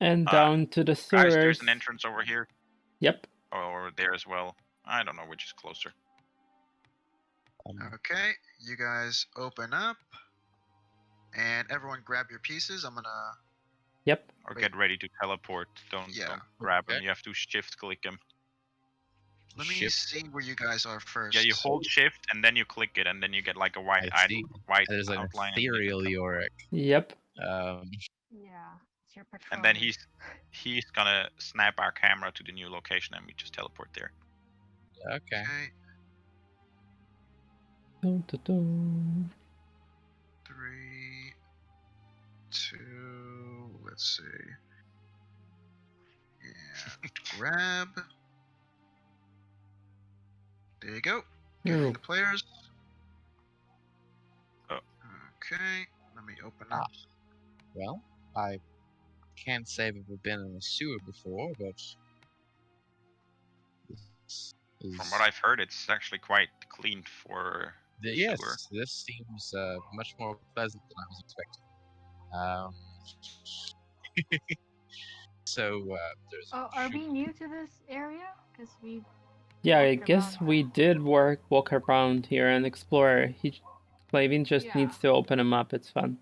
And down to the Guys, sewers. there's an entrance over here, Yep. or there as well. I don't know which is closer. Okay, you guys open up, and everyone grab your pieces. I'm gonna. Yep. Or Wait. get ready to teleport. Don't grab them. Okay. You have to shift click them. Let me Shift. see where you guys are first. Yeah, you hold shift and then you click it, and then you get like a white I see. white There's an outline. and then you ethereal can- Yorick. Yep. Yeah, it's your patrol. And then he's gonna snap our camera to the new location, and we just teleport there. Okay. Okay, Dun, dun, dun. 3, 2. Let's see. And grab. There you go. Giving Oh. the players. Oh. Okay, let me open up. Well, I can't say I've ever been in a sewer before, but this is... From what I've heard, it's actually quite clean for Yes, sewer. this seems much more pleasant than I was expecting. So there's. Oh, are we new to this area? Because we Yeah, I walked guess around. we did walk around here and explore. Clavin just Yeah. needs to open him up. It's fun.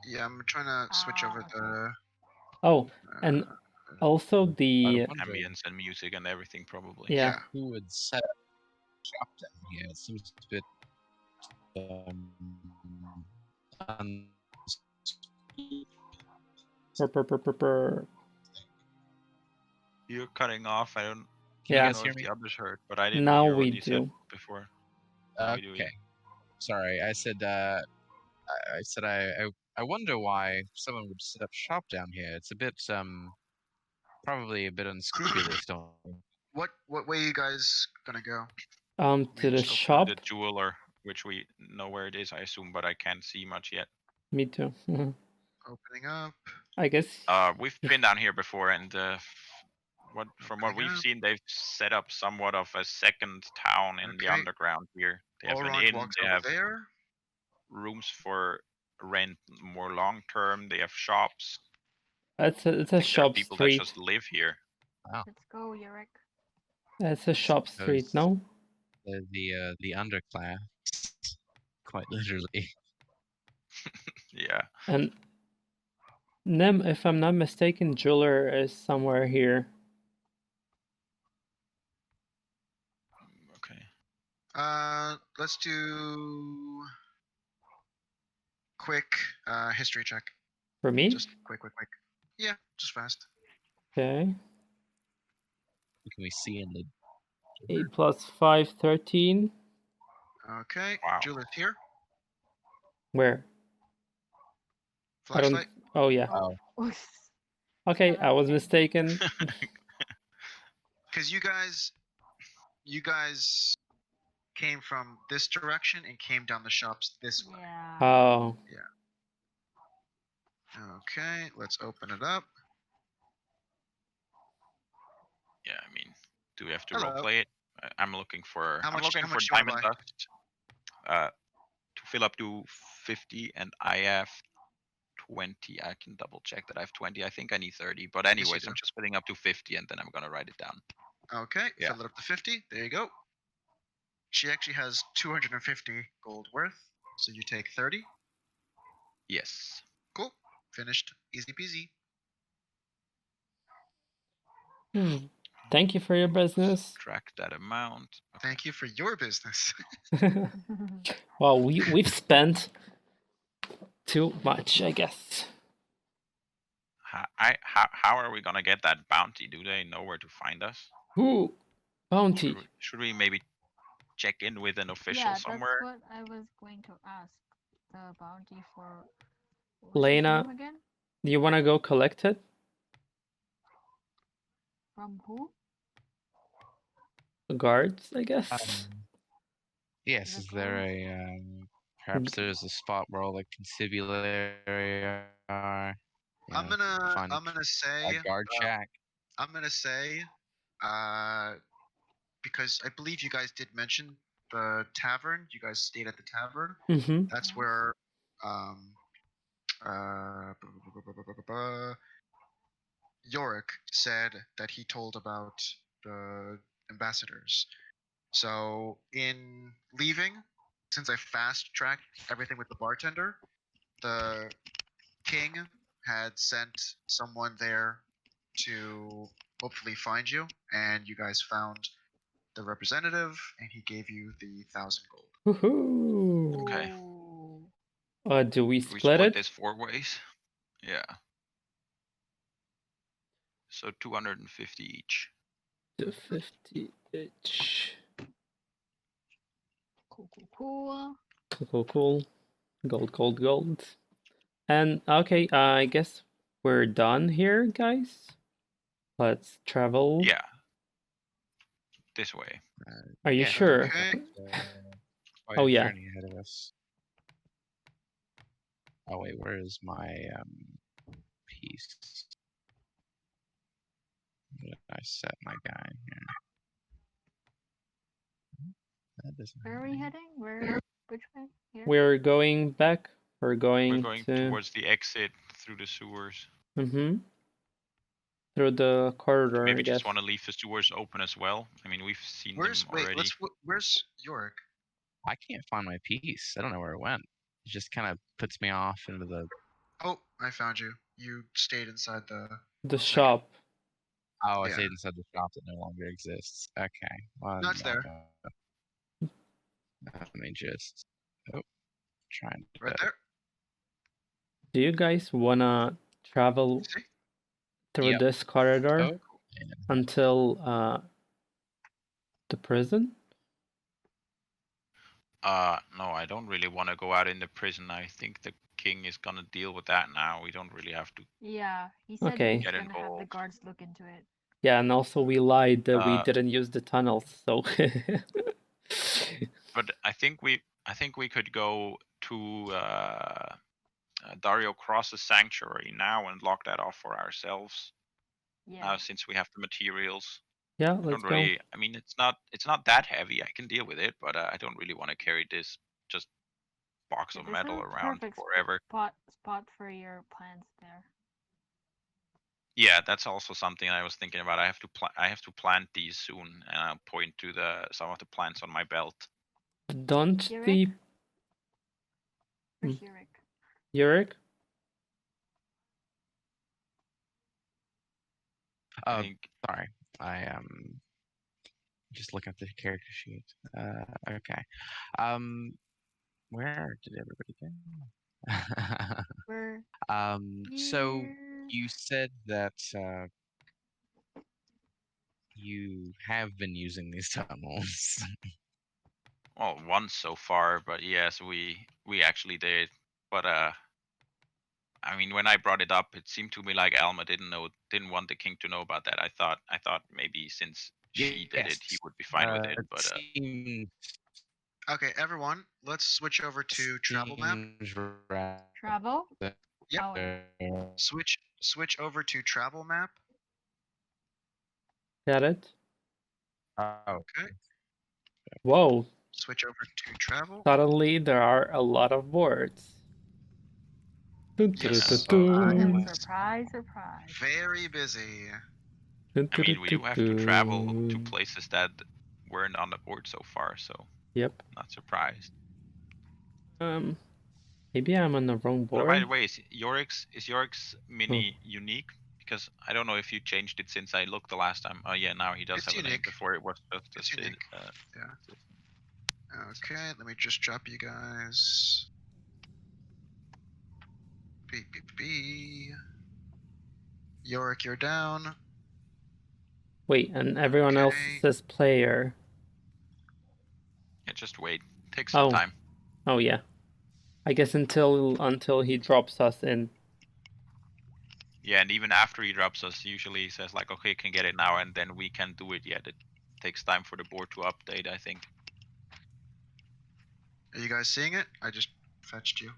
Yeah, I'm trying to switch over Okay. Oh, and also I the wonder Ambience and music and everything, probably. yeah. who would set up shop down here. It seems a bit Brr. You're cutting off. I don't Can Yeah. you know guys hear if me? the others heard, but I didn't Now hear we what you said do. before. Now we do, Okay. yeah. Sorry, I said I wonder why someone would set up shop down here. It's a bit probably a bit unscrupulous, don't you? What way you guys gonna go? To the just open shop. The jeweler, which we know where it is, I assume, but I can't see much yet. Me too. Opening up. I guess. We've been down here before, and from what Opening we've up. seen, they've set up somewhat of a second town in the Okay. underground here. They have an Elrond inn. walks They over have there. rooms for rent more long term. They have shops. It's I a think there are shop people street. that just live here. Let's go, Yurek. It's a shop street, no? The underclass, quite literally. Yeah. And Nem, if I'm not mistaken, jeweler is somewhere here. Okay. Let's do quick history check. For me? Just quick. Yeah, just fast. Okay. What can we see in the 8 plus 5, 13. Okay. Wow. Jeweler's here. Where? Flashlight. Oh, yeah. Oh. Okay, I was mistaken. Because you guys came from this direction and came down the shops this way. Yeah. Oh. Okay, let's open it up. Yeah, I mean, do we have to Hello. roleplay it? I'm looking for How much for you wanna diamond buy? dust to fill up to 50, and I have 20. I can double check that I have 20. I think I need 30, but you anyways, do. I'm just filling up to 50, and then I'm gonna write it down. Okay, Yeah. fill it up to 50. There you go. She actually has 250 gold worth, so you take 30. Yes. Cool. Finished. Easy peasy. Thank you for your business. Track that amount. Okay. Thank you for your business. Well, we've spent too much, I guess. How are we gonna get that bounty? Do they know where to find us? Ooh, bounty. Should we maybe check in with an official Yeah, somewhere? that's what I was going to ask. The bounty for what's his Lena, name again? do you want to go collect it? From who? The guards, I guess. Yes, is there a perhaps there's a spot where all the constabulary are? You I'm know, find gonna say a guard shack. I'm gonna say because I believe you guys did mention the tavern. You guys stayed at the tavern. Mm-hmm. That's Yes. where Yorick said that he told about the ambassadors. So in leaving, since I fast tracked everything with the bartender, the king had sent someone there to hopefully find you, and you guys found the representative, and he gave you the 1,000 gold. Woohoo! Okay. Ooh. Do we We split split it? this 4 ways. Yeah. So 250 each. 250 each. Cool. Cool. Gold. And okay, I guess we're done here, guys. Let's travel. Yeah. This way. Are you Yeah, sure? Okay. Quite Oh, a yeah. journey ahead of us. Oh wait, where is my piece? Where did I set my guy in here? That doesn't Where are we heading? Which way? Here? We're going back. We're going We're going to. towards the exit through the sewers. Mm-hmm. through the corridor, Maybe I guess. just want to leave the sewers open as well. I mean, we've seen Where's them already. where's Yorick? I can't find my piece. I don't know where it went. It just kind of puts me off into the. Oh, I found you. You stayed inside the shop. Oh, I Yeah. stayed inside the shop that no longer exists. Okay. Well, No, it's there. Let me just. Oh, trying to. Right there. Do you guys wanna travel See? through Yep. this corridor Oh, until the prison? No, I don't really want to go out in the prison. I think the king is gonna deal with that now. We don't really have to. Yeah, he said Okay. he's Get gonna have the involved. guards look into it. Yeah, and also we lied that we Uh, didn't use the tunnels, so. But I think we could go to Dario Cross's sanctuary now and lock that off for ourselves. Yeah. Since we have the materials. Yeah, I let's don't go. really. I mean, it's not that heavy. I can deal with it, but I don't really want to carry this just box of This metal is a around perfect forever. spot for your plants there. Yeah, that's also something I was thinking about. I have to plant these soon, and I'll point to some of the plants on my belt. Don't Yorick? the Where's Yorick? Yorick? I think sorry. I am just looking at the character sheet. Okay. Where did everybody go? We're So here. you said that you have been using these tunnels. well, once so far, but yes, we actually did. But I mean, when I brought it up, it seemed to me like Alma didn't want the king to know about that. I thought maybe since she did it, he would be fine with it. But seems, Okay, everyone, let's switch over to travel map. Travel? Yep. Oh, Switch over to travel map. Got it? Oh, Okay. Whoa. Switch over to travel. Suddenly there are a lot of boards. Yes. surprise, surprise. Very busy. I mean, we do have to travel to places that weren't on the board so far, so Yep. not surprised. Maybe I'm on the wrong board. But by the way, is Yorick's mini unique? Because I don't know if you changed it since I looked the last time. Oh yeah, now he does It's have a name. unique. Before it was just unique. Yeah. Okay, let me just drop you guys. B. Yorick, you're down. Wait, and everyone else says player. Yeah, just wait. Take some time. Oh yeah. I guess until he drops us in. Yeah, and even after he drops us, usually he says like, okay, you can get it now, and then we can do it yet. It takes time for the board to update, I think. Are you guys seeing it? I just fetched you.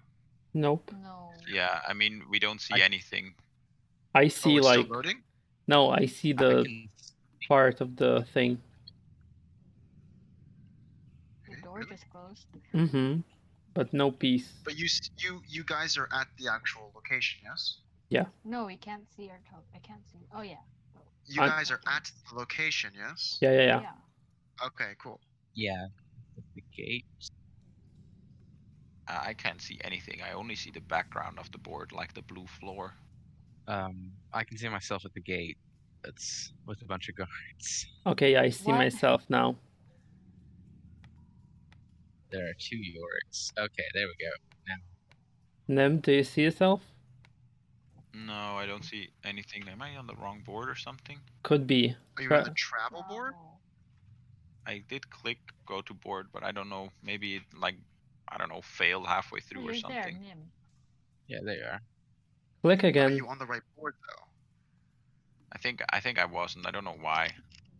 Nope. No. Yeah, I mean, we don't see anything. I see it's like... still loading? No, I see the part of the thing. The door just closed. Mm-hmm. But no piece. But you guys are at the actual location, yes? Yeah. No, we can't see our top. I can't see. Oh yeah. You guys are at the location, yes? Yeah. Okay, cool. Yeah. The gate. I can't see anything. I only see the background of the board, like the blue floor. I can see myself at the gate. That's with a bunch of guards. Okay, I see myself now. There are 2 Yoricks. Okay, there we go. Now. Nem, do you see yourself? No, I don't see anything. Am I on the wrong board or something? Could be. Are you on the travel board? I did click go to board, but I don't know. Maybe it, like, I don't know, failed halfway through or something. There, Nim. Yeah, there you are. Click again. Are you on the right board though? I think I wasn't. I don't know why.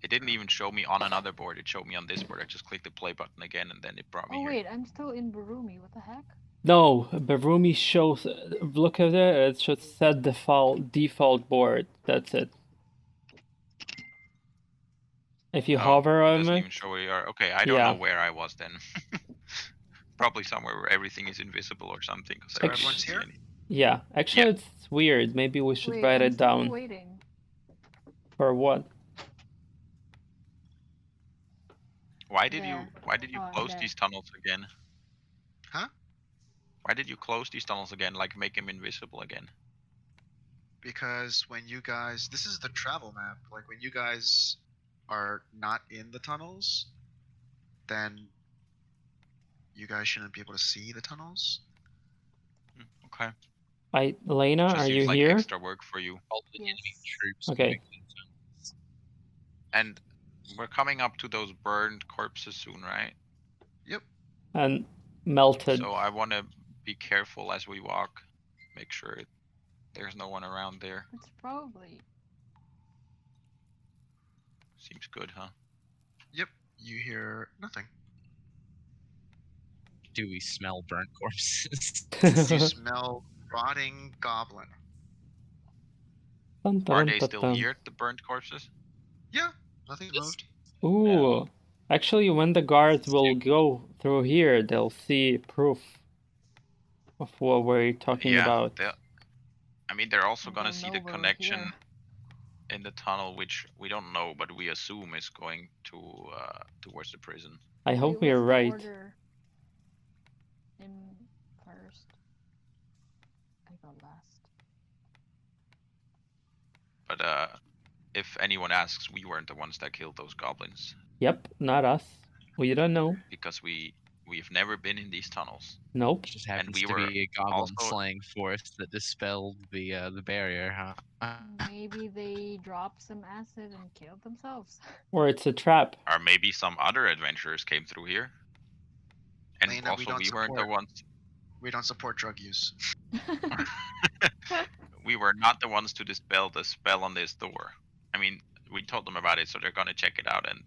It didn't even show me on another board. It showed me on this board. I just clicked the play button again, and then it brought me here. Oh wait, I'm still in Beruni. What the heck? No, Beruni shows. Look at it. It should set default board. That's it. If you hover on it, doesn't even show where you are. Okay, I don't know where I was then. Probably somewhere where everything is invisible or something. Everyone's here. Yeah, actually, it's weird. Maybe we should write it down. Waiting. For what? Why did There. you Oh, close there. these tunnels again? Huh? Why did you close these tunnels again? Like make them invisible again? Because when you guys, this is the travel map. Like when you guys are not in the tunnels, then you guys shouldn't be able to see the tunnels. Okay. Lena, Just are seems you like here? extra work for you. All the enemy Yes. troops. Okay. moving in zones. And we're coming up to those burned corpses soon, right? Yep. And melted. So I want to be careful as we walk. Make sure there's no one around there. It's probably. Seems good, huh? Yep. You hear nothing. Do we smell burnt corpses? You smell rotting goblin. Dun, Are dun, they dun, still dun. here, the burnt corpses? Yeah. Nothing's Yes. moved. Ooh. Actually, when the guards will go through here, they'll see proof of what we're talking about. I mean, they're also And gonna they'll see know the we're connection here. in the tunnel, which we don't know, but we assume is going to towards the prison. I Wait, hope we're what's the right. order in first? I go last. But if anyone asks, we weren't the ones that killed those goblins Yep, not us. We don't know. because we've never been in these tunnels. Nope. Just happens we to were be a goblin also- slaying force that dispelled the barrier, huh? Maybe they dropped some acid and killed themselves. Or it's a trap. Or maybe some other adventurers came through here. And Lena, we also, don't we weren't the support- ones. We don't support drug use. We were not the ones to dispel the spell on this door. I mean, we told them about it, so they're gonna check it out and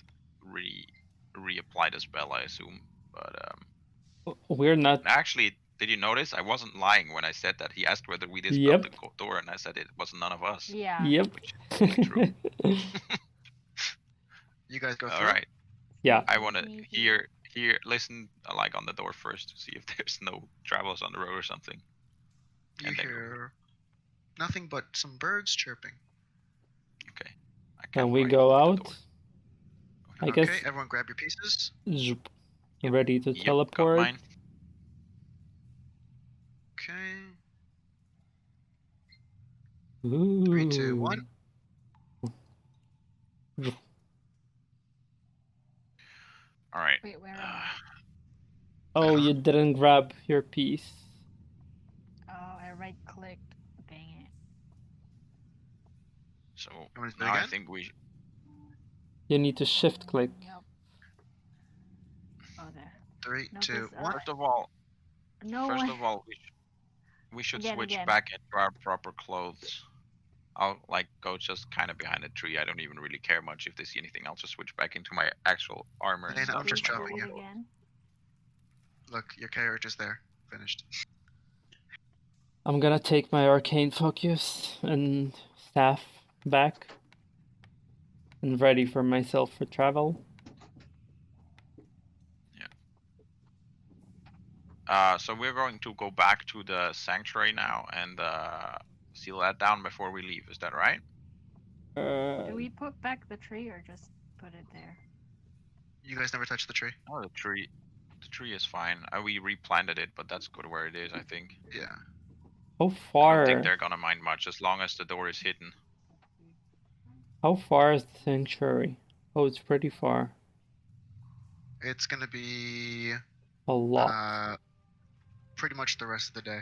reapply the spell, I assume. But We're not. actually, did you notice? I wasn't lying when I said that. He asked whether we dispelled Yep. the door, and I said it was none of us. Yeah. Yep. Which is totally true. You guys go through. All right. Yeah. I want to Sneaky. listen, like on the door first to see if there's no travelers on the road or something. You And then go hear nothing but some birds chirping. Okay. I Can can't we quite go open the out? door. I Okay, guess. everyone grab your pieces. Zoop. Yep. Ready to Yep, got teleport. mine. Okay. Ooh. 3, 2, 1. All right. Wait, where am I? Oh, you didn't grab your piece. Oh, I right clicked. Dang it. So want to do it now I again? think we. You need to shift click. Yep. Oh, there. 3, No, 2, 'cause, 1. First of all, No first way. of all, we should Again, switch again. back into our proper clothes. I'll like go just kind of behind a tree. I don't even really care much if they see anything. I'll just switch back into my actual armor and Lena, I'm stuff. just Please dropping do it you. again. Look, your character's there. Finished. I'm gonna take my arcane focus and staff back. And ready for myself for travel. So we're going to go back to the sanctuary now and seal that down before we leave. Is that right? Do we put back the tree or just put it there? You guys never touched the tree. Oh, the tree is fine. We replanted it, but that's good where it is, I think. Yeah. How I don't far? think they're gonna mind much as long as the door is hidden. How far is the sanctuary? Oh, it's pretty far. It's gonna be A lot. pretty much the rest of the day.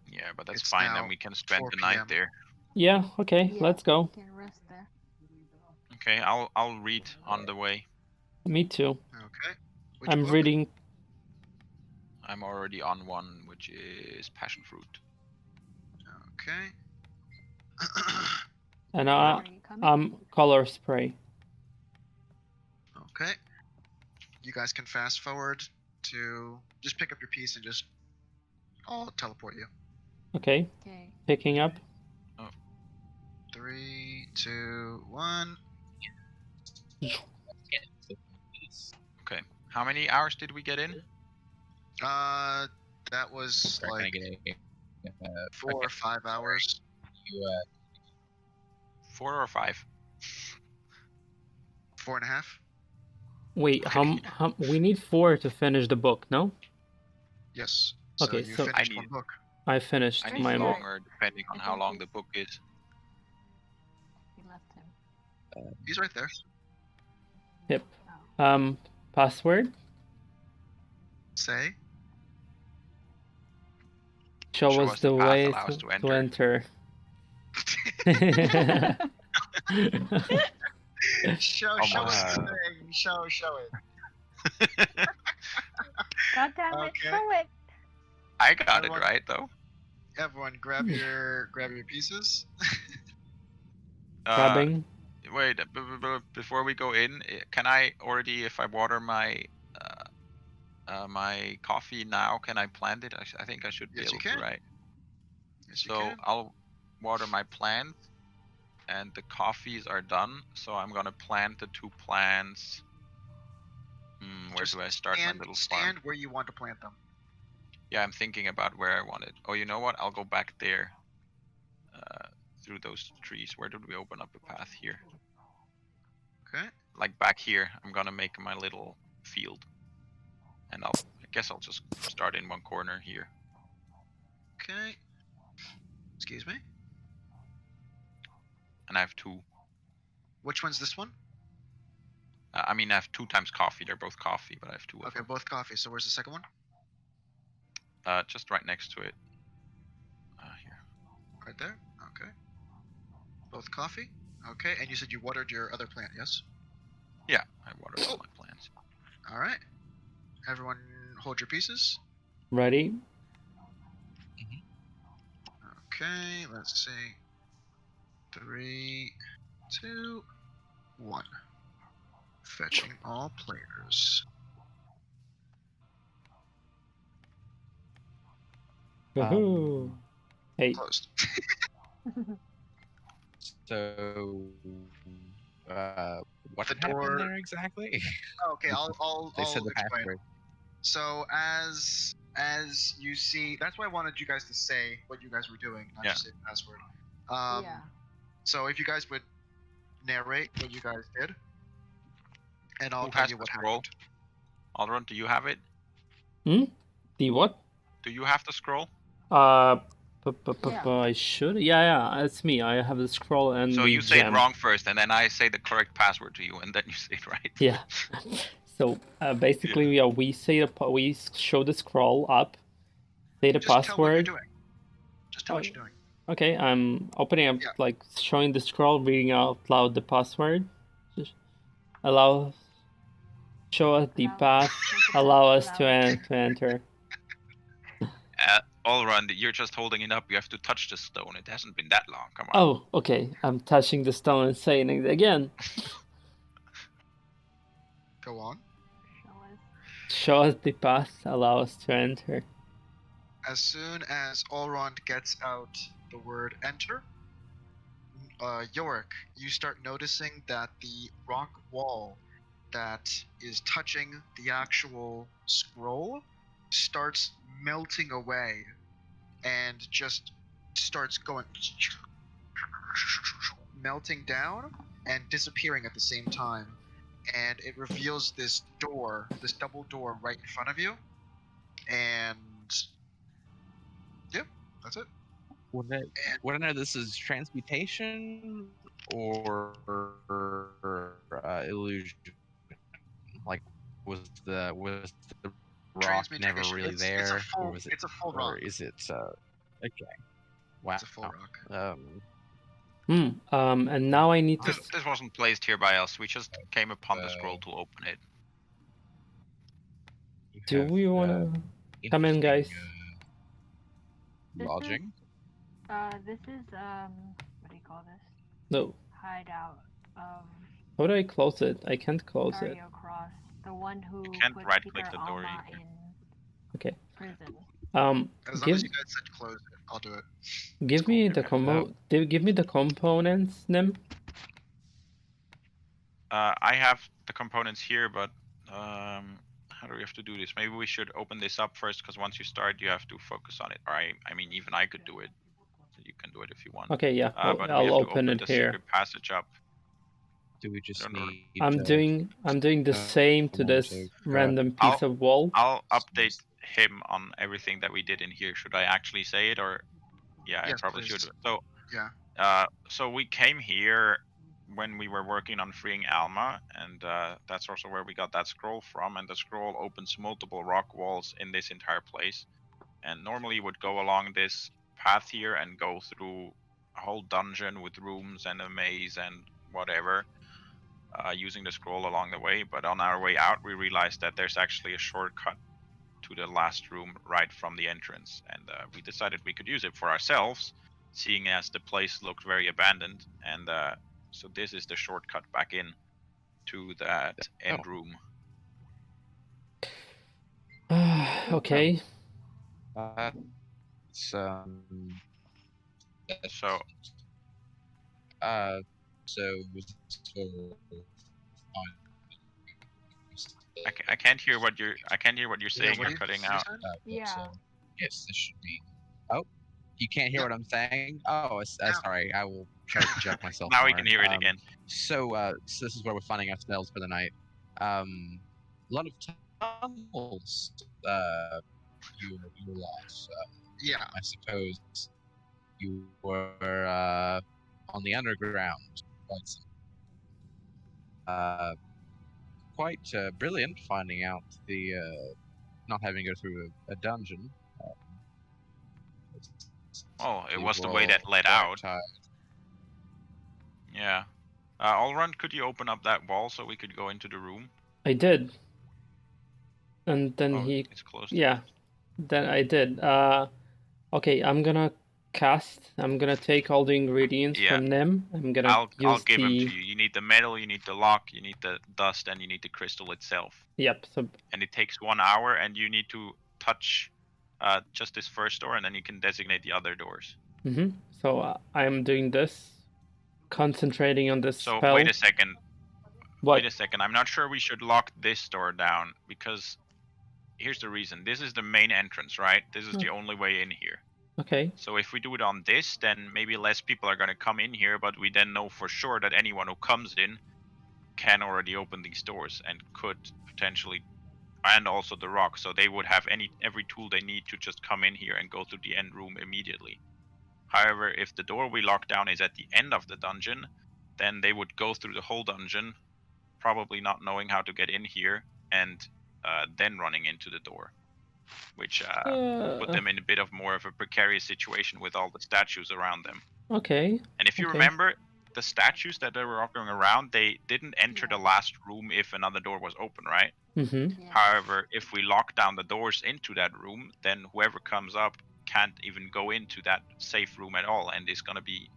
Yeah, but that's It's fine. now Then we can spend 4 the night PM. there. Yeah. Okay. Yeah. Let's go. Can rest there. Okay, I'll read on the way. Me too. Okay. Which I'm book? reading. I'm already on one, which is passion fruit. Okay. And Are you coming? color spray. Okay. You guys can fast forward to just pick up your piece and just I'll teleport you. Okay. Okay. Picking up. 3, 2, 1. Okay, how many hours did we get in? That was Can I like get a 4 or 5 hours. 4 or 5? 4.5. Wait, how we need 4 to finish the book, no? Yes. Okay, you so finished one book. I finished I need my book. longer, depending on how long the book is. We left him. He's right there. Yep. Oh. Password. Say. Show us the path, way allow us to to enter. show us the thing. Show it. God damn it! Okay. Show it. I got Everyone- it right though. Everyone, grab your pieces. Grabbing. Wait, before we go in, can I already, if I water my my coffee now, can I plant it? I think I should be Yes, you able can. to, right? Yes, you So can. I'll water my plant, and the coffees are done. So I'm gonna plant the 2 plants. Where Just do I start my little farm? Stand where you want to plant them. Yeah, I'm thinking about where I want it. Oh, you know what? I'll go back there. Through those trees. Where did we open up a path here? Okay. Like back here, I'm gonna make my little field. And I guess I'll just start in one corner here. Okay. Excuse me. And I have 2. Which one's this one? I mean, I have 2 times coffee. They're both coffee, but I have 2 of Okay, them. both coffee. So where's the second one? Just right next to it. Here. Right there. Okay. Both coffee. Okay, and you said you watered your other plant, yes? Yeah, I watered all my plants. All right. Everyone, hold your pieces. Ready? Okay, let's see. 3, 2, 1. Fetching all players. Woohoo! Hey, Closed. So, what The happened door- there exactly? Okay, I'll They said the explain. password. So as you see, that's why I wanted you guys to say what you guys were doing, not Yeah. just say the password. Yeah. So if you guys would narrate what you guys did, and I'll Who tell has you the what scroll? happened. Alron, do you have it? the what? Do you have the scroll? Yeah. I should. Yeah, it's me. I have the scroll and So the you say it gem. wrong first, and then I say the correct password to you, and then you say it right. Yeah. So basically, yeah, we show the scroll up, say the Just tell what you're password. doing. Just tell what you're doing. Okay, I'm opening up, Yeah. like showing the scroll, reading out loud the password. Just show us the path, allow us to enter. Alron, you're just holding it up. You have to touch the stone. It hasn't been that long. Come on. Oh, okay. I'm touching the stone and saying it again. Go on. Show us. Show us the path, allow us to enter. As soon as Elrond gets out the word enter, Yorick, you start noticing that the rock wall that is touching the actual scroll starts melting away and just starts going melting down and disappearing at the same time. And it reveals this door, this double door right in front of you. And yep, that's it. Would I know this is transmutation or illusion? Like, was the rock never Transmutation. really It's there, a full, or was it? it's a full Or rock. is it? Okay. Wow. It's a full rock. And now I need to. This wasn't placed here by us. We just came upon the scroll to open it. Do we want to come in, guys? Lodging. This is what do you call this? No. Hideout of How do I close it? I can't close it. Dario Cross, the one who can't put right-click Peter the door Alma either. in Okay. prison. As long as Give you guys said close it, I'll do it. give me the give me the components, Nim. I have the components here, but how do we have to do this? Maybe we should open this up first, because once you start, you have to focus on it. Or I mean, even I could do it. You can do it if you want. Okay, yeah. But we have I'll to open it the here. secret passage up. Do we just need? I'm doing the same to this random piece of wall. I'll update him on everything that we did in here. Should I actually say it, or yeah, Yes, I probably please. should. So Yeah. so we came here when we were working on freeing Alma, and that's also where we got that scroll from. And the scroll opens multiple rock walls in this entire place. And normally you would go along this path here and go through a whole dungeon with rooms and a maze and whatever, using the scroll along the way. But on our way out, we realized that there's actually a shortcut to the last room right from the entrance, and we decided we could use it for ourselves, seeing as the place looked very abandoned. And so this is the shortcut back in to that end room. Okay. So I can't hear what you're saying. You're cutting out. Yeah. Yes, this should be. Oh, you can't hear what I'm saying? Oh, sorry. I will try to project myself. Now more. We can hear it again. So this is where we're finding ourselves for the night. A lot of tunnels. You lost. Yeah. I suppose you were on the underground. Quite brilliant finding out the not having to go through a dungeon. It was the way that led out. Yeah. Allrun, could you open up that wall so we could go into the room? I did. And then It's closed. Yeah. Then I did. Okay, I'm gonna take all the ingredients from them. I'll give them to you. You need the metal, you need the lock, you need the dust, and you need the crystal itself. Yep. And it takes 1 hour, and you need to touch just this first door, and then you can designate the other doors. Mm-hmm. So I'm doing this, concentrating on this spell. So wait a second. What? Wait a second. I'm not sure we should lock this door down, because here's the reason. This is the main entrance, right? This is the only way in here. Okay. So if we do it on this, then maybe less people are going to come in here, but we then know for sure that anyone who comes in can already open these doors and could potentially, and also the rock, so they would have every tool they need to just come in here and go to the end room immediately. However, if the door we lock down is at the end of the dungeon, then they would go through the whole dungeon, probably not knowing how to get in here, and then running into the door, which put them in a bit of more of a precarious situation with all the statues around them. Okay. And if you remember, the statues that they were walking around, they didn't enter the last room if another door was open, right? Mm-hmm. Yeah. However, if we lock down the doors into that room, then whoever comes up can't even go into that safe room at all, and is going to be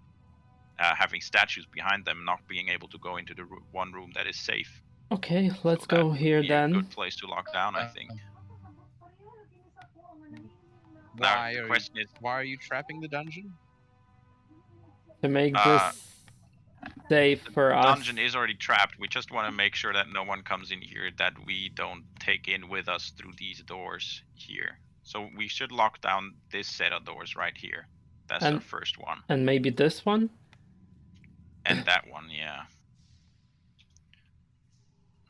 having statues behind them, not being able to go into the one room that is safe. Okay, let's go here then. A good place to lock down, I think. Why are you trapping the dungeon? To make this safe for us. The dungeon is already trapped. We just want to make sure that no one comes in here that we don't take in with us through these doors here. So we should lock down this set of doors right here. That's our first one. And maybe this one? And that one, yeah.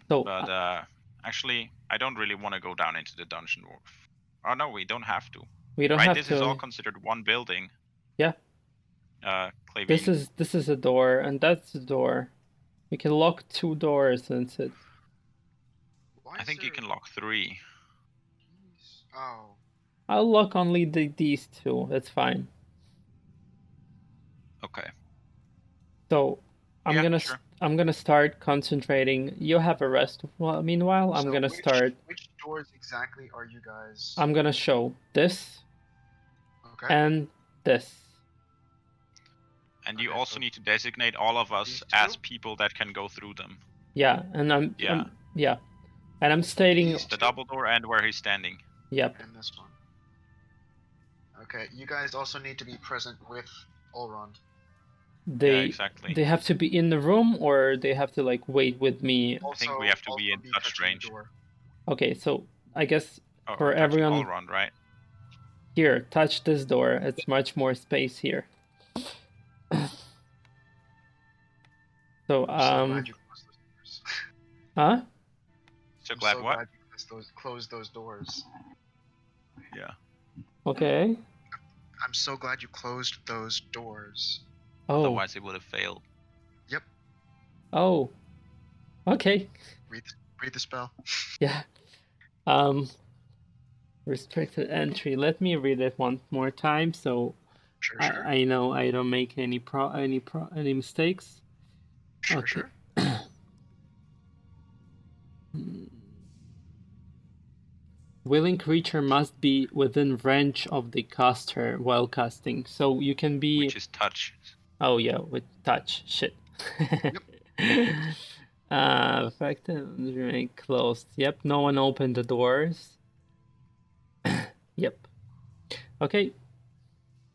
So, but actually, I don't really want to go down into the dungeon. Oh no, we don't have to. We don't have to. This is all considered one building. Yeah. Clavine. This is a door, and that's a door. We can lock 2 doors, and it's it. I think you can lock 3. Oh. I'll lock only these 2. It's fine. Okay. So I'm gonna start concentrating. You have a rest. Well, meanwhile, I'm gonna start. Which doors exactly are you guys? I'm gonna show this. Okay. And this. And you also need to designate all of us as people that can go through them. Yeah, and I'm and I'm stating the double door and where he's standing. Yep. And this one. Okay, you guys also need to be present with Allrond. Exactly. They have to be in the room, or they have to like wait with me. I think we have to be in touch range. Okay, so I guess for everyone. Allrond, right? Here, touch this door. It's much more space here. So I'm so glad you closed those doors. huh? So I'm glad so what? glad you closed those doors. Yeah. Okay. I'm so glad you closed those doors. Oh. Otherwise, it would have failed. Yep. Oh. Okay. Read the spell. Yeah. Restricted entry. Let me read it one more time so Sure. I know I don't make any mistakes. Sure. Willing creature must be within range of the caster while casting. So you can be. Which is touch. Oh yeah, with touch. Shit. Effective. Remain closed. Yep. No one opened the doors. Yep. Okay.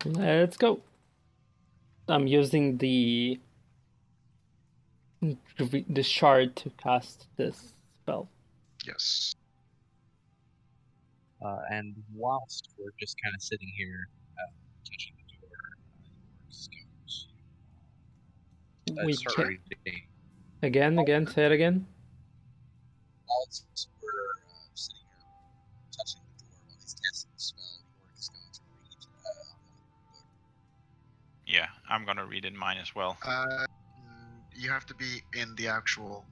Let's go. I'm using the shard to cast this spell. Yes. And whilst we're just kind of sitting here, touching the door, We start can reading. again. Say it again. Whilst we're sitting here touching the door while he's casting the spell, the orc is going to read Yeah, I'm gonna read in mine as well. You have to be in the actual.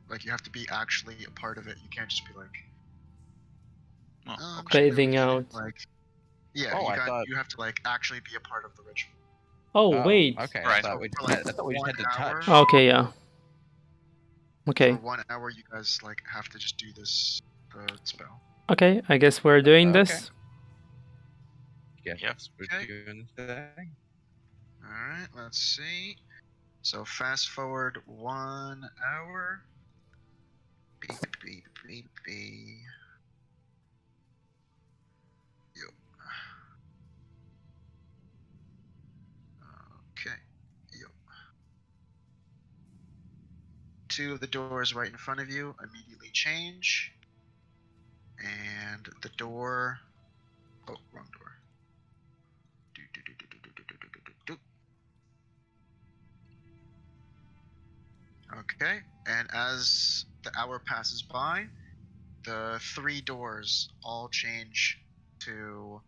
Like, you have to be actually a part of it. You can't just be like. Oh, I'm okay. just gonna Bathing read it," out. Like, yeah, Oh, you have to like actually be a part of the ritual. Oh wait. Okay, Right. I thought we For, just, like, I thought we just had to 1 hour. touch. Okay, yeah. Okay. For 1 hour, you guys like have to just do this spell. Okay, I guess we're doing Okay. this. Yes, we're Okay. doing the thing. All right, let's see. So fast forward 1 hour. Yep. Okay. Yep. 2 of the doors right in front of you immediately change. And the door. Oh, wrong door. Okay, and as the hour passes by, the 3 doors all change to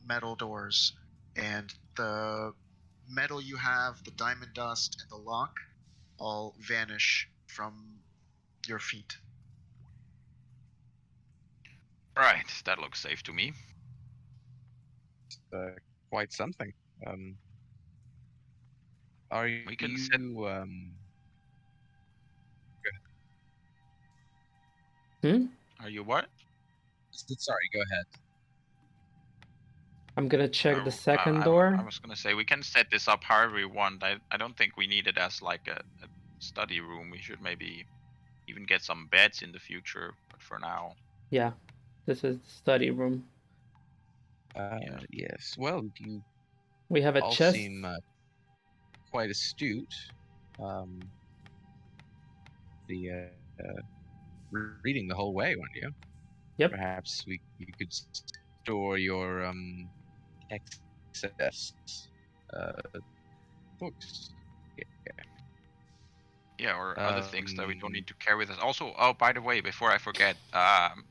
metal doors, and the metal you have, the diamond dust, and the lock all vanish from your feet. Right, that looks safe to me. Quite something. Are We can you? set- Are you what? Sorry, go ahead. I'm gonna check the Oh, second door. I was gonna say we can set this up however we want. I don't think we need it as like a study room. We should maybe even get some beds in the future. But for now, Yeah, this is the study room. Yes. Well, you We have a all chest. seem quite astute. Reading the whole way, weren't you? Yep. Perhaps you could store your excess books. yeah, or other things that we don't need to carry with us. Also, oh, by the way, before I forget,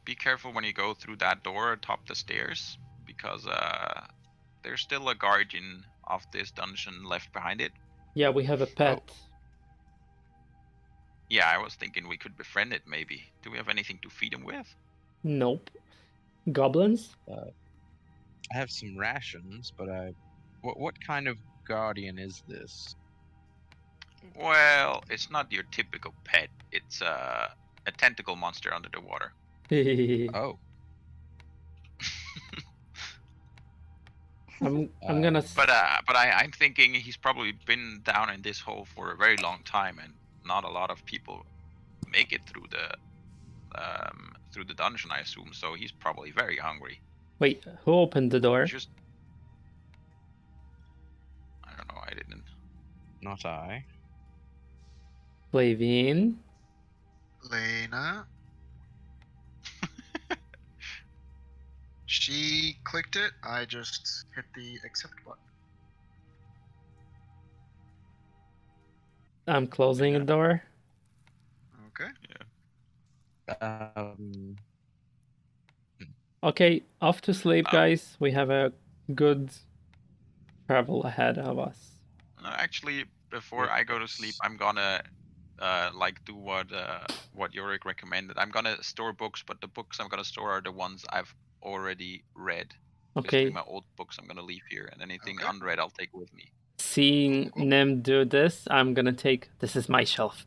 be careful when you go through that door atop the stairs, because there's still a guardian of this dungeon left behind it. Yeah, we have a pet. Oh. Yeah, I was thinking we could befriend it, maybe. Do we have anything to feed him with? Nope. Goblins? I have some rations, but what kind of guardian is this? Well, it's not your typical pet. It's a tentacle monster under the water. Oh. I'm gonna. But I'm thinking he's probably been down in this hole for a very long time, and not a lot of people make it through the dungeon, I assume. So he's probably very hungry. Wait, who opened the door? Just, I don't know. I didn't. Not I. Flavine. Lena. She clicked it. I just hit the accept button. I'm closing the door. Okay. Okay, off to sleep, Oh. guys. We have a good travel ahead of us. No, actually, before I go to sleep, I'm gonna like do what Yorick recommended. I'm gonna store books, but the books I'm gonna store are the ones I've already read. Basically, Okay. my old books I'm gonna leave here, and anything Okay. unread I'll take with me. Seeing Cool. Nim do this, I'm gonna take this is my shelf,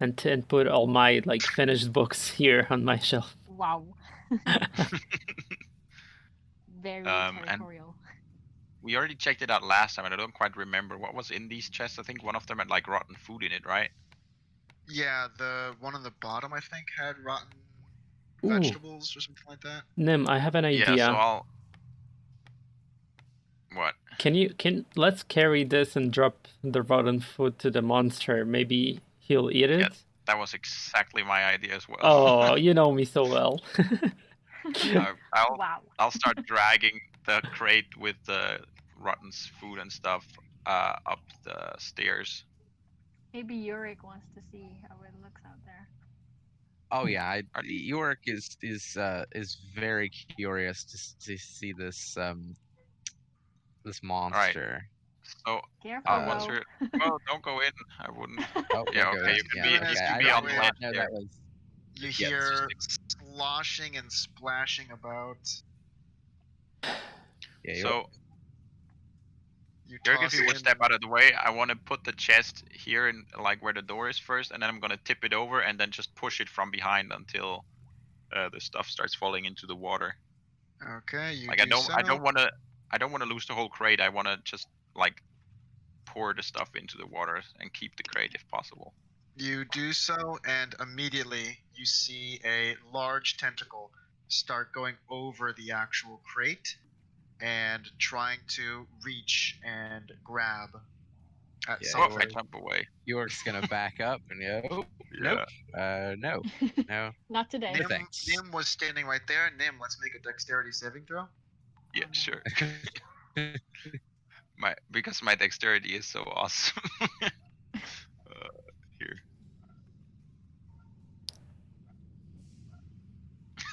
and put all my like finished books here on my shelf. Wow. Very And territorial. we already checked it out last time, and I don't quite remember what was in these chests. I think one of them had like rotten food in it, right? Yeah, the one on the bottom I think had rotten Ooh. vegetables or something like that. Nim, I have an idea. Yeah, so I'll. What? Let's carry this and drop the rotten food to the monster. Maybe he'll eat it. Yeah. That was exactly my idea as well. Oh, you know me so well. Wow. I'll start dragging the crate with the rotten food and stuff up the stairs. Maybe Yorick wants to see how it looks out there. Oh yeah, Yorick is very curious to see this this monster. So Careful, once though. you're well, don't go in. I wouldn't. Oh, Yeah, there okay, goes. you can Yeah, be okay. you I can be did on the not ledge know there. that was. You Yeah, hear sloshing and splashing about. Yeah, So You Jörg, toss if you would in- step out of the way, I want to put the chest here in like where the door is first, and then I'm gonna tip it over and then just push it from behind until the stuff starts falling into the water. Okay, you Like do I don't want to lose the whole crate. I want to just like pour the stuff into the water and keep the crate if possible. You do so, and immediately you see a large tentacle start going over the actual crate and trying to reach and grab at Yeah, something. I jump away. Yorick's gonna back up and go. Nope. No. No. Not today. No Nim, thanks. Nim was standing right there. Nim, let's make a dexterity saving throw. Yeah, no. sure. Because my dexterity is so awesome. Here.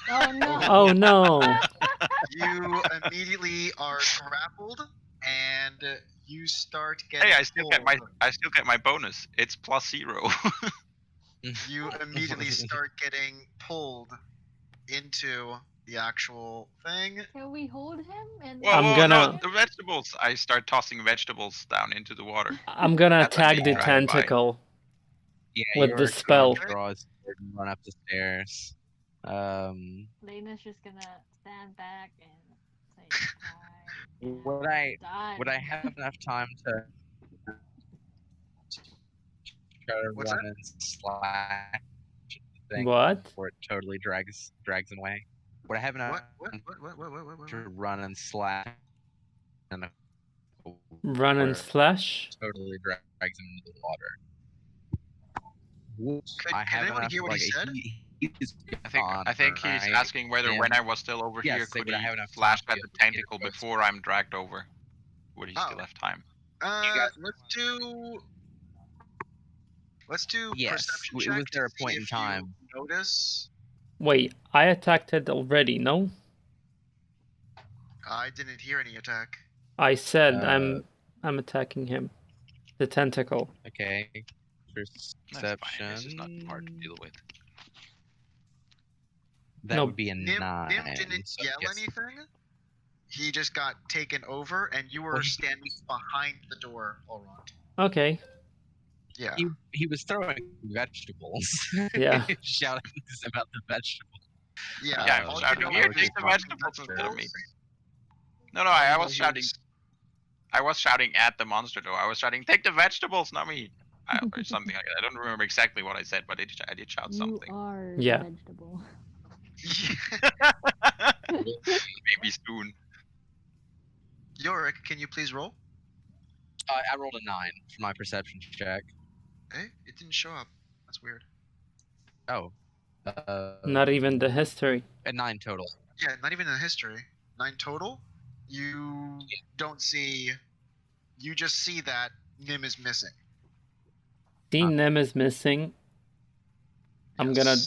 Oh no. Oh no. You immediately are grappled, and you start getting. Hey, I still pulled. get my bonus. It's +0. You immediately start getting pulled into the actual thing. Can we hold him? And Whoa, I'm whoa, gonna- no, the vegetables. I start tossing vegetables down into the water. I'm gonna As I'm attack being the dragged by. tentacle. Yeah, With the Yorick spell. draws and run up the stairs. Lena's just gonna stand back and say hi. Would I have enough time to try to What's run that? and slash the thing What? before it totally drags him away? Would I have enough What? to run and slash and Run and slash? totally drags him into the water? Whoops. Could- I could have anyone enough, hear what like, he said? he's I think he's right? asking whether when I was still over Yes, here, they could would he have enough flash time at to the be able to tentacle get before I'm dragged over? Would he Oh. still have time? Let's do Yes. perception Was check there a to see point in if you time? Notice. Wait, I attacked it already, no? I didn't hear any attack. I said Uh, I'm attacking him. The tentacle. Okay. That's Perception. fine. This is not hard to deal with. That No. would be a Nim 9. didn't so yell yes. anything. He just got taken over, and you were Well, standing behind the door, Elrond. Okay. Yeah. He was throwing vegetables. Yeah. Shouting about the vegetables. Yeah. Yeah, all I'm you shouting, know "Here, is take the fucking vegetables instead of me." vegetables. No, All I you was know shouting. is- I was shouting at the monster though. I was shouting, "Take the vegetables, not me." Or something like that. I don't remember exactly what I said, but I did shout something. You are Yeah. the vegetable. Maybe soon. Yorick, can you please roll? I rolled a 9 for my perception check. Hey, it didn't show up. That's weird. Oh. Not even the history. A 9 total. Yeah, not even in history. 9 total. You don't see. You just see that Nim is missing. See, Nem is missing. I'm gonna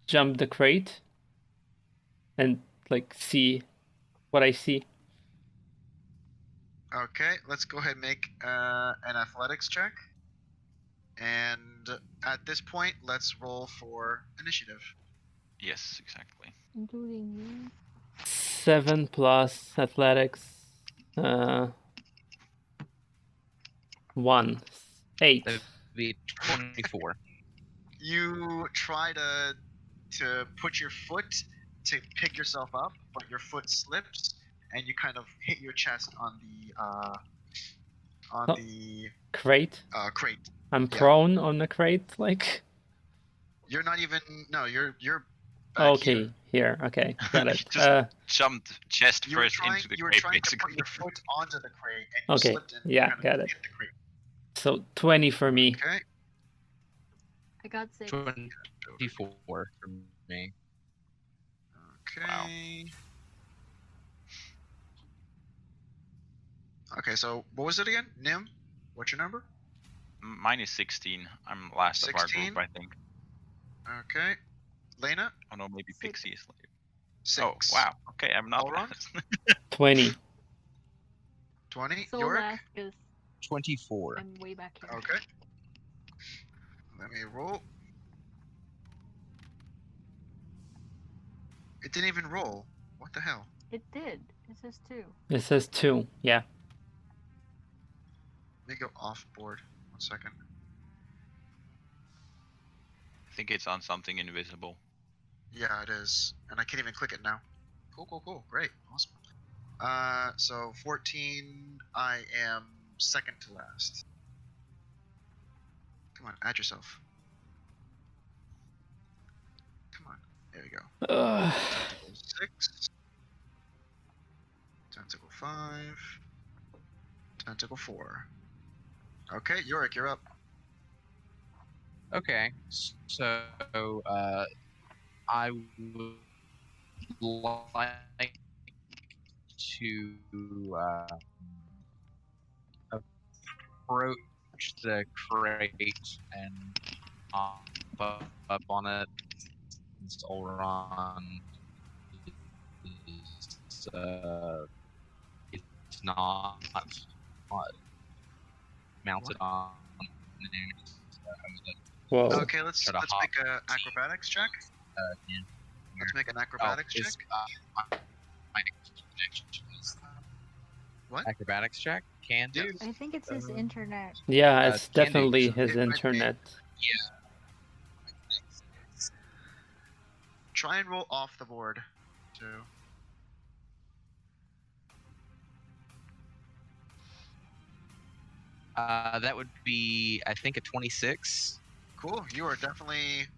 jump the crate and like see what I see. Okay, let's go ahead and make an athletics check. And at this point, let's roll for initiative. Yes, exactly. Including me. 7 plus athletics. 1. 8. That'd be 24. You try to put your foot to pick yourself up, but your foot slips and you kind of hit your chest on the crate. Crate. I'm prone on the crate, like. You're not even. No, you're. Back okay, here. Okay, got it. Just jumped chest you were first trying, into the you were crate, trying basically. to put your foot onto the crate, and you Okay, slipped and yeah, kind of got it. hit the crate. So 20 for me. Okay. I got 6. 24 for me. Okay. Wow. Okay, so what was it again? Nim? What's your number? Mine is 16. I'm last of our 16? group, I think. Okay. Lena? Oh no, maybe 6. Pixie is later. 6. Oh, wow. Okay, I'm not Elrond? last. 20. 20. So Yorick? last because 24. I'm way back here. Okay. Let me roll. It didn't even roll. What the hell? It did. It says 2. It says 2. Yeah. Let me go off board. 1 second. I think it's on something invisible. Yeah, it is. And I can't even click it now. Cool. Great. Awesome. So 14, I am second to last. Come on, add yourself. Come on. There we go. Tentacle 6. Tentacle 5. Tentacle 4. Okay, Yorick, you're up. Okay, so I would like to approach the crate and hop up on it. Since Elrond is it's not mounted on. Whoa. Okay, let's make an acrobatics check. Yeah. Let's make an acrobatics check. My connection is What? acrobatics check? Can do. I think it's his internet. Yeah, it's can do. definitely his It might be. internet. Yeah. Try and roll off the board, too. That would be, I think, a 26. Cool. You are definitely.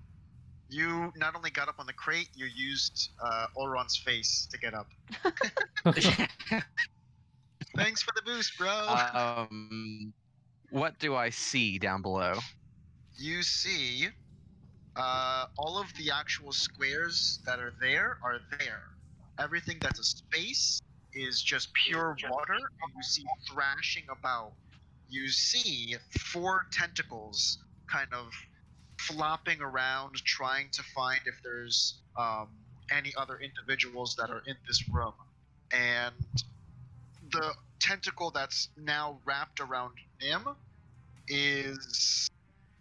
You not only got up on the crate, you used Elrond's face to get up. Thanks for the boost, bro. What do I see down below? You see all of the actual squares that are there are there. Everything that's a space is just pure water, and you see thrashing about. You see 4 tentacles kind of flopping around, trying to find if there's any other individuals that are in this room. And the tentacle that's now wrapped around Nim is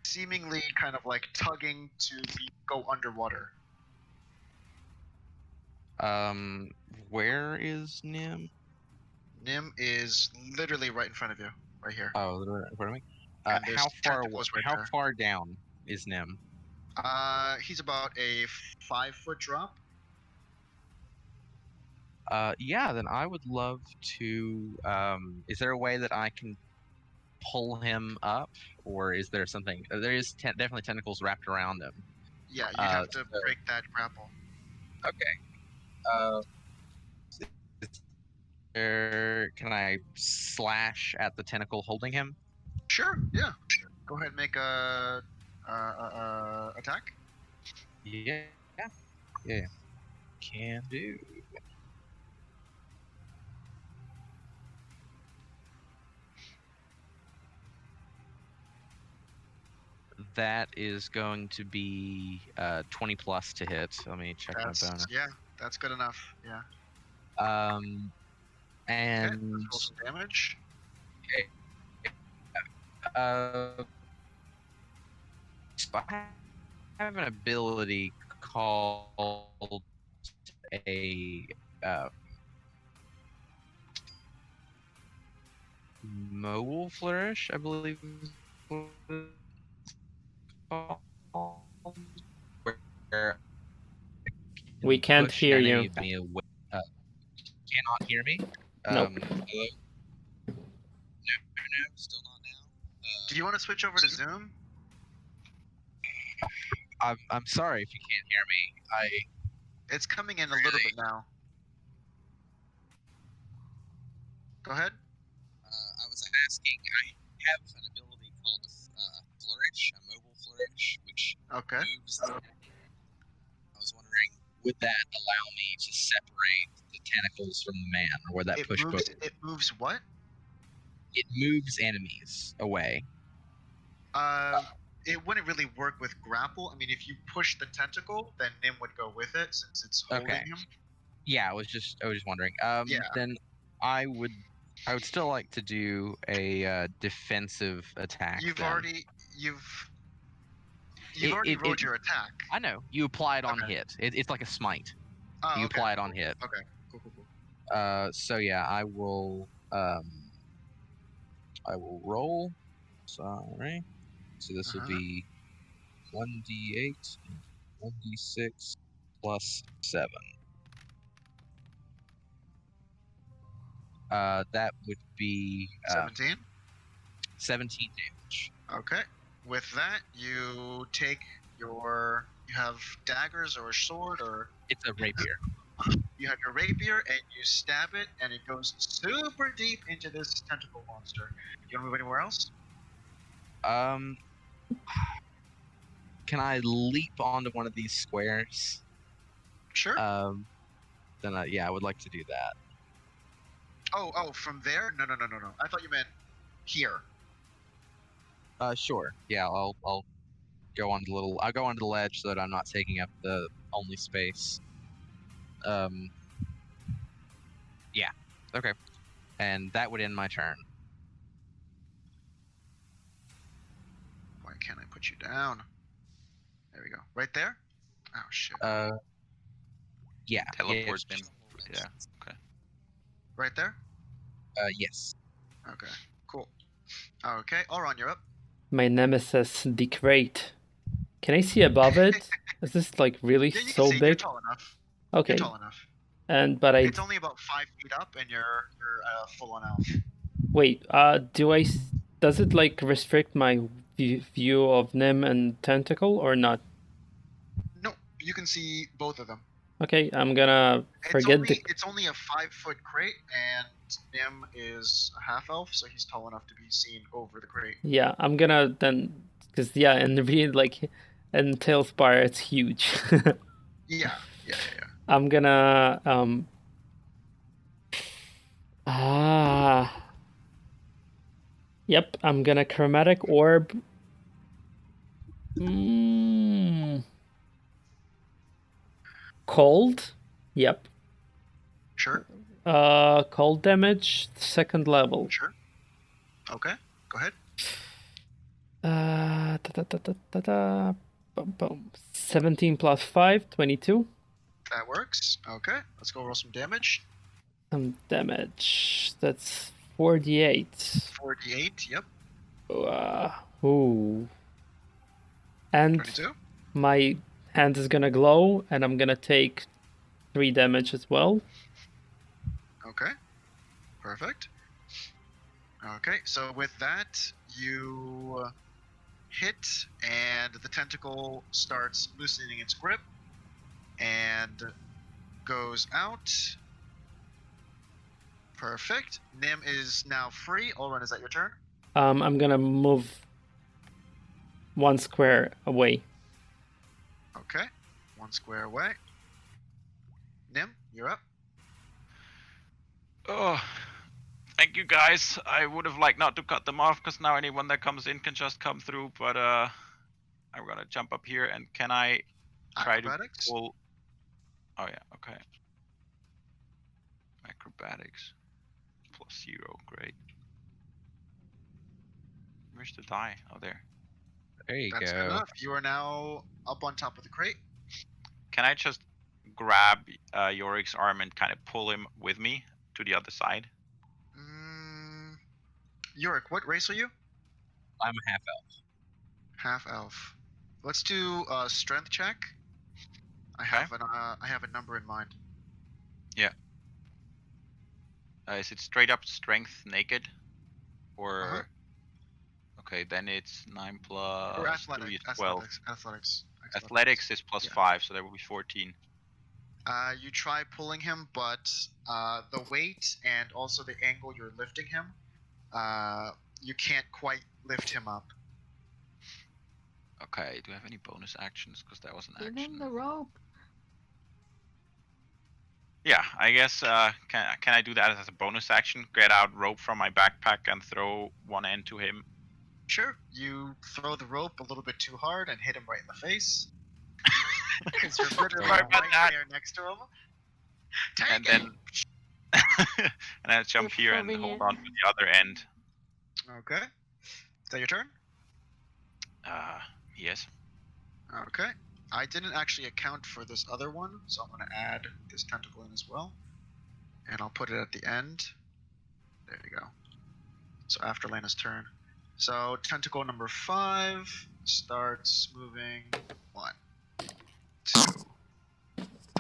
seemingly kind of like tugging to go underwater. Where is Nim? Nim is literally right in front of you, right here. Oh, in front of me. And there's How far? tentacles right How there. far down is Nim? He's about a 5-foot drop. Yeah. Then I would love to. Is there a way that I can pull him up, or is there something? There is definitely tentacles wrapped around him. Yeah, you have to break that grapple. Okay. Can I slash at the tentacle holding him? Sure. Yeah. Go ahead and make a attack. Yeah. Can do. that is going to be 20 plus to hit. Let me check my bonus. Yeah, that's good enough. Yeah. And okay, let's roll some damage. So I have an ability called a mobile flourish, I believe is what it's called, where we can't hear you. Cannot hear me? Nope. Hello? No, still not now. Do you want to switch over to Zoom? I'm sorry if you can't hear me. It's coming in a little bit now. Go ahead. I was asking, I have an ability called a flourish, a mobile flourish, which moves. I was wondering, would that allow me to separate the tentacles from the man, or would that push both? It moves what? It moves enemies away. It wouldn't really work with grapple. I mean, if you push the tentacle, then Nim would go with it since it's holding him. Yeah, I was just wondering. Then I would still like to do a defensive attack. You've already rolled your attack. I know. You apply it on hit. It's like a smite. You apply it on hit. Okay. Cool. So yeah, I will roll. Sorry. So this will be 1d8 and 1d6 plus 7. That would be 17. 17 damage. Okay. With that, you take you have daggers or a sword or... It's a rapier. You have your rapier and you stab it and it goes super deep into this tentacle monster. You want to move anywhere else? Can I leap onto one of these squares? Sure. Then I would like to do that. Oh, from there? No. I thought you meant here. Sure. Yeah, I'll go on I'll go onto the ledge so that I'm not taking up the only space. Yeah. Okay. And that would end my turn. Why can't I put you down? There we go. Right there? Oh shit. Yeah. Teleport him. Yeah. Okay. Right there? Yes. Okay. Cool. Okay, Auron, you're up. My nemesis, the crate. Can I see above it? Is this like really yeah, you so can see. big? You're tall enough. Okay. You're tall enough. But it's only about 5 feet up, and you're full on elf. Wait. Does it like restrict my view of Nim and Tentacle or not? No, you can see both of them. Okay, I'm gonna forget It's only a 5-foot crate, and Nim is a half elf, so he's tall enough to be seen over the crate. Yeah, I'm gonna then, because in TaleSpire it's huge. Yeah. I'm gonna Yep, I'm gonna chromatic orb. Cold. Yep. Sure. Cold damage, 2nd level. Sure. Okay, go ahead. 17 plus 5, 22. That works. Okay, let's go roll some damage. Some damage. That's 48. 48, yep. Ooh. And 22. My hand is gonna glow, and I'm gonna take 3 damage as well. Okay, perfect. Okay, so with that, you hit, and the tentacle starts loosening its grip, and goes out. Perfect. Nim is now free. Olrun, is that your turn? I'm gonna move 1 square away. Okay, 1 square away. Nim, you're up. Oh, thank you guys. I would have liked not to cut them off because now anyone that comes in can just come through. But I'm gonna jump up here, and can I try to Acrobatics? pull? Oh yeah, okay. Acrobatics +0, great. Where's the die? Oh, there. There you That's go. good enough. You are now up on top of the crate. Can I just grab Yorick's arm and kind of pull him with me to the other side? Yorick, what race are you? I'm a half elf. Half elf. Let's do a strength check. I have a number in mind. Yeah. Is it straight up strength naked, or? Okay, then it's 9 plus Or 3 is 12. Athletics. Athletics is +5, so that would be 14. You try pulling him, but the weight and also the angle you're lifting him, you can't quite lift him up. Okay, do I have any bonus actions? Because that was an Give action. him the rope. Yeah, I guess, can I do that as a bonus action? Get out rope from my backpack and throw one end to him? Sure, you throw the rope a little bit too hard and hit him right in the face. Because you're literally Sorry about right that. there next to him. And Take then and I jump here and Shoving hold it. on to the other end. Okay. Is that your turn? Yes. Okay. I didn't actually account for this other one, so I'm going to add this tentacle in as well. And I'll put it at the end. There you go. So after Lena's turn. So tentacle number 5 starts moving 1, 2,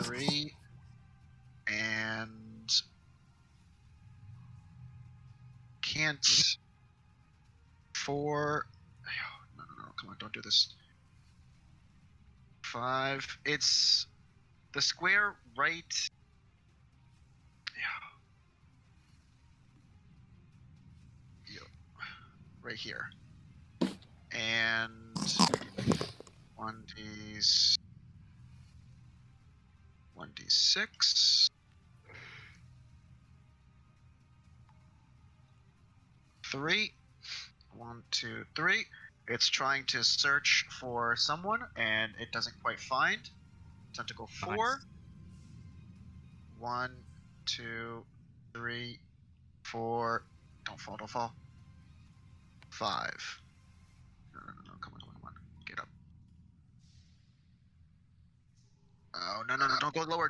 3, and can't 4. No, come on, don't do this. 5. It's the square right. Right here. And 1d6. 3. 1, 2, 3. It's trying to search for someone and it doesn't quite find. Tentacle 4. Nice. 1, 2, 3, 4. Don't fall. 5. No. Come on. Get up. Oh, no. Don't go lower.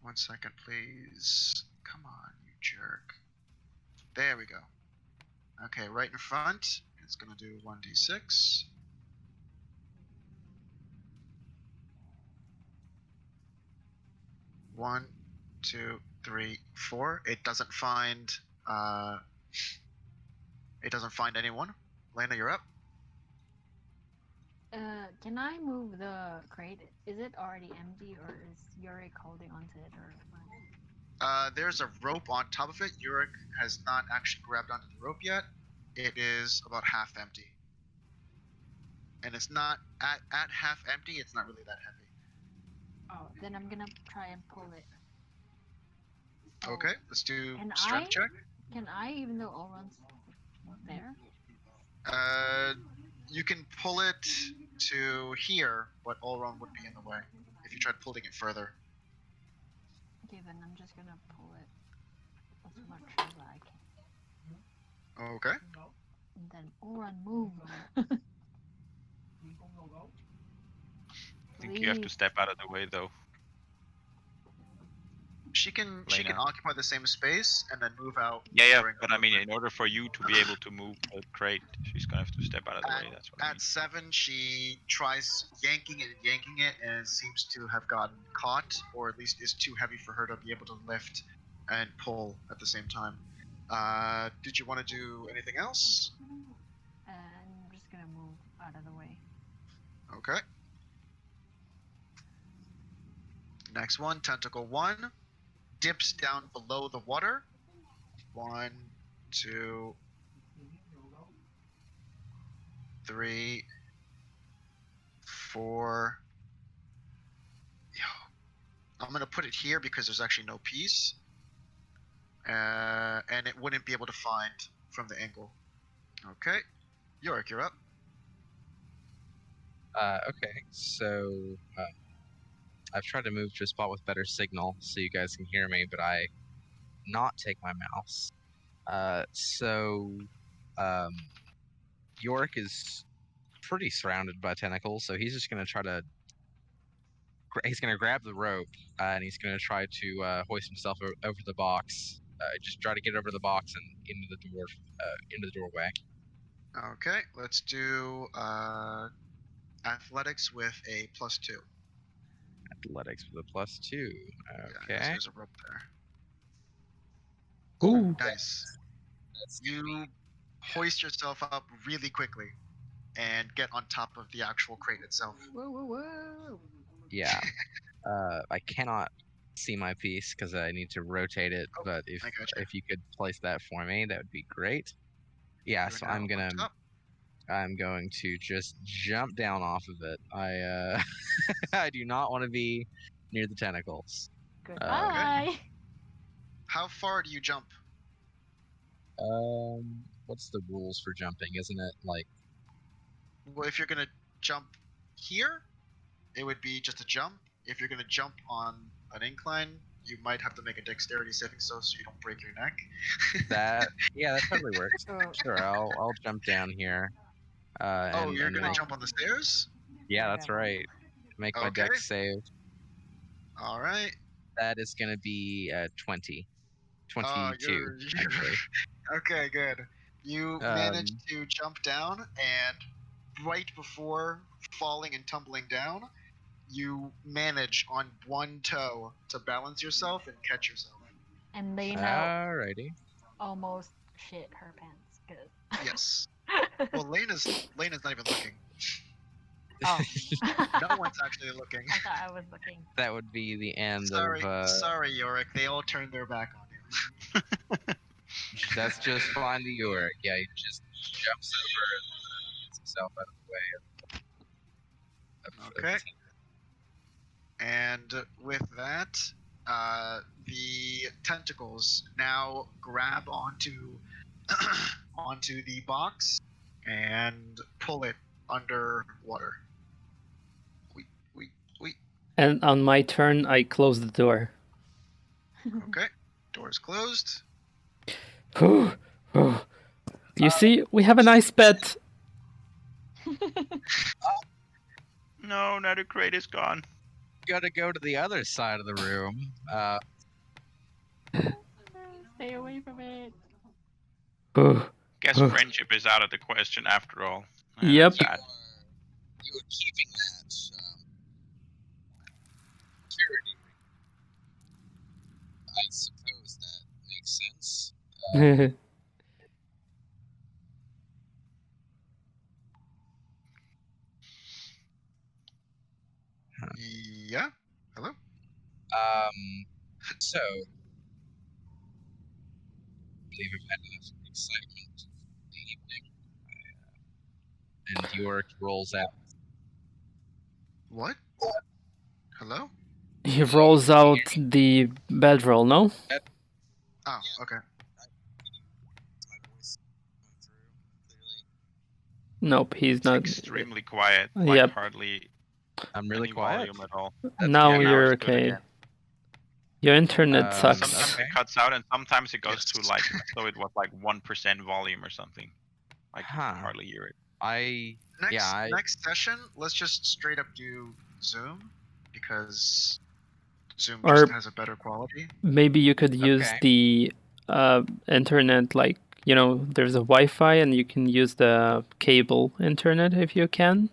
One second, please. Come on, you jerk. There we go. Okay, right in front. It's gonna do 1d6. 1, 2, 3, 4. It doesn't find. It doesn't find anyone. Lena, you're up. Can I move the crate? Is it already empty, or is Yorick holding onto it, or what? There's a rope on top of it. Yurik has not actually grabbed onto the rope yet. It is about half empty. And it's not at half empty, it's not really that heavy. Oh, then I'm gonna try and pull it. Okay, let's do Can strength check. Can I, even though Oron's there? You can pull it to here, but Olron would be in the way if you tried pulling it further. Okay, then I'm just gonna pull it as much as I can. Okay. And then Oron move. I think you have to step out of the way, though. She can occupy the same space and then move out. Yeah, but I mean, in order for you to be able to move the crate, she's gonna have to step out of the way. That's what I mean. At 7, she tries yanking it, and it seems to have gotten caught, or at least is too heavy for her to be able to lift and pull at the same time. Did you want to do anything else? I'm just gonna move out of the way. Okay. Next one, tentacle 1. Dips down below the water. 1, 2, 3, 4, I'm gonna put it here because there's actually no piece, and it wouldn't be able to find from the angle. Okay, Yorick, you're up. Okay, so I've tried to move to a spot with better signal so you guys can hear me, but I not take my mouse. Yorick is pretty surrounded by tentacles, so he's just gonna try to. He's gonna grab the rope and he's gonna try to hoist himself over the box. Just try to get over the box and into the doorway. Okay, let's do athletics with a +2. Athletics with a +2. Yeah, Okay. there's a rope there. Ooh. Nice. You hoist yourself up really quickly and get on top of the actual crate itself. Whoa, whoa, whoa! Yeah. I cannot see my piece because I need to rotate it. Oh, but I gotcha. if you could place that for me, that would be great. Yeah. You're So now I'm on top. going to just jump down off of it. I I do not want to be near the tentacles. Goodbye. How far do you jump? What's the rules for jumping? Isn't it like? Well, if you're gonna jump here, it would be just a jump. If you're gonna jump on an incline, you might have to make a dexterity saving so you don't break your neck. That totally works. Oh, Sure, I'll jump down here. You're gonna then- jump on the stairs? Yeah, that's right. Make my Okay. dex save. All right. That is gonna be 20. 22. You're actually. okay. Good. You managed to jump down, and right before falling and tumbling down, you manage on one toe to balance yourself and catch yourself. And Lena Alrighty. almost shit her pants. Good. Yes. Well, Lena's not even looking. Oh. No one's actually looking. I thought I was looking. That would be the end Sorry, of. sorry, Yorick. They all turned their back on you. That's just fine to Yorick. Yeah, he just jumps over and gets himself out of the way. Okay. And with that, the tentacles now grab onto onto the box and pull it underwater. Wait. And on my turn, I close the door. Okay. Door's closed. You see, we have a nice bet. No, now the crate is gone. Gotta go to the other side of the room. Stay away from it. Guess friendship is out of the question after all. Yep. Sad. You are keeping that security. I suppose that makes sense. Yeah. Hello. So I believe I've had enough excitement for the evening. And Yorick rolls out. What? Hello? He rolls out the bedroll, no? Oh, okay. My voice going through clearly. Nope, he's It's not. extremely quiet. Like Yep. hardly I'm really any quiet. volume at all. Now Yeah, now you're it's good okay. again. Your internet sucks. Sometimes Okay. it cuts out, and sometimes it goes Yes. to like so it was like 1% volume or something. Like you Huh. can hardly hear it. Next session, let's just straight up do Zoom because Zoom Or- just has a better quality. Maybe you could use Okay. the internet, like, there's a Wi-Fi and you can use the cable internet if you can.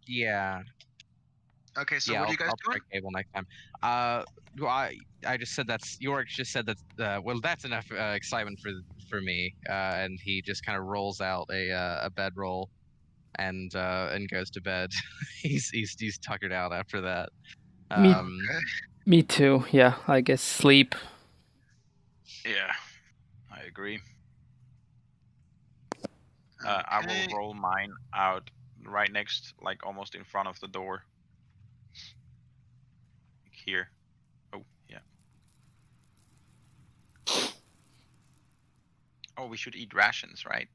Yeah. Okay, so Yeah, what are you guys I'll doing? try cable next time. I just said Yorick just said that. Well, that's enough excitement for me. And he just kind of rolls out a bedroll, and goes to bed. he's tuckered out after that. Me- Okay. Me too. Yeah, I guess sleep. Yeah, I agree. I Okay. will roll mine out right next, like almost in front of the door. Here. we should eat rations, right?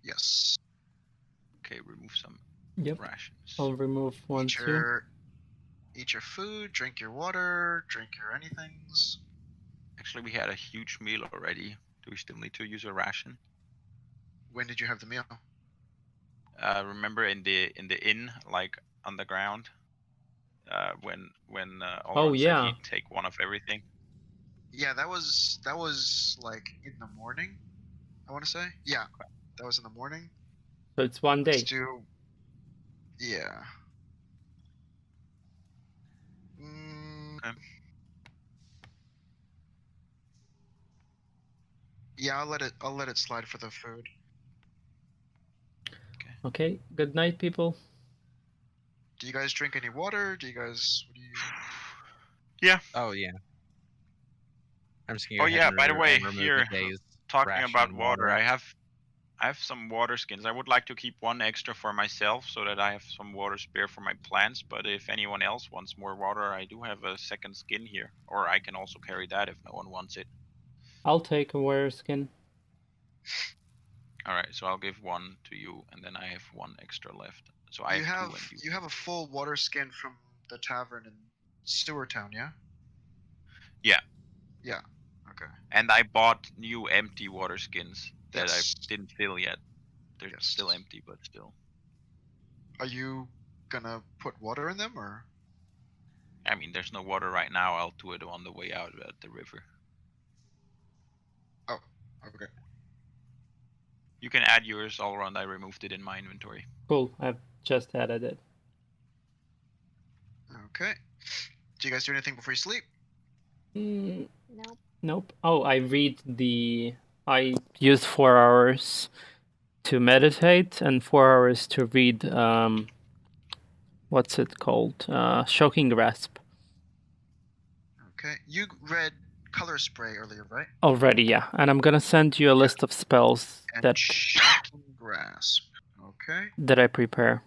Yes. Okay, remove some Yep. rations. I'll remove one too. Eat your food, drink your water, drink your anythings. Actually, we had a huge meal already. Do we still need to use a ration? When did you have the meal? Remember in the inn, like on the ground, when Oh, Olron said yeah. he'd take one of everything. Yeah, that was like in the morning. I want to say. Yeah, that was in the morning. So it's one day. Let's do. Yeah. Okay. Yeah, I'll let it slide for the food. Okay. Good night, people. Do you guys drink any water? Do you guys? What do you? Yeah. Oh yeah. I'm just gonna Oh go ahead yeah. and By the way, remove here a day's talking ration about and water, I have some water skins. I would like to keep one extra for myself so that I have some water spare for my plants. But if anyone else wants more water, I do have a second skin here, or I can also carry that if no one wants it. I'll take a wearer skin. All right, so I'll give one to you, and then I have one extra left. So I have two, and you have a full water skin from the tavern in Sewer Town, yeah? Yeah. Yeah. Okay. And I bought new empty water skins that Yes. I didn't fill yet. They're Yes. still empty, but still. Are you gonna put water in them, or? I mean, there's no water right now. I'll do it on the way out at the river. Oh, okay. You can add yours all around. I removed it in my inventory. Cool. I've just added it. Okay. Do you guys do anything before you sleep? Nope. Nope. Oh, I use 4 hours to meditate and 4 hours to read. What's it called? Shocking Grasp. Okay. You read Color Spray earlier, right? Already, yeah. And I'm gonna send you a list of spells And Shocking Grasp. Okay. that I prepare.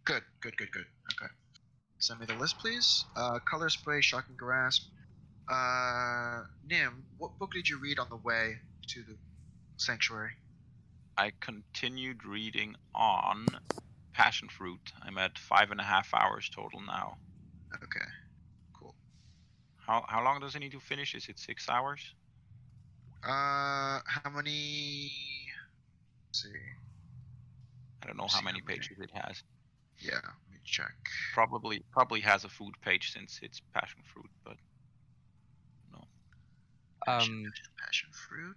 Good. Okay. Send me the list, please. Color Spray, Shocking Grasp. Nim, what book did you read on the way to the sanctuary? I continued reading on Passion Fruit. I'm at 5.5 hours total now. Okay. Cool. How long does it need to finish? Is it 6 hours? How many? Let's see. I don't know how many pages it has. Yeah, let me check. Probably has a food page since it's passion fruit, but no. Passion fruit.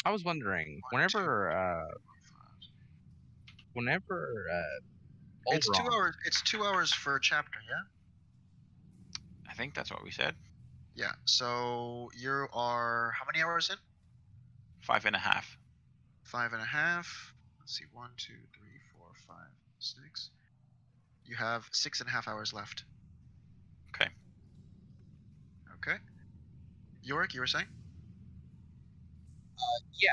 I was wondering, whenever it's 2 hours. It's 2 hours for a chapter, yeah. I think that's what we said. Yeah. So you are how many hours in? 5.5. 5.5. Let's see. 1, 2, 3, 4, 5, 6. You have 6.5 hours left. Okay. Okay. Yorick, you were saying? Yeah.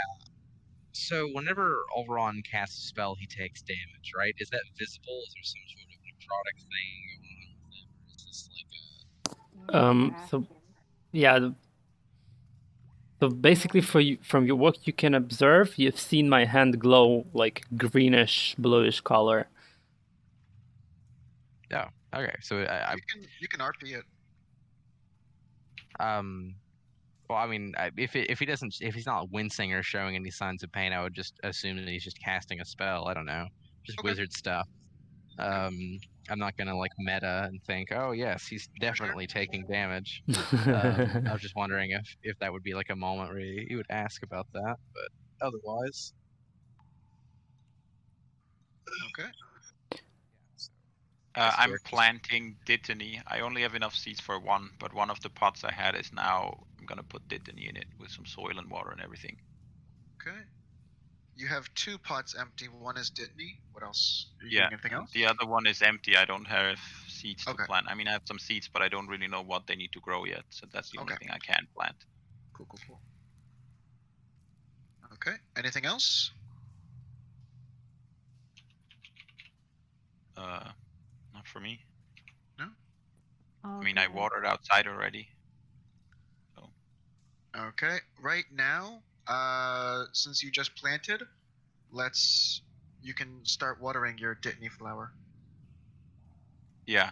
So whenever Olron casts a spell, he takes damage, right? Is that visible? Is there some sort of necrotic thing going on with him, or is this like a? So yeah. So basically, from your work, you can observe. You've seen my hand glow like greenish, bluish color. Oh, okay. So you can RP it. Well, I mean, if he's not wincing or showing any signs of pain, I would just assume that he's just casting a spell. I don't know, just Okay. wizard stuff. I'm not gonna like meta and think, oh yes, he's definitely taking damage. I was just wondering if that would be like a moment where you would ask about that, but otherwise. Okay. I'm planting Dittany. I only have enough seeds for one, but one of the pots I had is now. I'm gonna put Dittany in it with some soil and water and everything. Okay. You have 2 pots empty. One is Dittany. What else? Are you Yeah. doing anything else? The other one is empty. I don't have seeds Okay. to plant. I mean, I have some seeds, but I don't really know what they need to grow yet. So that's the only thing I can plant. Cool. Okay. Anything else? Not for me. No. Okay. I mean, I watered outside already. So. Okay, right now, since you just planted, you can start watering your Dittany flower. Yeah.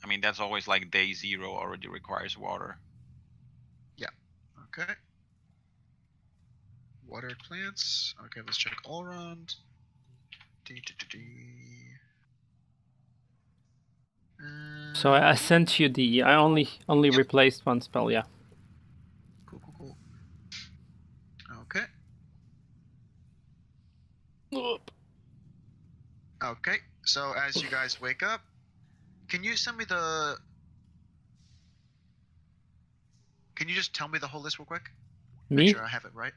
I mean, that's always like day 0 already requires water. Okay. Water plants. Okay, let's check all around. So I sent you the. I only Yep. replaced one spell. Yeah. Cool. Okay. Okay. So as you guys wake up, can you send me the? Can you just tell me the whole list real quick? Me? Make sure I have it right.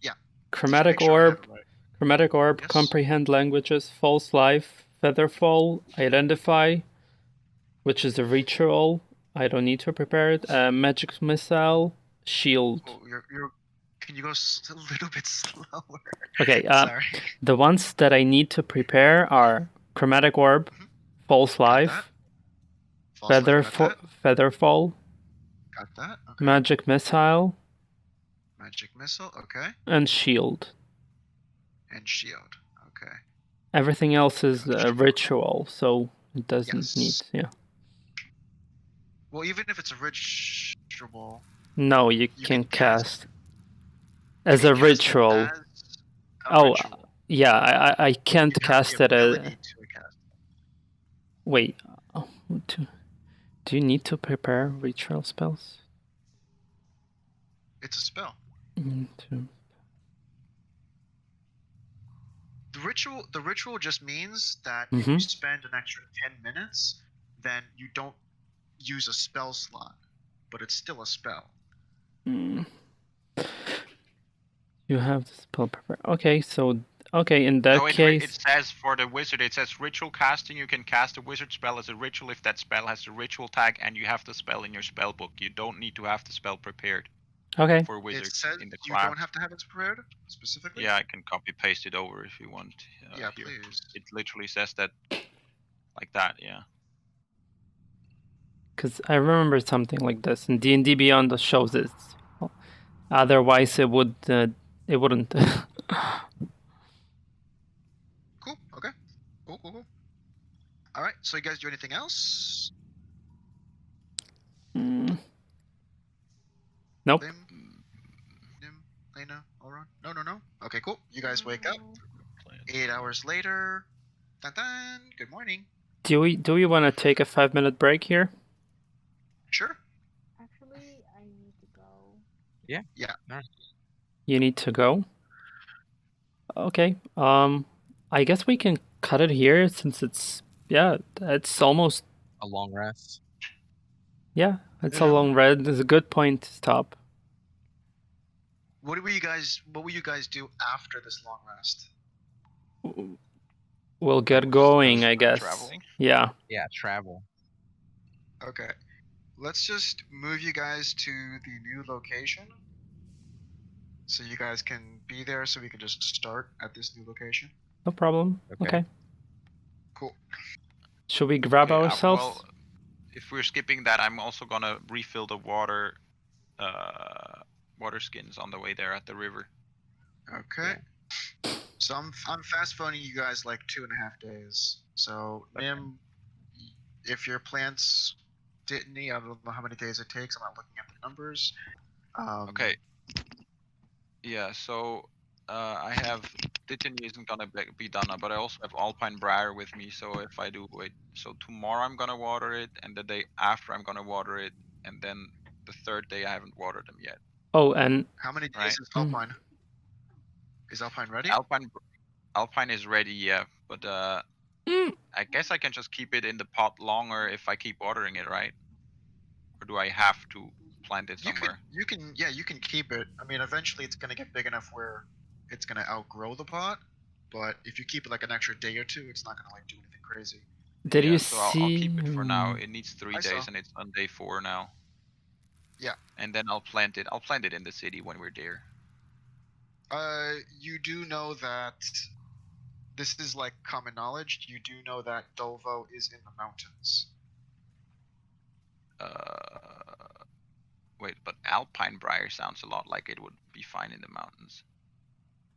Yeah. Chromatic Sure orb. right. Chromatic orb. Yes. Comprehend languages. False life. Featherfall. Identify, which is a ritual. I don't need to prepare it. Magic missile. Shield. Oh, you're. Can you go a little bit slower? Okay. Sorry. The ones that I need to prepare are chromatic orb, false life, featherfall, Got that. Okay. magic missile, Magic missile. Okay. and shield. And shield. Okay. Everything else is a ritual, so it doesn't need. Yeah. Well, even if it's a ritual. No, you can cast as a ritual. Ritual. Yeah, I can't cast it as. Wait, do you need to prepare ritual spells? It's a spell. The ritual just means that if you spend an extra 10 minutes, then you don't use a spell slot, but it's still a spell. You have the spell prepare. Okay, so in that case, it says for the wizard, it says ritual casting. You can cast a wizard spell as a ritual if that spell has a ritual tag and you have the spell in your spell book. You don't need to have the spell prepared. Okay. For wizards it says in the you class. don't have to have it prepared specifically. Yeah, I can copy paste it over if you want. Yeah, here. please. It literally says that, like that. Yeah. Because I remember something like this, and D&D Beyond the shows it. Otherwise, it wouldn't. Cool. Okay. Cool. All right. So you guys do anything else? Nope. Nim, Lena, Elron? No. Okay, cool. You guys wake up. 8 hours later. Dun dun. Good morning. Do we want to take a 5-minute break here? Sure. Actually, I need to go. Yeah. Nice. You need to go? Okay. I guess we can cut it here since it's almost a long rest. Yeah, it's a long rest. There's a good point to stop. What will you guys do after this long rest? We'll get going, I guess. Traveling? Yeah. Yeah, travel. Okay. Let's just move you guys to the new location. So you guys can be there so we can just start at this new location. No problem. Okay. Cool. Should we grab ourselves? Well, if we're skipping that, I'm also gonna refill the water skins on the way there at the river. Okay. Yeah. So I'm fast phoning you guys like 2.5 days. So Nim, if your plants Dittany, I don't know how many days it takes. I'm not looking at the numbers. Okay. Yeah. So I have Dittany isn't gonna be done, but I also have Alpine Briar with me. So if I do so tomorrow I'm gonna water it, and the day after I'm gonna water it, and then the third day I haven't watered them yet. Oh, and how many days is Alpine? Is Alpine ready? Alpine is ready, yeah, but I guess I can just keep it in the pot longer if I keep watering it, right? Or do I have to plant it somewhere? You can keep it. I mean, eventually it's gonna get big enough where it's gonna outgrow the pot. But if you keep it like an extra day or two, it's not gonna like do anything crazy. Did you so see? I'll keep it for now. It needs 3 days, and it's on day 4 now. Yeah. And then I'll plant it. I'll plant it in the city when we're there. You do know that this is like common knowledge. You do know that Dolvo is in the mountains. Wait, but alpine briar sounds a lot like it would be fine in the mountains.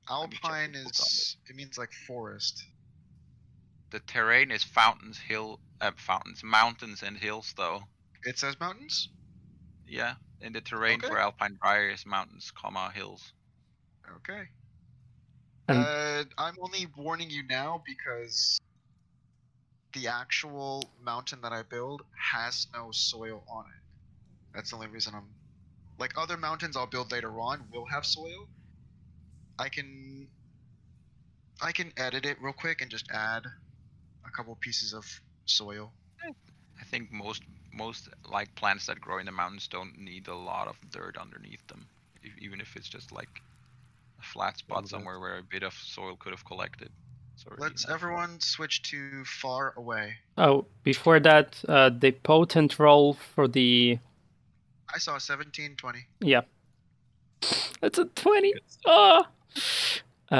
Let me check Alpine the book on it. it means like forest. The terrain is mountains and hills though. It says mountains? Yeah, in the terrain Okay. for alpine briar is mountains, hills. Okay. And I'm only warning you now because the actual mountain that I build has no soil on it. That's the only reason I'm like other mountains I'll build later on will have soil. I can edit it real quick and just add a couple pieces of soil. I think most like plants that grow in the mountains don't need a lot of dirt underneath them, even if it's just like a flat spot somewhere where a bit of soil could have collected. Let's everyone switch to far away. oh, before that, the potent roll for the I saw 17, 20. yeah, it's a 20. Ah,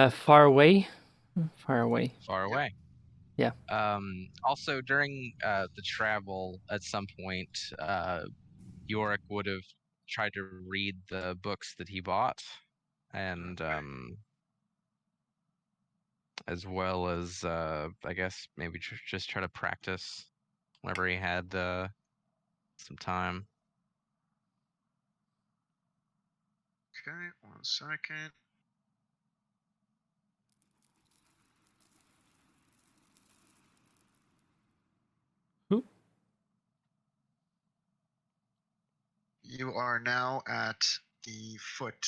far away, far away. Far away. Yeah. Also, during the travel, at some point, Yorick would have tried to read the books that he bought, and as well as, I guess, maybe just try to practice whenever he had some time. Okay, 1 second. Who? You are now at the foot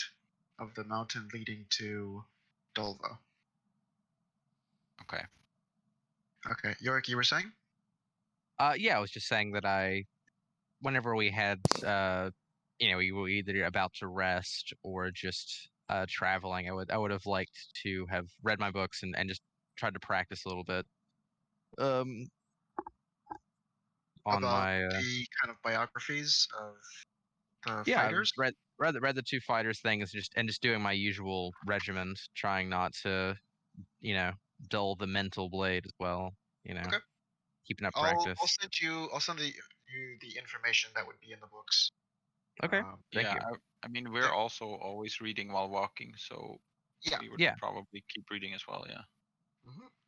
of the mountain leading to Dolva. Okay. Okay, Yorick, you were saying? Yeah, I was just saying that whenever we had, we were either about to rest or just traveling, I would have liked to have read my books and just tried to practice a little bit. On About my the kind of biographies of the yeah, fighters? read the two fighters things just doing my usual regiment, trying not to, dull the mental blade as well. Okay. Keeping up I'll practice. send you the information that would be in the books. Okay. Thank you. I mean, we're also always reading while walking, so Yeah. we would probably keep reading as well. Yeah.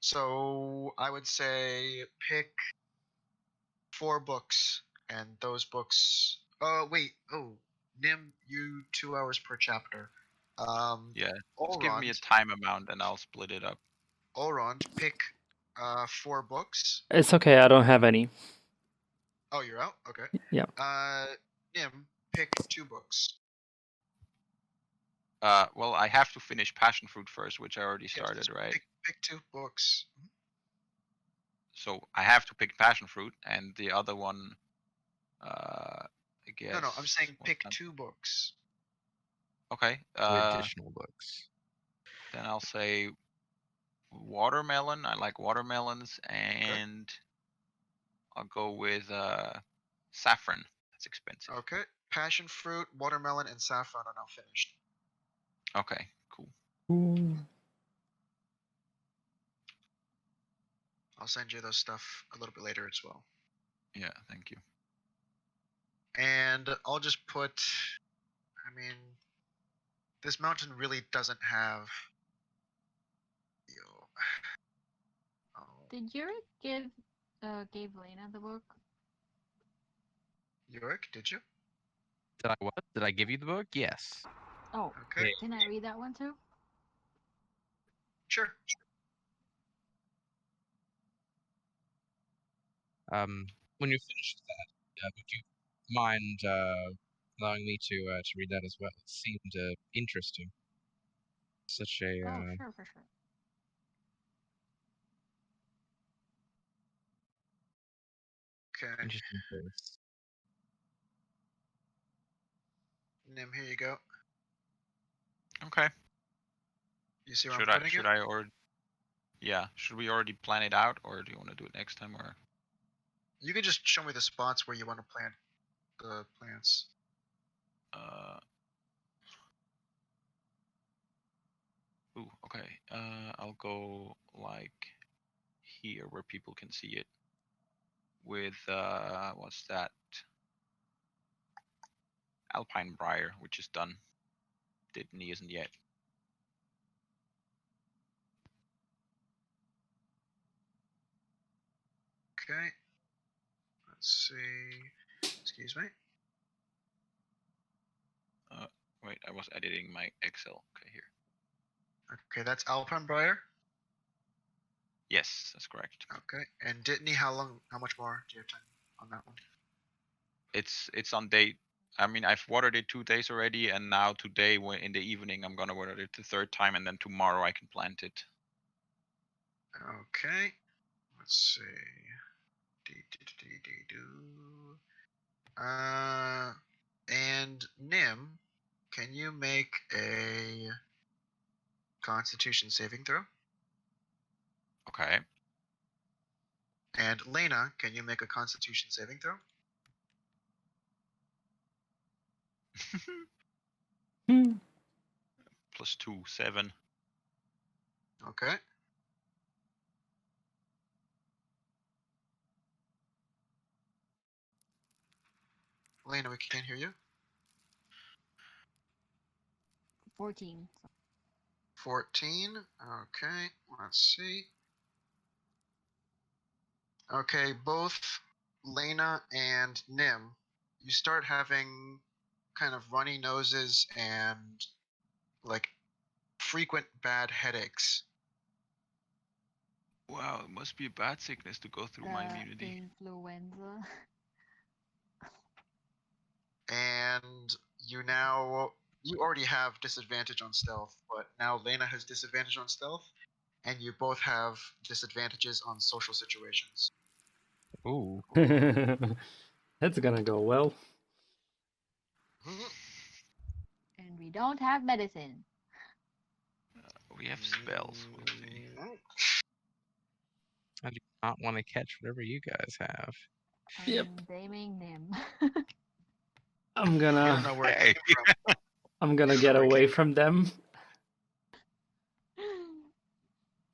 So I would say pick 4 books, and those books. Oh wait. Oh, Nim, you 2 hours per chapter. Yeah. Just give me a time amount, and I'll split it up. Olrond, pick 4 books. It's okay. I don't have any. Oh, you're out. Okay. Yeah. Nim, pick 2 books. Well, I have to finish Passion Fruit first, which I already started, right? Pick 2 books. So I have to pick Passion Fruit, and the other one, I guess. No, I'm saying pick 2 books. Okay. 2 additional books. Then I'll say watermelon. I like watermelons, and I'll go with saffron. That's expensive. Okay. Passion fruit, watermelon, and saffron are now finished. Okay, cool. Ooh. I'll send you those stuff a little bit later as well. Yeah, thank you. And I'll just put. I mean, this mountain really doesn't have. Did Yorick gave Lena the book? Yorick, did you? Did I what? Did I give you the book? Yes. Oh, okay. Can I read that one too? Sure. When you finish that, would you mind allowing me to read that as well? It seemed interesting. Such a sure, for sure. Okay. Interesting place. Nim, here you go. Okay. You see where I'm putting it? Should I already? Yeah. Should we already plan it out, or do you want to do it next time, or? You can just show me the spots where you want to plant the plants. Ooh, okay. I'll go like here where people can see it. With what's that? Alpine Briar, which is done. Dittany isn't yet. Okay. Let's see. Excuse me. Wait, I was editing my Excel. Okay, here. Okay, that's Alpine Briar. Yes, that's correct. Okay. And Dittany, how much more do you have time on that one? It's on day. I mean, I've watered it 2 days already, and now today, in the evening, I'm gonna water it the 3rd time, and then tomorrow I can plant it. Okay. Let's see. And Nim, can you make a Constitution saving throw? Okay. And Lena, can you make a Constitution saving throw? +2, 7. Okay. Lena, we can't hear you. 14. 14. Okay, let's see. Okay, both Lena and Nim, you start having kind of runny noses and like frequent bad headaches. Wow, it must be a bad sickness to go through my immunity. Influenza. And you already have disadvantage on stealth, but now Lena has disadvantage on stealth, and you both have disadvantages on social situations. Ooh. That's gonna go well. And we don't have medicine. We have spells. We'll see. I do not want to catch whatever you guys have. Yep. I'm naming Nim. I'm I don't know gonna where it came from. I'm gonna get away from them.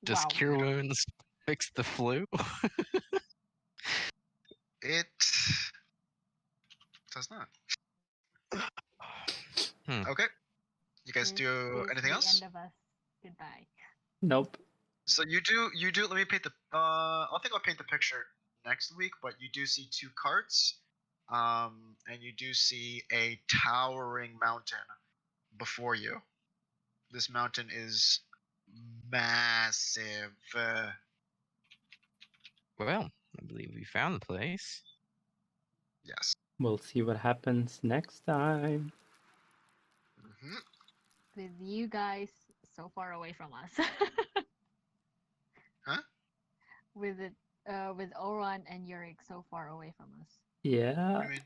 Does Wow. cure wounds fix the flu? It does not. Okay. You guys This do is anything the else? end of us. Goodbye. Nope. So you do. Let me paint the. I think I'll paint the picture next week. But you do see 2 carts, and you do see a towering mountain before you. This mountain is massive. Well, I believe we found the place. Yes. We'll see what happens next time. Mm-hmm. With you guys so far away from us. Huh? With Oran and Yurik so far away from us. Yeah. I mean,